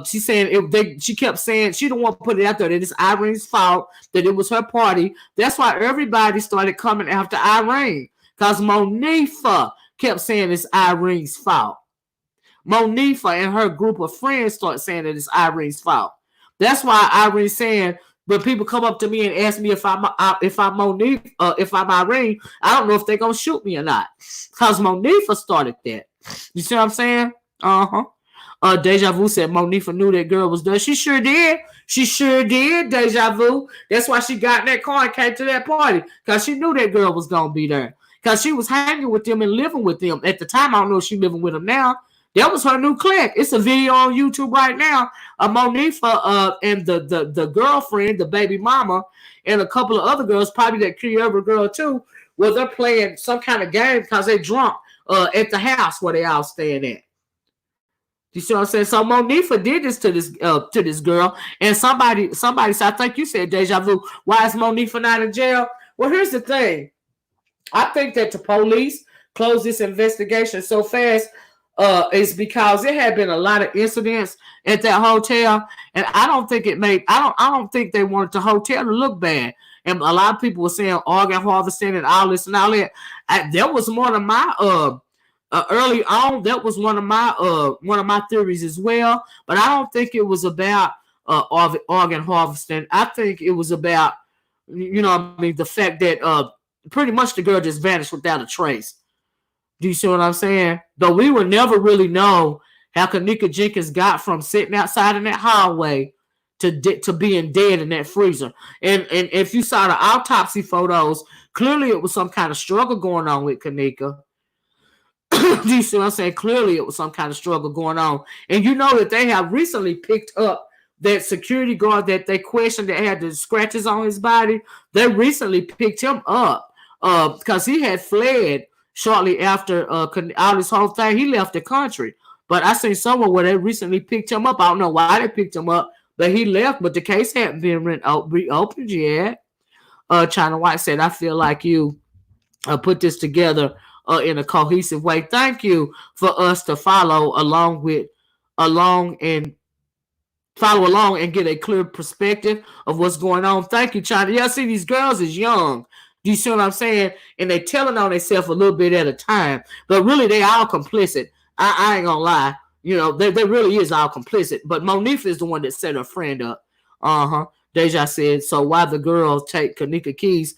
She saying she kept saying she don't want to put it out there that it's Irene's fault, that it was her party. That's why everybody started coming after Irene, because Monifah kept saying it's Irene's fault. Monifah and her group of friends start saying that it's Irene's fault. That's why Irene's saying, when people come up to me and ask me if I'm Monifah, if I'm Irene, I don't know if they're gonna shoot me or not, because Monifah started that. You see what I'm saying? Deja Vu said Monifah knew that girl was there. She sure did. She sure did, Deja Vu. That's why she got in that car and came to that party, because she knew that girl was gonna be there, because she was hanging with them and living with them at the time. I don't know if she's living with them now. That was her new clique. It's a video on YouTube right now of Monifah and the girlfriend, the baby mama, and a couple of other girls, probably that Kyriova girl too, where they're playing some kind of game because they drunk at the house where they all staying at. You see what I'm saying? So Monifah did this to this girl, and somebody said, I think you said, Deja Vu, why is Monifah not in jail? Well, here's the thing. I think that the police closed this investigation so fast is because there had been a lot of incidents at that hotel, and I don't think they wanted the hotel to look bad. And a lot of people were saying organ harvesting and all this and all that. That was one of my early on. That was one of my theories as well. But I don't think it was about organ harvesting. I think it was about the fact that pretty much the girl just vanished without a trace. Do you see what I'm saying? Though we will never really know how Kenneka Jenkins got from sitting outside in that hallway to being dead in that freezer. And if you saw the autopsy photos, clearly it was some kind of struggle going on with Kenneka. Do you see what I'm saying? Clearly it was some kind of struggle going on. And you know that they have recently picked up that security guard that they questioned that had the scratches on his body. They recently picked him up because he had fled shortly after all this whole thing. He left the country. But I seen somewhere where they recently picked him up. I don't know why they picked him up, but he left. But the case hadn't been reopened yet. China White said, I feel like you put this together in a cohesive way. Thank you for us to follow along and get a clear perspective of what's going on. Thank you, China. Yeah, see, these girls is young. Do you see what I'm saying? And they telling on themselves a little bit at a time. But really, they all complicit. I ain't gonna lie. You know, they really is all complicit. But Monifah is the one that set her friend up. Deja said, so why the girls take Kenneka keys?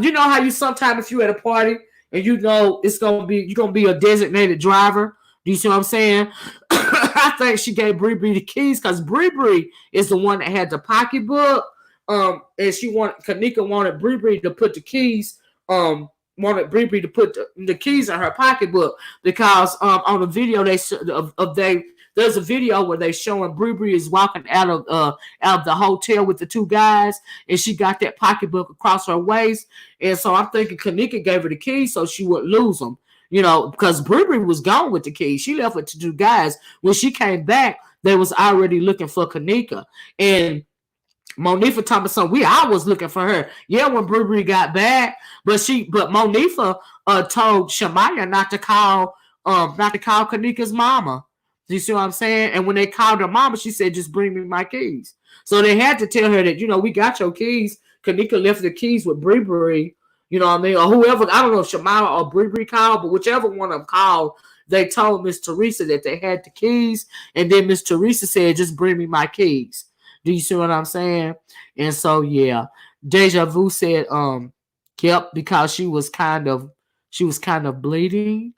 You know how you sometimes if you at a party and you know you're gonna be a designated driver. Do you see what I'm saying? I think she gave Bree the keys because Bree is the one that had the pocketbook. And Kenneka wanted Bree to put the keys. Wanted Bree to put the keys in her pocketbook because on the video there's a video where they showing Bree is walking out of the hotel with the two guys, and she got that pocketbook across her waist. And so I'm thinking Kenneka gave her the keys so she wouldn't lose them. You know, because Bree was gone with the keys. She left with the two guys. When she came back, they was already looking for Kenneka. And Monifah told me something. I was looking for her. Yeah, when Bree got back, but Monifah told Shamaya not to call Kenneka's mama. Do you see what I'm saying? And when they called her mama, she said, just bring me my keys. So they had to tell her that, you know, we got your keys. Kenneka left the keys with Bree. You know what I mean? Or whoever, I don't know if Shamaya or Bree called, but whichever one of them called, they told Miss Teresa that they had the keys. And then Miss Teresa said, just bring me my keys. Do you see what I'm saying? And so, yeah. Deja Vu said, yep, because she was kind of bleeding.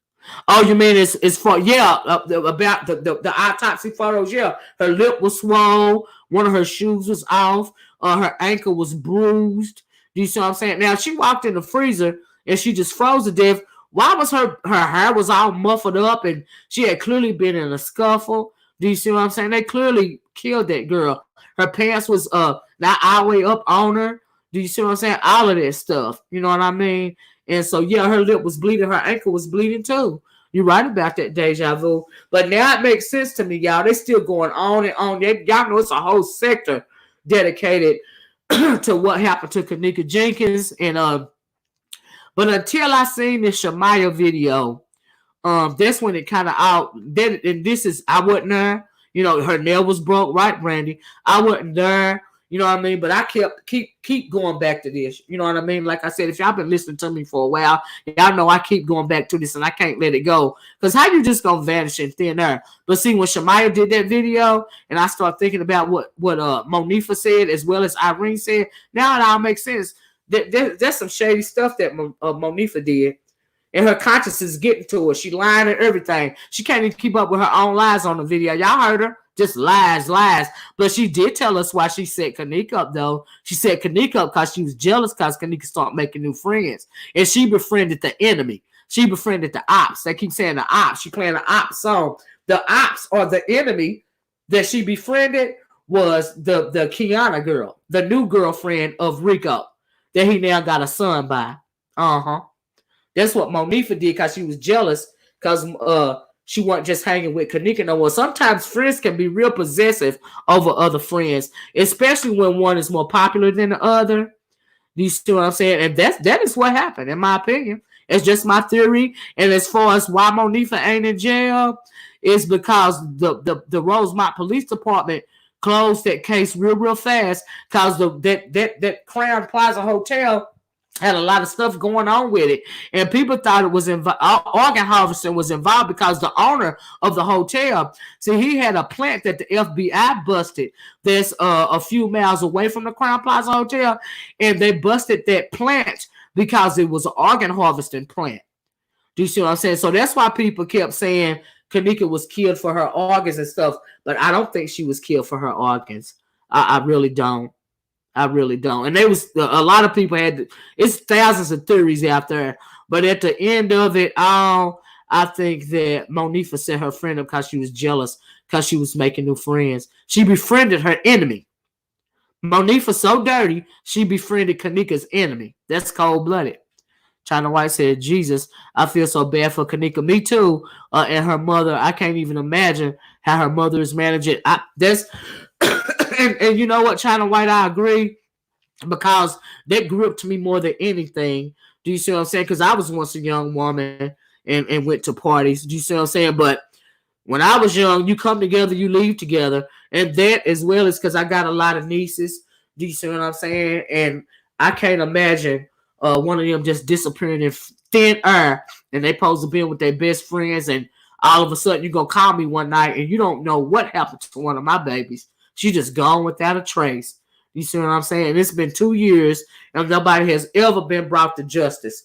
Oh, you mean it's for, yeah, about the autopsy photos, yeah. Her lip was swollen. One of her shoes was off. Her ankle was bruised. Do you see what I'm saying? Now, she walked in the freezer and she just froze to death. Why was her hair was all muffled up and she had clearly been in a scuffle? Do you see what I'm saying? They clearly killed that girl. Her pants was not all the way up on her. Do you see what I'm saying? All of that stuff. You know what I mean? And so, yeah, her lip was bleeding. Her ankle was bleeding too. You're right about that, Deja Vu. But now it makes sense to me, y'all. They still going on and on. Y'all know it's a whole sector dedicated to what happened to Kenneka Jenkins. And but until I seen this Shamaya video, that's when it kind of out. Then and this is I wasn't there. You know, her nail was broke, right, Brandy? I wasn't there. You know what I mean? But I keep going back to this. You know what I mean? Like I said, if y'all been listening to me for a while, y'all know I keep going back to this and I can't let it go. Because how you just gonna vanish in thin air? But see, when Shamaya did that video and I start thinking about what Monifah said as well as Irene said, now it all makes sense. There's some shady stuff that Monifah did. And her conscience is getting to her. She lying and everything. She can't even keep up with her own lies on the video. Y'all heard her. Just lies. But she did tell us why she set Kenneka up, though. She set Kenneka up because she was jealous because Kenneka started making new friends. And she befriended the enemy. She befriended the ops. They keep saying the ops. She playing the ops song. The ops or the enemy that she befriended was the Kiana girl, the new girlfriend of Rico that he now got a son by. That's what Monifah did because she was jealous because she wasn't just hanging with Kenneka no more. Sometimes friends can be real possessive over other friends, especially when one is more popular than the other. Do you see what I'm saying? And that is what happened, in my opinion. It's just my theory. And as far as why Monifah ain't in jail, is because the Rosemont Police Department closed that case real fast because that Crown Plaza Hotel had a lot of stuff going on with it, and people thought it was organ harvesting was involved because the owner of the hotel, see, he had a plant that the FBI busted that's a few miles away from the Crown Plaza Hotel, and they busted that plant because it was an organ harvesting plant. Do you see what I'm saying? So that's why people kept saying Kenneka was killed for her organs and stuff. But I don't think she was killed for her organs. I really don't. I really don't. And there was a lot of people it's thousands of theories out there. But at the end of it all, I think that Monifah set her friend up because she was jealous, because she was making new friends. She befriended her enemy. Monifah so dirty, she befriended Kenneka's enemy. That's cold-blooded. China White said, Jesus, I feel so bad for Kenneka. Me too. And her mother, I can't even imagine how her mother is managing. And you know what, China White, I agree, because that gripped me more than anything. Do you see what I'm saying? Because I was once a young woman and went to parties. Do you see what I'm saying? But when I was young, you come together, you leave together. And that as well is because I got a lot of nieces. Do you see what I'm saying? And I can't imagine one of them just disappearing in thin air, and they supposed to be with their best friends, and all of a sudden you're going to call me one night and you don't know what happened to one of my babies. She just gone without a trace. You see what I'm saying? It's been 2 years and nobody has ever been brought to justice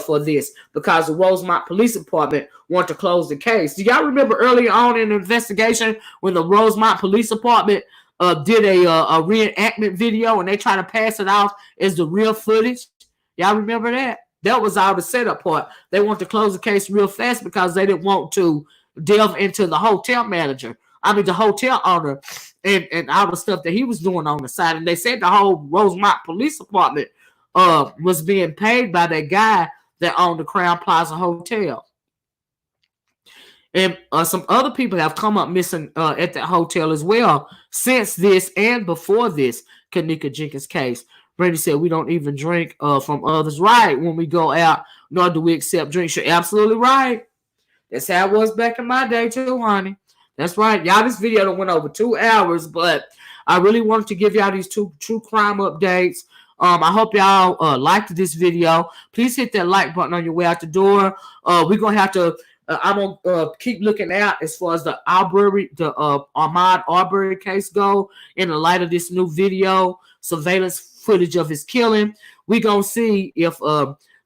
for this, because the Rosemont Police Department want to close the case. Do y'all remember early on in the investigation when the Rosemont Police Department did a reenactment video and they try to pass it off as the real footage? Y'all remember that? That was all the setup part. They want to close the case real fast because they didn't want to delve into the hotel manager. I mean, the hotel owner and all the stuff that he was doing on the side. And they said the whole Rosemont Police Department was being paid by that guy that owned the Crown Plaza Hotel. And some other people have come up missing at that hotel as well since this and before this Kenneka Jenkins case. Brady said, we don't even drink from others' right when we go out, nor do we accept drinks. You're absolutely right. That's how it was back in my day too, honey. That's right. Y'all, this video done went over 2 hours, but I really wanted to give y'all these two true crime updates. I hope y'all liked this video. Please hit that like button on your way out the door. We're going to have to, I'm going to keep looking out as far as the Ahmaud Arbery case go in the light of this new video, surveillance footage of his killing. We're going to see if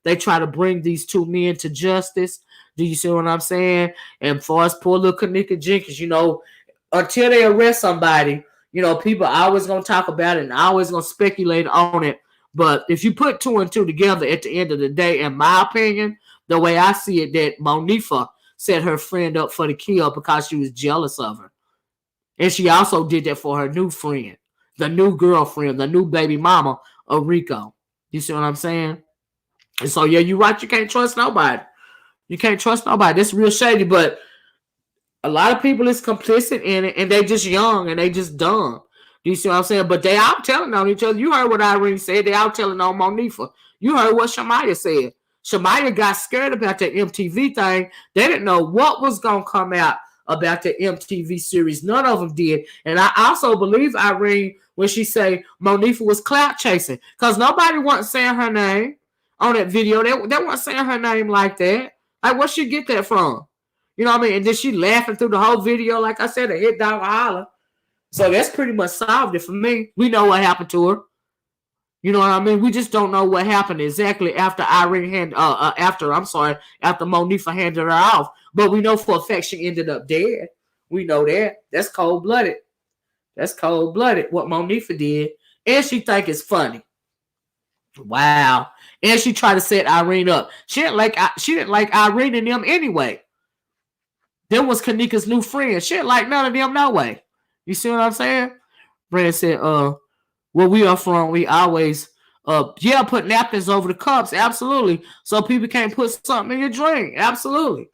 they try to bring these two men to justice. Do you see what I'm saying? And for us, poor little Kenneka Jenkins, you know, until they arrest somebody, you know, people are always going to talk about it and always going to speculate on it. But if you put 2 and 2 together at the end of the day, in my opinion, the way I see it, that Monifah set her friend up for the kill because she was jealous of her. And she also did that for her new friend, the new girlfriend, the new baby mama of Rico. You see what I'm saying? And so, yeah, you're right. You can't trust nobody. You can't trust nobody. That's real shady, but a lot of people is complicit in it, and they just young, and they just dumb. Do you see what I'm saying? But they all telling on each other. You heard what Irene said. They all telling on Monifah. You heard what Shamaya said. Shamaya got scared about that MTV thing. They didn't know what was going to come out about the MTV series. None of them did. And I also believe Irene when she say Monifah was clout chasing, because nobody wasn't saying her name on that video. They weren't saying her name like that. Like, where she get that from? You know what I mean? And then she laughing through the whole video, like I said, a hit dog a holler. So that's pretty much solved it for me. We know what happened to her. You know what I mean? We just don't know what happened exactly after after Monifah handed her off. But we know for a fact she ended up dead. We know that. That's cold-blooded. That's cold-blooded, what Monifah did. And she think it's funny. Wow. And she tried to set Irene up. She didn't like Irene and them anyway. Them was Kenneka's new friend. She didn't like none of them no way. You see what I'm saying? Brandon said, where we are from, we always put napkins over the cups. Absolutely. So people can't put something in your drink. Absolutely.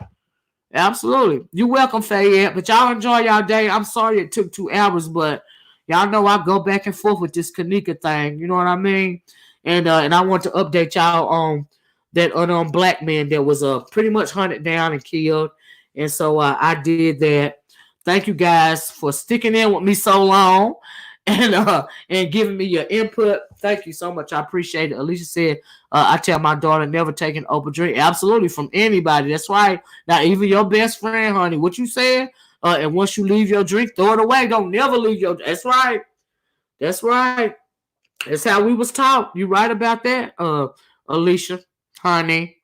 Absolutely. You're welcome, Fayette. But y'all enjoy y'all day. I'm sorry it took 2 hours, but y'all know I go back and forth with this Kenneka thing. You know what I mean? And I want to update y'all on that unarmed black man that was pretty much hunted down and killed. And so I did that. Thank you guys for sticking in with me so long and giving me your input. Thank you so much. I appreciate it. Alicia said, I tell my daughter never take an open drink. Absolutely, from anybody. That's right. Now, even your best friend, honey, what you said, and once you leave your drink, throw it away. Don't never leave your. That's right. That's right. That's how we was taught. You right about that, Alicia, honey.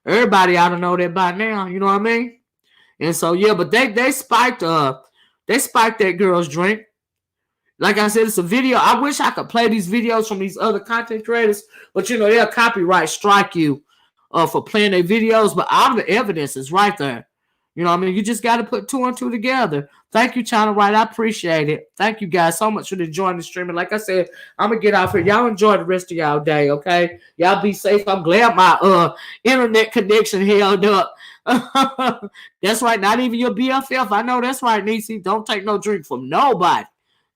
Everybody ought to know that by now. You know what I mean? And so yeah, but they spiked that girl's drink. Like I said, it's a video. I wish I could play these videos from these other content creators, but you know they'll copyright strike you for playing their videos. But all the evidence is right there. You know what I mean? You just got to put 2 and 2 together. Thank you, China White. I appreciate it. Thank you guys so much for joining the stream. And like I said, I'm going to get off here. Y'all enjoy the rest of y'all day, okay? Y'all be safe. I'm glad my internet connection held up. That's right. Not even your BFF. I know that's right, Niecy. Don't take no drink from nobody.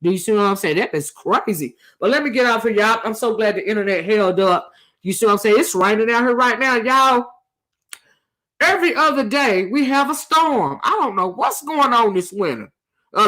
Do you see what I'm saying? That is crazy. But let me get off here, y'all. I'm so glad the internet held up. You see what I'm saying? It's raining out here right now, y'all. Every other day we have a storm. I don't know what's going on this winter,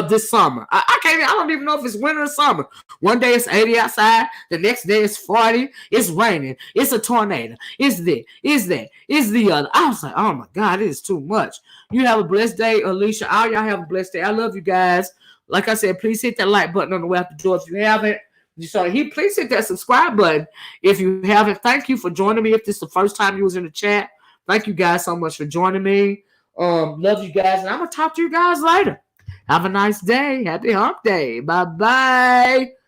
this summer. I don't even know if it's winter or summer. One day it's 80 outside. The next day it's 40. It's raining. It's a tornado. It's this. It's that. It's the other. I was like, oh my God, it is too much. You have a blessed day, Alicia. All y'all have a blessed day. I love you guys. Like I said, please hit that like button on the way out the door if you haven't. Please hit that subscribe button if you haven't. Thank you for joining me. If this is the first time you was in the chat, thank you guys so much for joining me. Love you guys, and I'm gonna talk to you guys later. Have a nice day. Happy hump day. Bye-bye.